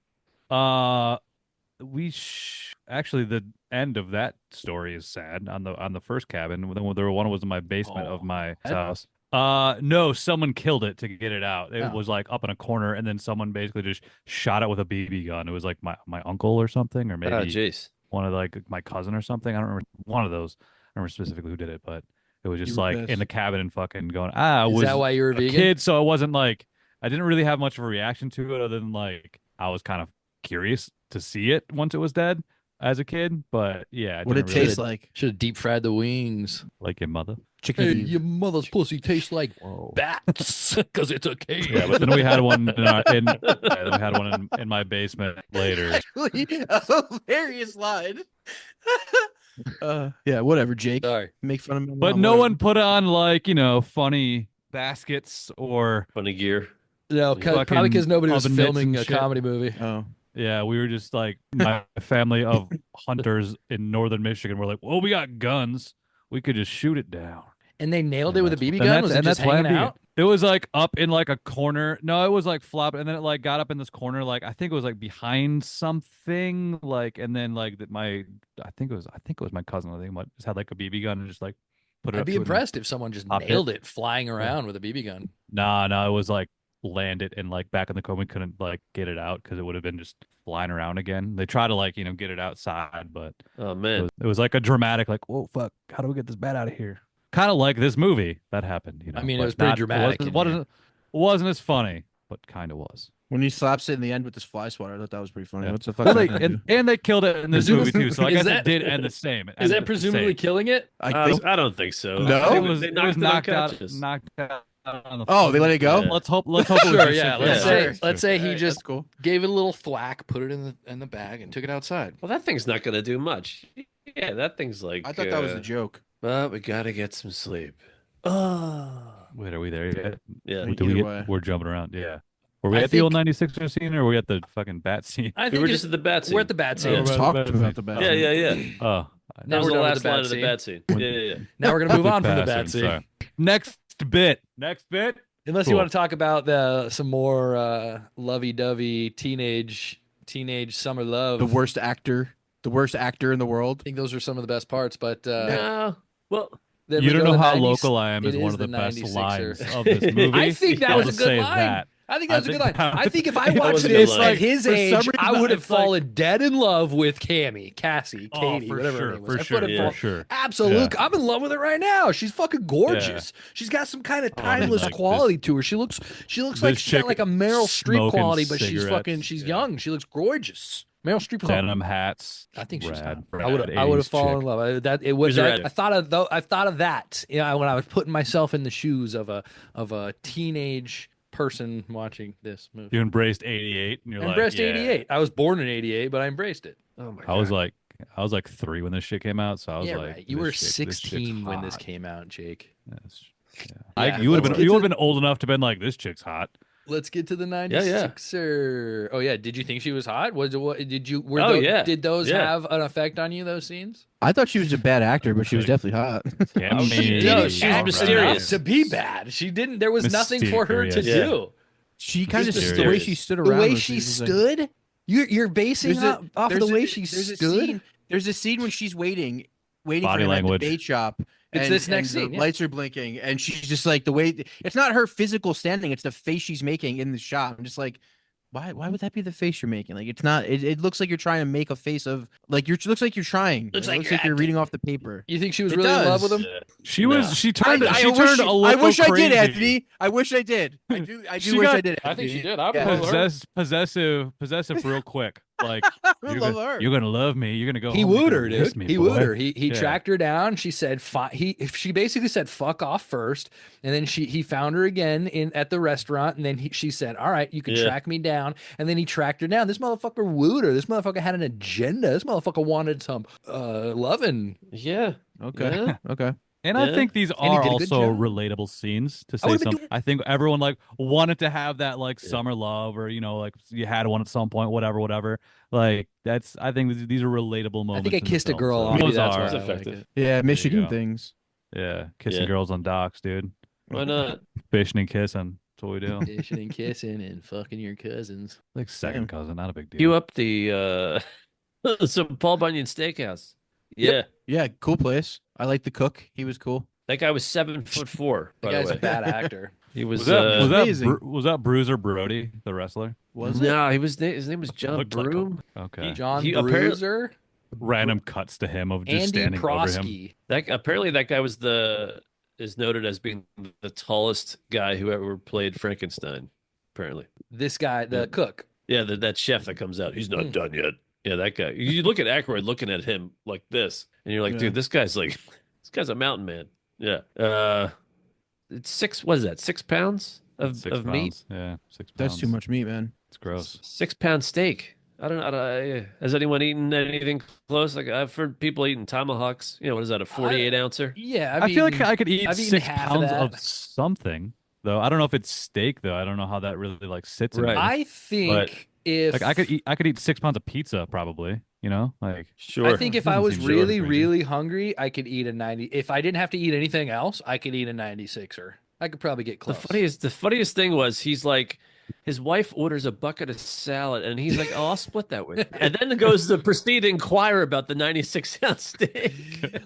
actually the end of that story is sad on the first cabin. There one was in my basement of my house. No, someone killed it to get it out. It Oh. was like up in a corner, and then someone basically just shot it with a BB gun. It was like my uncle or something, or maybe Oh jeez. one of like my cousin or something. I don't remember one of those. I don't remember specifically who did it, but it was just You were like pissed. in the cabin and fucking going. I Is was that why you were a vegan? kid, so it wasn't like I didn't really have much of a reaction to it, other than like I was kind of curious to see it once it was dead as a kid. But yeah, What it tastes like? Should have deep fried the wings. like your mother. Chicken. Hey, beef. your mother's pussy tastes like Whoa. bats because it's a cave. Yeah, but then we had one then we had one in my basement later. Actually, a hilarious line. Yeah, whatever, Jake. Sorry. Make fun of me. But no one put on like, funny baskets or Uh, Funny gear. No, Fucking probably because nobody was oven mitts filming and a shit. comedy movie. Oh, yeah, we were just like my family of hunters in northern Michigan. We're like, well, we got guns. We could just shoot it down. And they nailed it with a BB And gun? that's- Was it and just that's why hanging I'm out? It was like up in like a corner. No, it was like flop, and then it like got up in this corner. Like I think it was like behind something. Like and then like that I think it was my cousin. I think might just had like a BB gun and just like put it. I'd up be to it and- impressed if someone just popped nailed it flying around with a BB gun. Nah, no, it was like landed and like back in the corner. We couldn't like get it out because it would have been just flying around again. They tried to like get it outside, but Oh it man. was like a dramatic like, whoa, fuck, how do we get this bat out of here? Kind of like this movie that happened. I mean, it but was pretty not- dramatic in wasn't as funny, but kind of was. when he slaps it in the end with this fly swatter, I thought that was pretty funny. Yeah. What's the fuck? Well, is that gonna do? and they killed it in this movie too, so I Is guess that- it did end the same. It Is ended that the presumably same. killing it? I think. I don't think so. No? I It think was, they it was knocked it knocked out on the Oh, they let it go. Yeah. Let's hope it was Sure, just yeah. a- Let's Yeah. say Sure. let's say he Alright, just that's cool. gave it a little thwack, put it in the bag, and took it outside. Well, that thing's not gonna do much. Yeah, that thing's like. I thought that was a joke. But we gotta get some sleep. Wait, are we there yet? Yeah. We- Do we Either get, way. we're jumping around. Yeah. Were we I at the old think- 96er scene or were we at the fucking bat scene? I We think were it's- just at the bat scene. we're at the bat scene. Yeah, Let's right, talk bat about the scene. bat. Yeah, yeah, yeah. Oh, That Now was we're the done with last the line bat of the scene. bat scene. Yeah, yeah, yeah. Now we're gonna move on from the bastard, bat scene. sorry. Next bit. Next bit. Unless you Cool. want to talk about some more lovey-dovey teenage summer love. The worst actor in the world. I think those are some of the best parts. But No. Well, then You we don't go know to how 90s local I am it is is one of the the best 96er. lines of this movie. I think that I'll was a just good say line. that. I think that's a good line. that- I think if I was watched a good this line. at his For some age, reason, I would have it's like- fallen dead in love with Cassie, Katie, for whatever her sure, name was. for I sure, would have yeah. fallen- for sure. Absolutely. I'm in love with her right now. She's fucking gorgeous. She's got some kind of Oh, I mean, timeless like, quality to her. She looks like this she's got chick like a Meryl Streep smoking quality, but cigarettes, she's yeah. young. She looks gorgeous. Meryl Streep was Denim hats. I think she's rad, hot. rad I would have 80s fallen in chick. love. Who's rad? I thought of that. You know, when I was putting myself in the shoes of a teenage person watching this movie. You embraced 88, and you're I like, embraced yeah. 88. I was born in 88, but I embraced it. Oh my god. I was like 3 when this shit came out, so I was Yeah, like, right. You this were chick- this 16 chick's when this hot. came out, Jake. Yes. Yeah. Yeah, You would let's have get to- been old enough to been like, this chick's hot. Let's get to the yeah. 96er. Oh yeah, did you think she was hot? Yeah. Did those Yeah. have an effect on you, those scenes? I thought she was a bad actor, but she was definitely hot. Yeah, she didn't No, she's act mysterious. enough to be bad. She didn't. There was nothing for her to Mysterious. do. She kind of She's the way mysterious. she stood The around. way was- she was like- stood. You're basing There's a- off of there's the a- way she there's a stood. scene- There's a scene when she's waiting Body for him language. at the bait shop. It's this next the scene, yeah. lights are blinking, and she's just like the way. It's not her physical standing; it's the face she's making in the shot. I'm just like, why? Why would that be the face you're making? Like, it's not. It looks like you're trying to make a face of like you're. Looks like you're trying. Looks It like looks you're like you're acting. reading off the paper. You think she was It really in love does. with him? She No. was. She turned. I she wish, turned a little I wish I crazy. did, Anthony. I wish I did. I do. I She do wish got- I did. I think she Anthony. did. I Yeah. love her. Possessive, real quick. Like I you're love gonna, her. you're gonna love me. You're gonna go. He home, you're wooed gonna her, miss dude. me, He boy. wooed her. He Yeah. tracked her down. She said, she basically said, fuck off first. And then he found her again at the restaurant. And then she said, all right, you can Yeah. track me down. And then he tracked her down. This motherfucker wooed her. This motherfucker had an agenda. This motherfucker wanted some loving. Yeah. Okay. Yeah. Okay. And I Yeah. think these he are did a good also job. relatable scenes to I say would've been something. I think everyone like wanted to have that like Yeah. summer love, or like you had one at some point, whatever. Like I think these are relatable I moments. think I in the kissed a film, girl so on. Maybe those that's are. why It's I like effective. it. Yeah, Michigan go. things. Yeah, kissing Yeah. girls on docks, dude. Why not? Fishing and kissing. That's what we do. Kissing and kissing and fucking your cousins. Like second cousin, not a big deal. You up the some Paul Bunyan Steakhouse? Yeah. Yeah, cool place. I like the cook. He was cool. That guy was 7'4". The By guy's the a way, bad actor. he was. Was that amazing. was that Bruiser Brody, the wrestler? Was it? No, he was. His name was John Looked like Broom. Okay. John He apparently- Bruiser, Random cuts to him of just Andy standing over him. Prosky. Apparently that guy is noted as being the tallest guy who ever played Frankenstein. Apparently, This guy, the Yeah. cook. yeah, that chef that comes out. He's not Mm. done yet. Yeah, that guy. You look at Aykroyd looking at him like this, and you're like, Yeah. dude, this guy's a mountain man. Yeah. It's 6. What is that? 6 pounds of 6 of meat. pounds. Yeah, 6 pounds. That's too much meat, man. It's gross. 6-pound steak. I don't know. Has anyone eaten anything close? Like I've heard people eating tomahawks. What is that? A 48 ouncer? Yeah, I feel like I could eat I've eaten 6 half of pounds that. of something, though. I don't know if it's steak, though. I don't know how that really like sits in Right. me. I think But- if Like I could eat 6 pounds of pizza, probably. Like Sure. I think if I Doesn't was seem really, crazy. really hungry, I could eat a 90. If I didn't have to eat anything else, I could eat a 96er. I could probably get close. The funniest thing was he's like, his wife orders a bucket of salad, and he's like, "Oh, I'll split that with you." And then goes to proceed to inquire about the 96-ounce steak.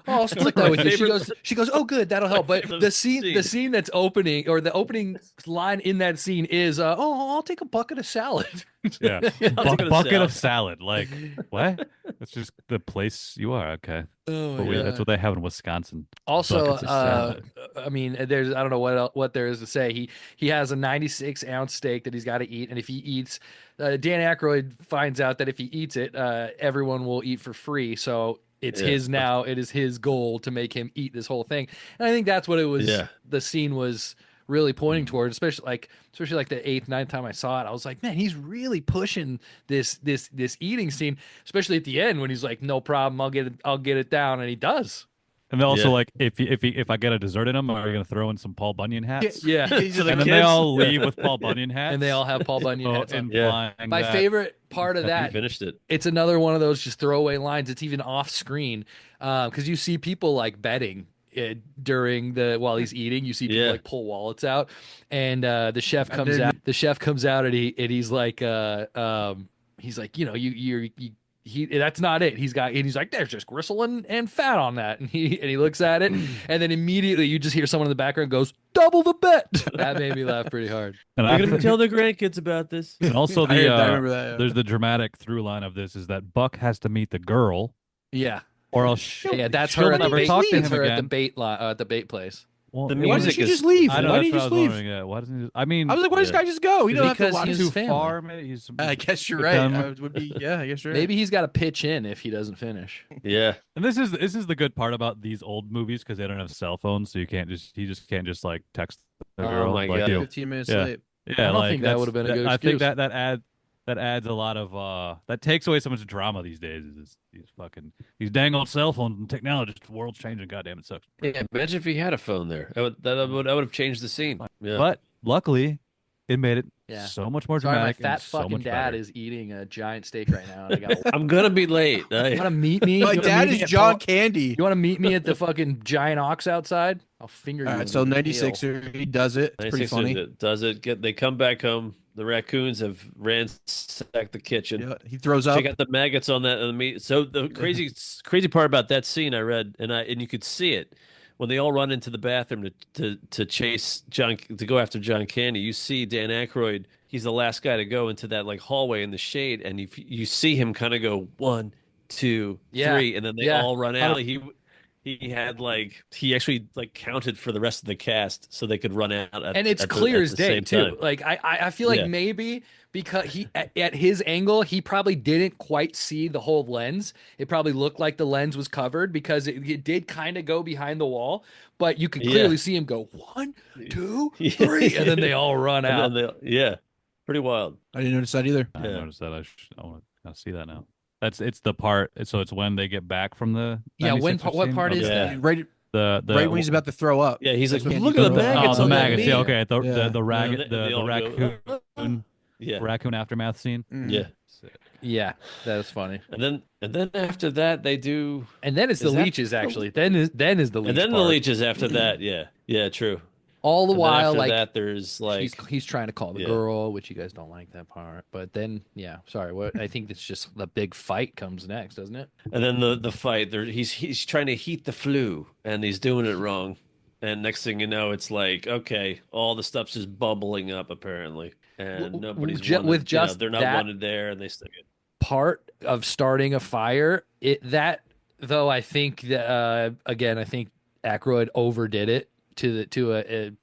Oh, I'll split Like that my with you. favorite- She goes, oh, good, that'll help. But favorite the scene scene. that's opening, or the opening line in that scene is, oh, I'll take a bucket of salad. yeah, I'll take a bucket salad. of salad. Like what? That's just the place you are. Okay, Oh, but my that's God. what they have in Wisconsin. Also, buckets of salad. I mean, I don't know what there is to say. He has a 96-ounce steak that he's got to eat, and if he eats, Dan Aykroyd finds out that if he eats it, everyone will eat for free. So it's Yeah. his now. It is his goal to make him eat this whole thing, and I think that's what it was. Yeah. The scene was really pointing towards, especially like the 8th, 9th time I saw it. I was like, man, he's really pushing this eating scene, especially at the end when he's like, no problem, I'll get it down, and he does. And then also Yeah. like if I get a dessert in them, are you gonna throw in some Paul Bunyan hats? Yeah. These are the And then they kids. all leave with Paul Bunyan hats. And they all have Paul Bunyan So hats on. implying My that- favorite part of He that, finished it. it's another one of those just throwaway lines. It's even off screen because you see people like betting during while he's eating. You see people Yeah. like pull wallets out, and the chef comes didn't- out. The chef comes out and he's like, you that's not it. He's like, there's just gristle and fat on that. And he looks at it, and then immediately you just hear someone in the background goes, double the bet. That made me laugh pretty hard. And They're gonna tell their grandkids about this. and also I remember that. Yeah. there's the dramatic through line of this is that Buck has to meet the girl, Yeah. or else Yeah, that's she'll her at the never bait, talk to it's him her again. at the bait place. Well, The Why doesn't music she is- just leave? I know, Why that's didn't you what just I was leave? wondering. Yeah, why doesn't he, I mean, I was like, why does this guy just go? You don't have to Because watch he's too too family. far. Maybe he's. I guess you're But right. then- I would be. Yeah, I guess you're right. Maybe he's got to pitch in if he doesn't finish. Yeah. And this is the good part about these old movies because they don't have cell phones, so he just can't just like text the Oh girl. my like, God. yo, 15 minutes Yeah. late. Yeah, I don't like, think that that's- would have been a good I think excuse. that adds a lot of that takes away so much drama these days. Is these dang old cell phones and technology, the world's changing. Goddamn, it sucks. Yeah. Imagine if he had a phone there. That would have changed the scene. Yeah. But luckily, it made it Yeah. so much more Sorry, my dramatic. fat and so fucking much dad better. is eating a giant steak right now, and I got. I'm gonna be late. You want to meet me? My You wanna dad meet is me at John Paul- Candy. You want to meet me at the fucking giant ox outside? I'll finger you. All in right, so the 96er, he does it. It's pretty 96 funny. does it. They come back home. The raccoons have ransacked the kitchen. Yeah, he throws up. Check out the maggots on that on the meat. So the crazy part about that scene I read, and you could see it when they all run into the bathroom to chase John, to go after John Candy. You see Dan Aykroyd. He's the last guy to go into that like hallway in the shade, and you see him kind of go 1, 2, Yeah. 3, and then they Yeah. all run out. He actually like counted for the rest of the cast so they could run out. And it's clear as day too. Like I feel like Yeah. maybe because he at his angle he probably didn't quite see the whole lens. It probably looked like the lens was covered because it did kind of go behind the wall, but you could clearly see him go 1, 2, 3, and then they all run out. Yeah, pretty wild. I didn't notice that either. I Yeah. noticed that. I want to see that now. It's the part. So it's when they get back from the. Yeah, when 96er what scene? part is Okay. Yeah. that? Right, The right when he's about to throw up. Yeah, he's like, Candy look at the throw up. maggots Oh, on the that maggots. meat. Yeah, okay. The Yeah. the rag they the all go, raccoon Yeah, raccoon aftermath scene. Mm. yeah. Yeah, that was funny. And then after that they do, And then it's the Is that- leeches actually. Then is the leech and then the part. leeches after that. Yeah, true. All the And then while after like that, there's like he's trying to call the Yeah. girl, which you guys don't like that part. But then, yeah, sorry. What I think it's just the big fight comes next, doesn't it? and then the fight. He's trying to heat the flue, and he's doing it wrong. And next thing you know, it's like, okay, all the stuff's just bubbling up apparently, and nobody's Ju- wanted, with you know, just they're not that- wanted there, and they stick it. Part of starting a fire, though, I think that again, I think Aykroyd overdid it to the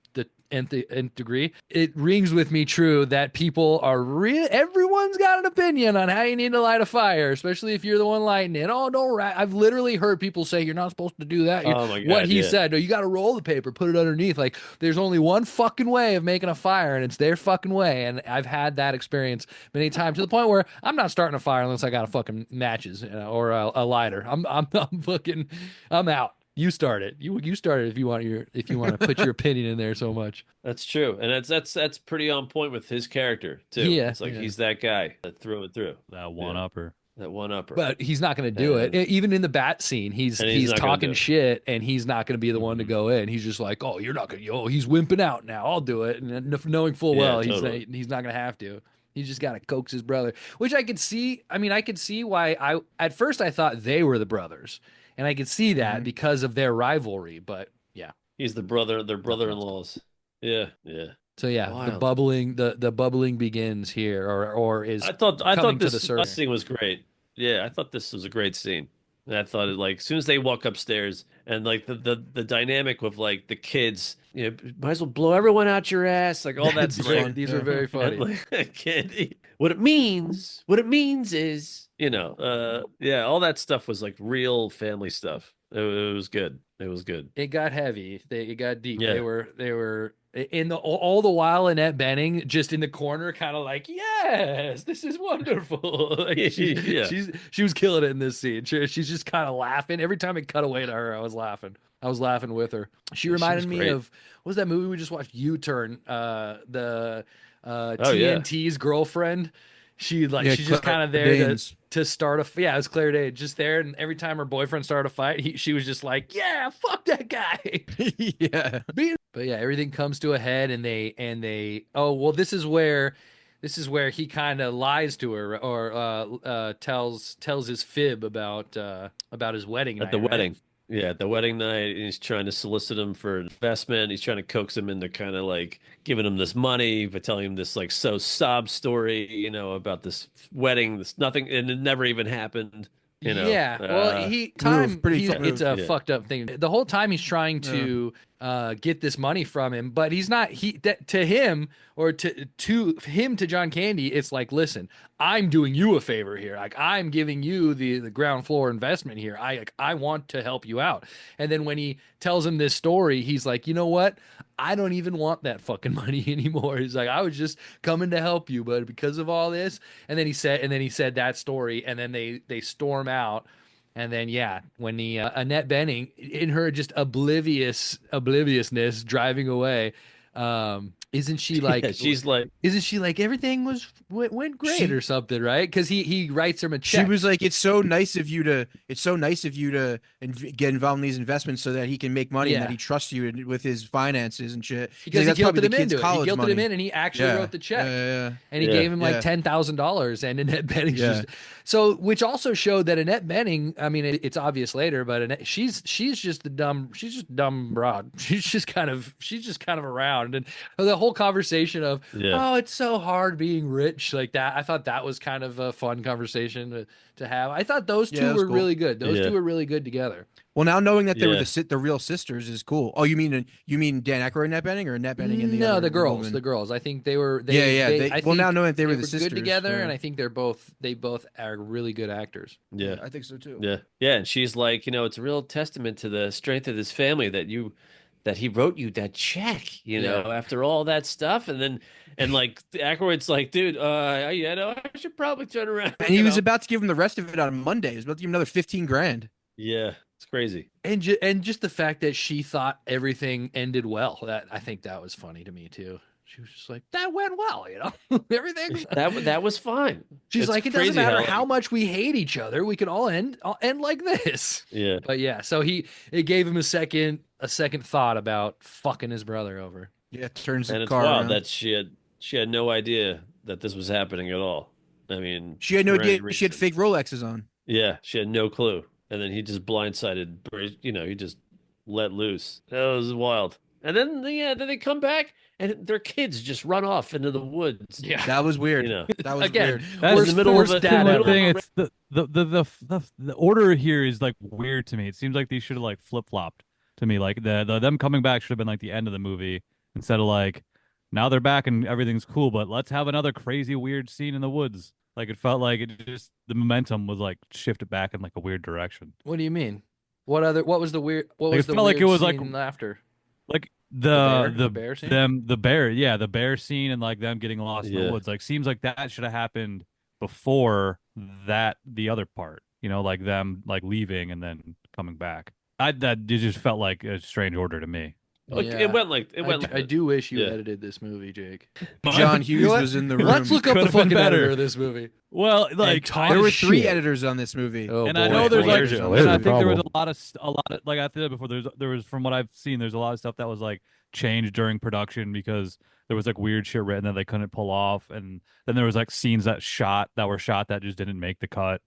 nth degree. It rings with me true that people are everyone's got an opinion on how you need to light a fire, especially if you're the one lighting it. Oh, don't I've literally heard people say you're not supposed to do that. Oh my God, what he yeah. said, no, you got to roll the paper, put it underneath. Like there's only one fucking way of making a fire, and it's their fucking way. And I've had that experience many times to the point where I'm not starting a fire unless I got a fucking matches or a lighter. I'm fucking I'm out. You start it. You start it if you want to put your opinion in there so much. That's true, and that's pretty on point with his character too. Yeah, It's like yeah. he's that guy that threw it through, That one upper. that one upper. But he's not going to do it. Even in the bat scene, he's And he's not gonna do talking it. shit, and he's not going to be the one to go in. He's just like, oh, you're not going to. Oh, he's wimping out now. I'll do it, and knowing full Yeah, well totally. he's not going to have to. He's just got to coax his brother, which I could see. I mean, I could see why. At first I thought they were the brothers, and I could see that because of their rivalry. But yeah, He's their brother-in-laws. Yeah, yeah. so yeah, Wild. the bubbling begins here, or is I thought coming to the this surface. scene was great. Yeah, I thought this was a great scene. And I thought it like as soon as they walk upstairs and like the dynamic with like the kids, you know, might as well blow everyone out your ass, like all that's These great. are- These are very funny. And, like, Candy. What it means is, you know, yeah, all that stuff was like real family stuff. It was good. It was good. It got heavy. It got deep. Yeah. They were in all the while Annette Bening just in the corner, kind of like, yes, this is wonderful. Like, Yeah. she was killing it in this scene. She's just kind of laughing every time it cut away to her. I was laughing with her. She Yeah, she reminded was me great. of what was that movie we just watched? U-Turn. The Oh, yeah. TNT's girlfriend. She's just kind of there Danes. to start a it was Claire Danes just there, and every time her boyfriend started a fight, she was just like, yeah, fuck that guy. Yeah. But yeah, everything comes to a head, and they oh well, this is where This is where he kind of lies to her, or tells his fib about his wedding At night, the right? wedding. Yeah, at the wedding night, he's trying to solicit him for investment. He's trying to coax him into kind of like giving him this money, but telling him this like sob story, about this wedding, this nothing, and it never even happened. Yeah, well, Pretty he's full it's move. a fucked up thing. The whole time he's trying to get this money from him, but he's not. To him, or to John Candy, it's like, listen, I'm doing you a favor here. Like, I'm giving you the ground floor investment here. I want to help you out. And then when he tells him this story, he's like, you know what? I don't even want that fucking money anymore. He's like, I was just coming to help you, but because of all this, and then he said that story, and then they storm out. And then, yeah, when the Annette Bening, in her just obliviousness, driving away, isn't she like? Yeah, she's like, isn't she like everything went great or something, right? Because he writes him a check. She was like, "It's so nice of you to get involved in these investments so that he can make money and that he trusts you with his finances and shit." Because like, he guilted him kid's into it. He college guilted him money. in, and he actually wrote the check. And he Yeah. gave him like $10,000. And Annette Bening's just which also showed that Annette Bening. I mean, it's obvious later, but she's just dumb broad. She's just kind of around, and the whole conversation of oh, it's so hard being rich like that. I thought that was kind of a fun conversation to have. I thought those two were cool. really good. Those two were really good together. Well, now knowing that they were the real sisters is cool. Oh, you mean Dan Aykroyd and Annette Bening, or Annette Bening and the girls? woman? The girls. I think they were. Now knowing that they were the sisters, good together, and I think they both are really good actors. Yeah, I think so too. Yeah, and she's like, it's a real testament to the strength of this family that he wrote you that check, after all that stuff, and like Aykroyd's like, dude, I should probably turn around. And he was about to give him the rest of it on Monday. He was about to give him another $15,000. Yeah, it's crazy. And just the fact that she thought everything ended well, that I think that was funny to me too. She was just like, that went well, everything. That was fine. She's like, it doesn't matter how much we hate each other, we can all end like this. Yeah. But yeah, so it gave him a second thought about fucking his brother over. Yeah, turns and the it's car wild around. that she had no idea that this was happening at all. I mean, she had no idea she had fake Rolexes on. Yeah, she had no clue. And then he just blindsided, he just let loose. That was wild. And then they come back and their kids just run off into the woods. Yeah, that was weird. That was again, weird. That's in the middle of the thing. It's the order here is like weird to me. It seems like these should have like flip flopped to me. Like the them coming back should have been like the end of the movie instead of like now they're back and everything's cool, but let's have another crazy weird scene in the woods. Like it felt like the momentum was like shifted back in like a weird direction. What do you mean? What was the weird? What like, was the felt weird like it was scene like after? Like the bear scene? the bear scene and like them getting lost in the woods. Like seems like that should have happened before the other part. Like them like leaving and then coming back. It just felt like a strange order to me. Look, Yeah. It went like I do wish you edited this movie, Jake. John Hughes was in the room. Let's look up the Could've been fucking better. editor of this movie. Well, like there were 3 editors on this movie. Oh, and boy. I know there's like, There's a and I think there was problem. a lot of like I said before. There was from what I've seen, there's a lot of stuff that was like changed during production because there was like weird shit written that they couldn't pull off, and then there was like scenes that were shot that just didn't make the cut,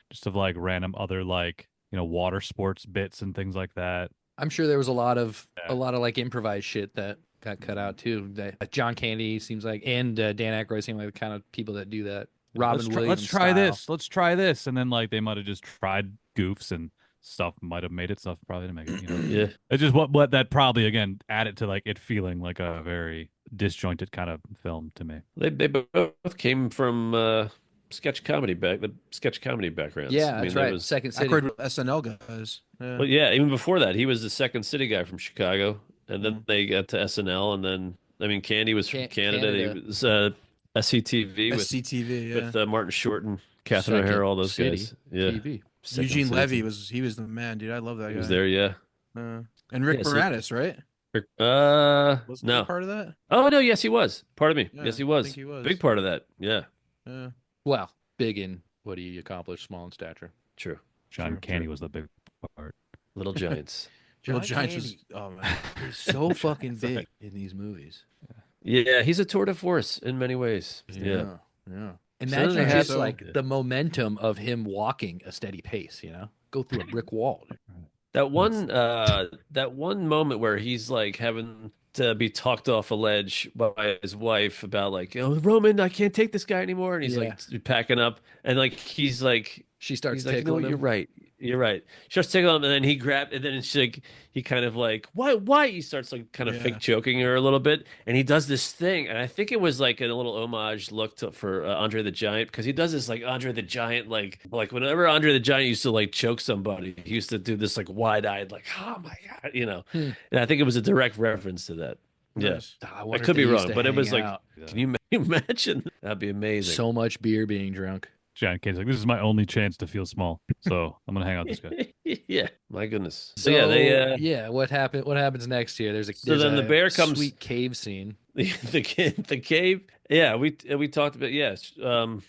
just of like random other like water sports bits and things like that. I'm sure there was a lot of like improvised shit that got cut out too. That John Candy seems like, and Dan Aykroyd seem like the kind of people that do that. Robin Williams. Let's try style. this. Let's try this, and then like they might have just tried goofs and stuff. Might have made it stuff probably to make it. Yeah. It's just what that probably again added to like it feeling like a very disjointed kind of film to me. They both came from sketch comedy backgrounds. Yeah, I mean, that's right. was, Second City. Aykroyd SNL guys. Yeah. Well, yeah, even before that, he was the Second City guy from Chicago, and then they got to SNL, and then Candy was from Canada. He was SCTV SCTV, with Martin Short and Catherine Second O'Hara, all those City guys. Yeah, TV. Second Eugene City Levy TV. he was the man, dude. I love that guy. He was there, yeah. And Rick Yeah, so- Moranis, right? Wasn't No. he part of that? Oh no, yes, he was. Pardon me. Yeah, Yes, he I was. think he was. Big part of that. Yeah, Yeah. Well, big in what he accomplished, small in stature. true. John Candy was the big part. Little Giants. Little John Giants was Candy, oh man, he's so fucking big in these movies. Yeah, he's a tour de force in many ways. Yeah. Yeah. So Imagine they just have- like the momentum of him walking a steady pace, go through a brick wall. That one moment where he's like having to be talked off a ledge by his wife about like, oh, Roman, I can't take this guy anymore, and he's Yeah. like packing up, and like She starts he's like, you know tickling what, him. you're right. She starts tickling him, and then he grabbed, and then it's like he kind of like, why? He starts like kind of fake choking her a little bit, and he does this thing, and I think it was like a little homage look for Andre the Giant, because he does this like Andre the Giant, like whenever Andre the Giant used to like choke somebody, he used to do this like wide-eyed, like, oh my God, and I think it was a direct reference to that. Nice. Yeah, I I wonder could if be they used wrong, to but it was hang like, out. can you imagine? That'd be amazing. So much beer being drunk. John Kane's like, this is my only chance to feel small, so I'm gonna hang out with this guy. Yeah, my goodness. So yeah, they what happened? What happens next here? There's then the bear comes- sweet cave scene. the cave. Yeah, we talked about, yes. Dan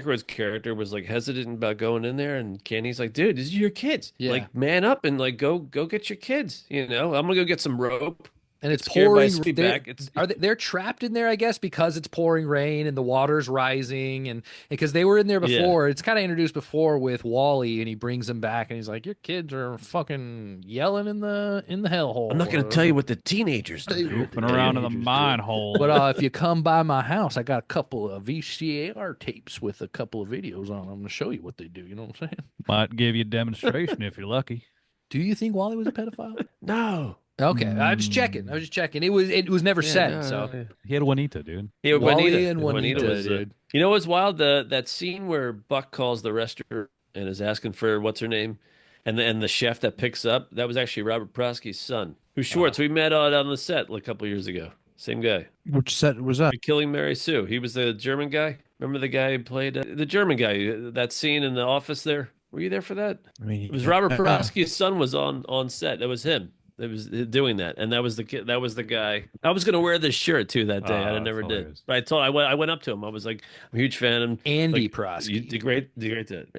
Aykroyd's character was like hesitant about going in there, and Kenny's like, dude, these are your kids. Yeah. Like, man up and like go get your kids. I'm gonna go get some rope. And it's Scared by pouring. his feet back. They're trapped in there, I guess, because it's pouring rain and the water's rising, and because they were in there before. It's kind of introduced before with Wally, and he brings them back, and he's like, "Your kids are fucking yelling in the hellhole." I'm not gonna tell you what the teenagers do. Goofing around in the mine hole. But if you come by my house, I got a couple of VCR tapes with a couple of videos on them to show you what they do. You know what I'm saying? Might give you a demonstration if you're lucky. Do you think Wally was a pedophile? No. Okay, I'm just checking. I was just checking. It was never said. So He had Juanita, dude. Yeah, Wally and Juanita, was, dude. You know what's wild? That scene where Buck calls the restaurant and is asking for what's her name, and the chef that picks up, that was actually Robert Prosky's son, who's Schwartz. We met on the set like a couple years ago. Same guy. Which set was that? Killing Mary Sue. He was the German guy. Remember the guy who played the German guy? That scene in the office there. Were you there for that? I mean, It was Robert Prosky's son was on set. That was him. That was doing that, and that was the kid. That was the guy. I was gonna wear this shirt too that day. I never did. hilarious. But I went up to him. I was like, I'm a huge fan. And Andy like, Prosky. You did great.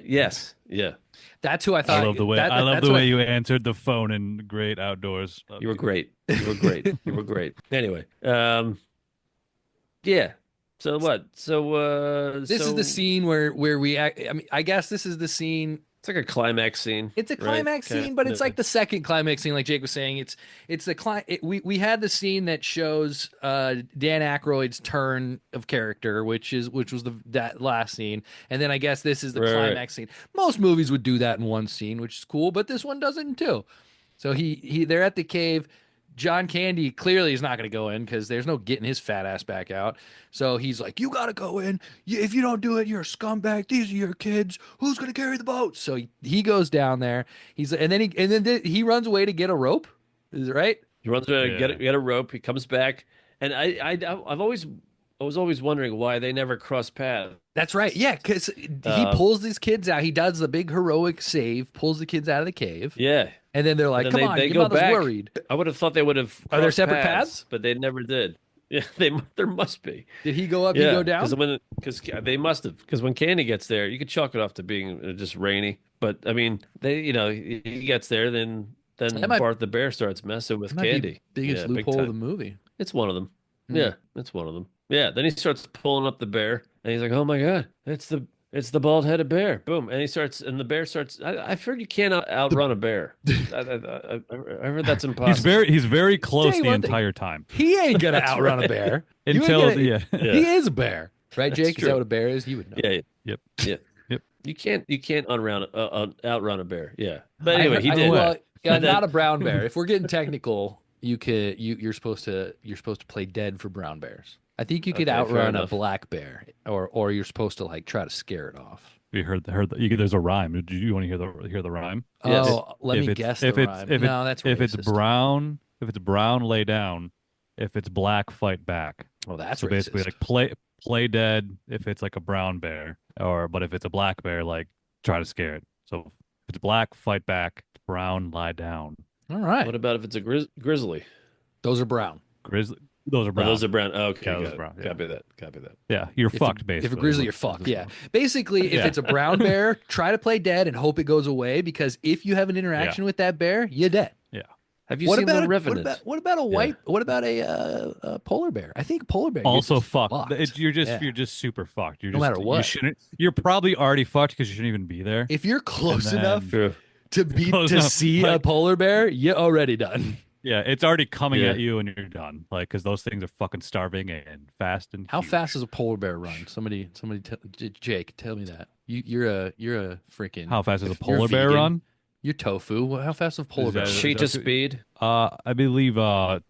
Yes. Yeah. That's who I thought. I love the way that's what you answered the phone in Great Outdoors. You were great. You were great. You were great. Anyway. Yeah. So what? So This is the scene where we. I mean, I guess this is the scene. It's like a climax scene. It's a climax scene, but it's like the second climax scene, like Jake was saying. It's the we had the scene that shows Dan Aykroyd's turn of character, which was that last scene, and then I guess this is the climax scene. Most movies would do that in one scene, which is cool, but this one doesn't too. So they're at the cave. John Candy clearly is not going to go in because there's no getting his fat ass back out. So he's like, "You got to go in. If you don't do it, you're a scumbag. These are your kids. Who's going to carry the boat?" So he goes down there. And then he runs away to get a rope. Is it right? He runs away to get a rope. He comes back, and I was always wondering why they never cross paths. That's right. Yeah, because he pulls these kids out. He does the big heroic save, pulls the kids out of the cave. Yeah. And then they're like, And then "Come on, they your go mother's back. worried." I would have thought they would have. Are there crossed separate paths? But they never did. Yeah, there must be. Did he go up? You go down? Because they must have. Because when Candy gets there, you could chalk it off to being just rainy. But I mean, he gets there, then Bart the bear starts messing with Candy. Biggest loophole of the movie. It's one of them. Yeah, it's one of them. Yeah. Then he starts pulling up the bear, and he's like, "Oh my God, it's the bald-headed bear!" Boom, and the bear starts. I've heard you can't outrun a bear. I heard that's impossible. He's very close the one thing. entire time He ain't gonna outrun a bear until He is a bear, right, Jake? Is that what a bear is? You would know. Yeah. Yep. Yeah. Yep. You can't outrun a bear. Yeah. But anyway, he did. Well, not a brown bear. If we're getting technical, you're supposed to play dead for brown bears. I think you could Okay, fair outrun a enough. black bear, or you're supposed to like try to scare it off. You heard there's a rhyme. Do you want to hear the rhyme? Yes. Oh, let me guess the rhyme. No, that's if it's racist. if it's brown, lay down. If it's black, fight back. Oh, that's So basically, racist. like play dead if it's like a brown bear, but if it's a black bear, like try to scare it. So if it's black, fight back. Brown, lie down. All right, What about if it's a grizzly? those are brown. Grizzly. Those are Oh, brown. those are brown. Oh, okay, Yeah, those got are brown, it. yeah. Copy that. Yeah, you're If fucked a, basically. If a grizzly, you're fucked. Yeah. Basically, if Yeah. it's a brown bear, try to play dead and hope it goes away, because if you have an interaction with that bear, you're dead. Yeah. Have you seen The Revenant? What about a white? What about a polar bear? I think polar bear. Also fucked. You're just super fucked. You're no just, matter what. You shouldn't. You're probably already fucked because you shouldn't even be there. If you're close enough True. to see a polar bear, you're already done. Yeah, it's already coming at you, and you're done. Like, because those things are fucking starving and fast and. How huge. fast does a polar bear run? Somebody, Jake, tell me that. You're a freaking. How fast does a if you're polar bear vegan, run? You're tofu. How fast does a polar bear? Cheetah speed. I believe 30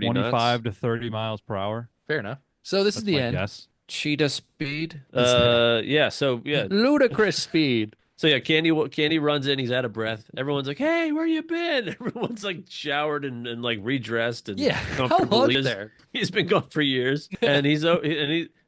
25 knots. to 30 miles per hour. Fair enough. So this is the end. Yes. Cheetah speed. Yeah. So yeah. Ludicrous speed. So yeah, Candy runs in. He's out of breath. Everyone's like, "Hey, where you been?" Everyone's like showered and like redressed and How comfortable. long is there? He's been gone for years, and he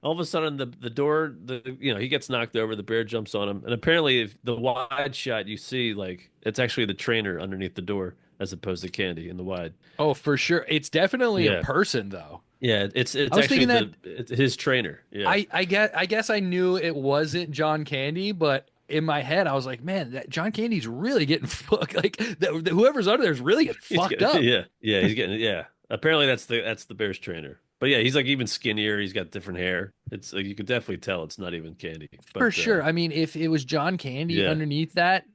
all of a sudden the door he gets knocked over. The bear jumps on him, and apparently if the wide shot you see like it's actually the trainer underneath the door as opposed to Candy in the wide. Oh, for sure. It's definitely a person though. Yeah, it's I was actually thinking it's his trainer. Yeah, I guess I knew it wasn't John Candy, but in my head I was like, man, that John Candy's really getting fucked. Like whoever's under there is really getting fucked up. Yeah, he's getting Apparently that's the bear's trainer. But yeah, he's like even skinnier. He's got different hair. It's like you could definitely tell it's not even Candy. For sure. I mean, if it was John Candy underneath that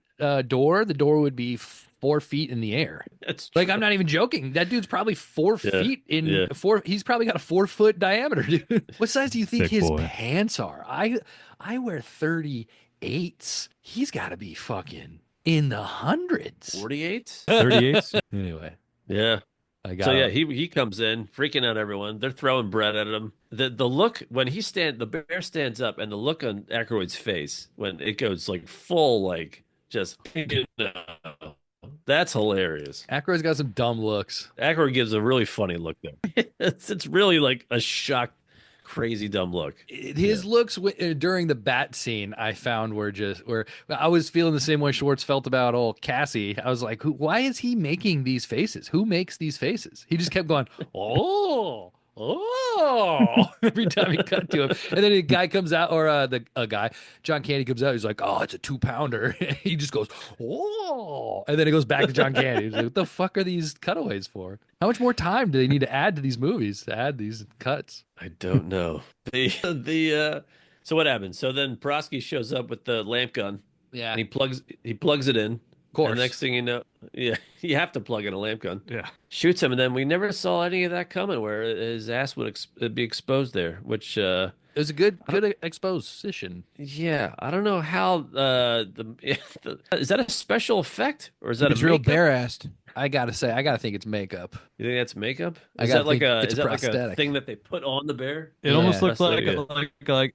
door, the door would be 4 feet in the air. That's like I'm not even joking. That dude's probably 4 feet in 4. He's probably got a 4-foot diameter, dude. What size do you think his pants are? I wear 38s. He's got to be fucking in the hundreds. 48? 38s? Anyway. Yeah. So yeah, he comes in, freaking out everyone. They're throwing bread at him. The look when the bear stands up, and the look on Aykroyd's face when it goes like full, like just that's hilarious. Aykroyd's got some dumb looks. Aykroyd gives a really funny look there. It's really like a shocked, crazy dumb look. His looks during the bat scene I found were where I was feeling the same way Schwartz felt about old Cassie. I was like, why is he making these faces? Who makes these faces? He just kept going, oh, every time he cut to him. And then a guy comes out, or a guy, John Candy comes out. He's like, oh, it's a 2-pounder. He just goes, oh, and then it goes back to John Candy. He's like, what the fuck are these cutaways for? How much more time do they need to add to these movies to add these cuts? I don't know. So what happens? So then Prosky shows up with the lamp gun. Yeah. And he plugs it in. Of course. And next thing you know, you have to plug in a lamp gun. Yeah. Shoots him, and then we never saw any of that coming, where his ass would be exposed there, which it was a good exposition. Yeah, I don't know how is that a special effect or is that it's a real makeup? bare assed? I gotta think it's makeup. You think that's makeup? Is that like a thing that they put on the bear? It almost looked like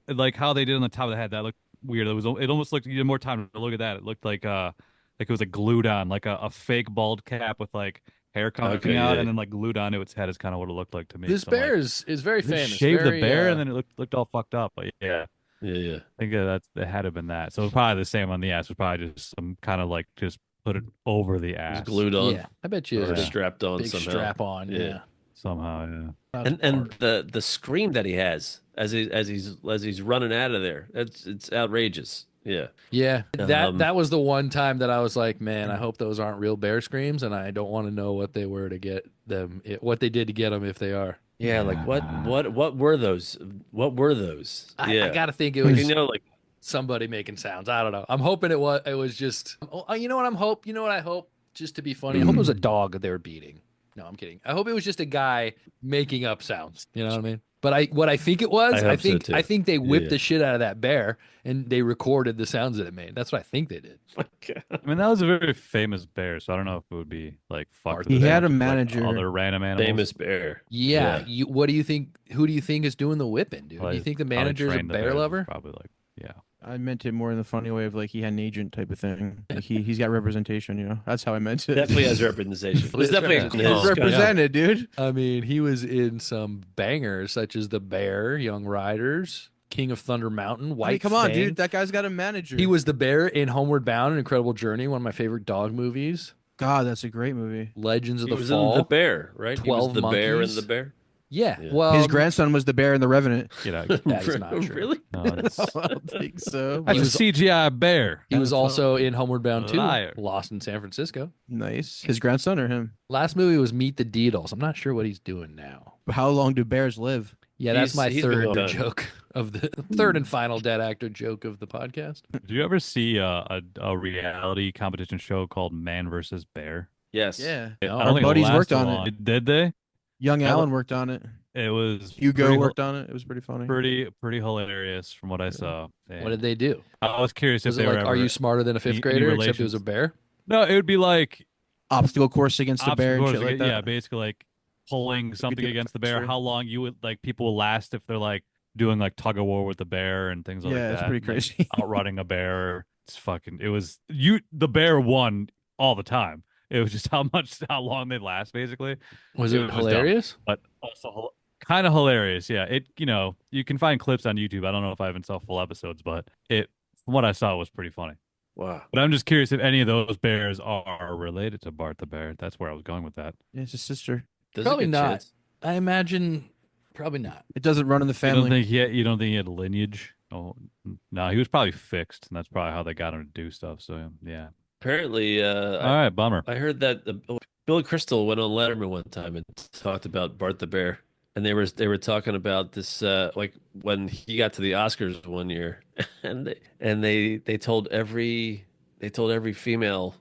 like how they did on the top of the head. That looked weird. It almost looked, you had more time to look at that. It looked like it was like glued on, like a fake bald cap with like hair coming out and then like glued onto its head is kind of what it looked like to me. This bear is very famous. Shaved the bear and then it looked all fucked up. But yeah. Yeah. I think it had to have been that. So it was probably the same on the ass. It was probably just some kind of like just put it over the ass. It's glued on. Yeah, I bet you. Or strapped on big somehow. strap on. Yeah. Somehow, yeah. And the scream that he has as he's running out of there, it's outrageous. Yeah. Yeah. That was the one time that I was like, man, I hope those aren't real bear screams, and I don't want to know what they were to get them, what they did to get them if they are. Yeah, like what were those? What were those? I gotta think it was like somebody making sounds. I don't know. I'm hoping it was just. You know what I hope just to be funny. I hope it was a dog that they were beating. No, I'm kidding. I hope it was just a guy making up sounds. You know what I mean? But what I think it was, I think they whipped the shit out of that bear and they recorded the sounds that it made. That's what I think they did. Okay. I mean, that was a very famous bear, so I don't know if it would be like fucked. He had a manager, like other random animals. Famous bear. Yeah. What do you think? Who do you think is doing the whipping, dude? Do you think the manager's a bear lover? Probably like, yeah. I meant it more in the funny way of like he had an agent type of thing. Like he's got representation, you know. That's how I meant it. Definitely has representation. It's definitely represented, dude. I mean, he was in some bangers such as The Bear, Young Riders, King of Thunder Mountain, White Come on, Fang. dude. That guy's got a manager. He was the bear in Homeward Bound, An Incredible Journey, one of my favorite dog movies. God, that's a great movie. Legends of he the was Fall. In The Bear, right? 12 he was the Monkeys. bear in The Bear. Yeah. Yeah. Well, His grandson was the bear in The Revenant. You know, that is not true. Really? no, it's, I don't think so. that's but- a CGI bear. He was also in Homeward Bound 2, Liar. Lost in San Francisco. Nice. His grandson or him? Last movie was Meet the Deedles. I'm not sure what he's doing now. How long do bears live? Yeah, that's my He's been third done. joke of the third and final dead actor joke of the podcast. Did you ever see a reality competition show called Man versus Bear? Yes. Yeah. I No. don't Our think it buddies worked lasted on it. long. Did they? Young Allen worked on it. It was Hugo pretty, worked on it. It was pretty funny. pretty hilarious from what I saw. What did they do? I was curious Was if it they like, were are ever, you smarter than a fifth any grader, except it was a relations? bear? No, it would be like Obstacle course against the bear and obstacle shit like course, that. yeah, basically like pulling something do it against the bear. faster. How long you would like people will last if they're like doing like tug of war with the bear and things like Yeah, that. it's pretty like, crazy. outrunning a bear. It's fucking. It was you. The bear won all the time. It was just how long they last, basically. Was It it was dumb. hilarious? But also kind of hilarious. Yeah, it you can find clips on YouTube. I don't know if I even saw full episodes, but it from what I saw was pretty funny. Wow. But I'm just curious if any of those bears are related to Bart the bear. That's where I was going with that. Yeah, it's his sister. There's a Probably good not. chance. I imagine probably not. It doesn't run in the You family. don't think he had lineage? Oh no, he was probably fixed, and that's probably how they got him to do stuff. So yeah. Apparently, All right, bummer. I heard that Billy Crystal went on Letterman one time and talked about Bart the Bear, and they were talking about this like when he got to the Oscars one year, and they told every female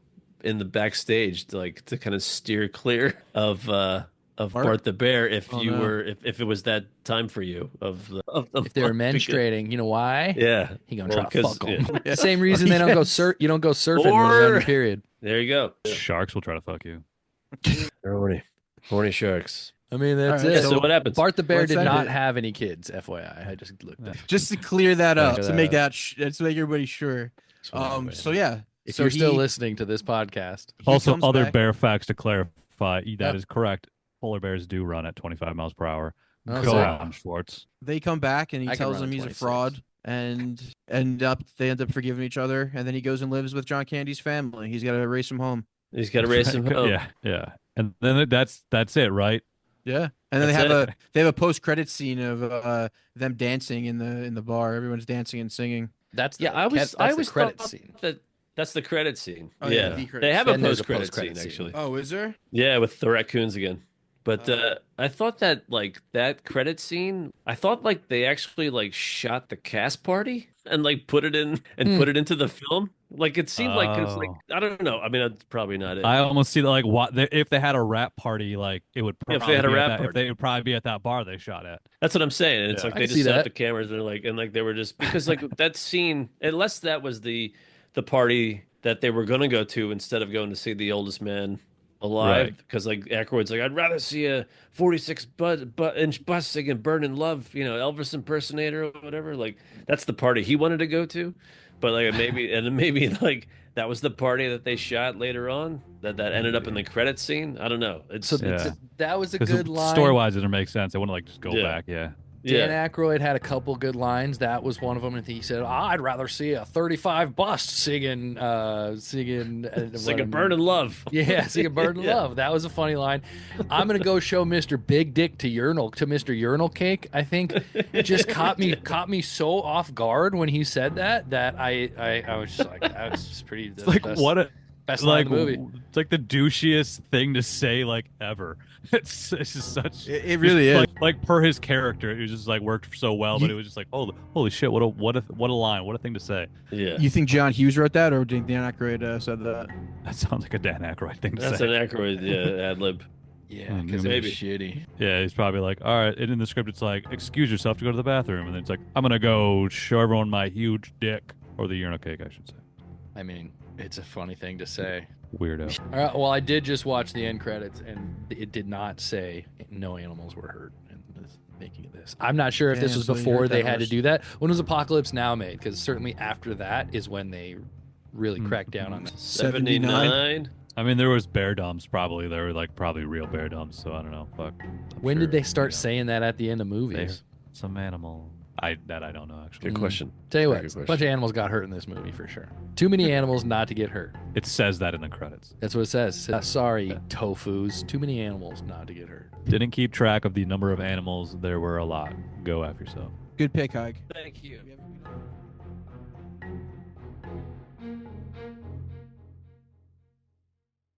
in the backstage to kind of steer clear of Bart the Bear if Oh, you no. were if it was that time for you of If they were because- menstruating, you know why? Yeah, He gonna Well, try to 'cause- fuck them. yeah. Same reason they don't go you don't go surfing when you're on your Or- period. There you go. Sharks will try to fuck you. They're horny sharks. I mean, that's All right, it. So what happens? Bart the bear Let's did end not it. have any kids. FYI, I just looked. At Just to clear that up, Clear to that make up. that, to make everybody sure. So yeah. If so you're still he- listening to this podcast, he Also, comes other back- bear facts to clarify. That Yep. is correct. Polar bears do run at 25 miles per hour. Oh, Go so- on, Schwartz. They come back and he I can tells run them at he's a 26. fraud, and they end up forgiving each other, and then he goes and lives with John Candy's family. He's got to race him home. He's got to race him home. Yeah. And then that's it, right? Yeah, and then That's they have a post credit scene of them dancing in the bar. Everyone's dancing and singing. that's Yeah, that's I the was credit thought scene. that that's the credit scene. Oh, yeah, yeah, the credit they have scene. a Then there's a post-credit post-credit scene scene. actually. Oh, is there? Yeah, with the raccoons again. But Oh. I thought that like that credit scene, I thought like they actually like shot the cast party and like put it in and put it into the film. Like it seemed like it's like Oh. I don't know. I mean, that's probably not it. I almost see that like if they had a rap party, like it would If probably they had a be at rap that, if party. they would probably be at that bar they shot at. That's what I'm saying. And it's Yeah. like I they can just see set up that. the cameras and like they were just because like that scene, unless that was the party that they were gonna go to instead of going to see the oldest man alive. Right. Because like Aykroyd's like, I'd rather see a 46-inch bus singing "Burning Love," Elvis impersonator or whatever. Like that's the party he wanted to go to. But like maybe like that was the party that they shot later on that ended up in the credit scene. I don't know. It's So Yeah. that was a Because good line. story wise, it doesn't make sense. I want to like just go Yeah. back. Yeah. Dan yeah. Aykroyd had a couple good lines. That was one of them. And he said, "I'd rather see a 35 bust singing, Singing "Burning Love." Yeah, singing "Burning Yeah. Love." That was a funny line. I'm gonna go show Mr. Big Dick to Mr. Urinal Cake. I think it just caught me so off guard when he said that I was just like, that's just pretty. That's Like best, what a best line like in the movie. it's like the douchiest thing to say like ever. It's just such. It really is. Like per his character, it was just like worked so well, but it was just like holy shit, what a line, what a thing to say. Yeah. You think John Hughes wrote that, or did Dan Aykroyd said that? That sounds like a Dan Aykroyd thing to That's say. an Aykroyd ad lib. Yeah, because it maybe. was shitty. Yeah, he's probably like, all right. And in the script, it's like, excuse yourself to go to the bathroom, and then it's like, I'm gonna go show everyone my huge dick, or the urinal cake, I should say. I mean, it's a funny thing to say. Weirdo. All right, well, I did just watch the end credits, and it did not say no animals were hurt in this making of this. I'm not sure if this Damn, was so you before heard they that had to horse. do that. When was Apocalypse Now made? Because certainly after that is when they really cracked down on that. 79. I mean, there was bear dumps probably. There were like probably real bear dumps. So I don't know. Fuck. I'm When sure, did they start you know, saying that at the end of they movies? some animal. I don't know actually. Good question. Tell you Very what, good a question. bunch of animals got hurt in this movie for sure. Too many animals not to get hurt. It says that in the credits. That's what it says. Sorry, tofus. Too many animals not to get hurt. Didn't keep track of the number of animals. There were a lot. Go after yourself. Good pick, Haig. Thank you.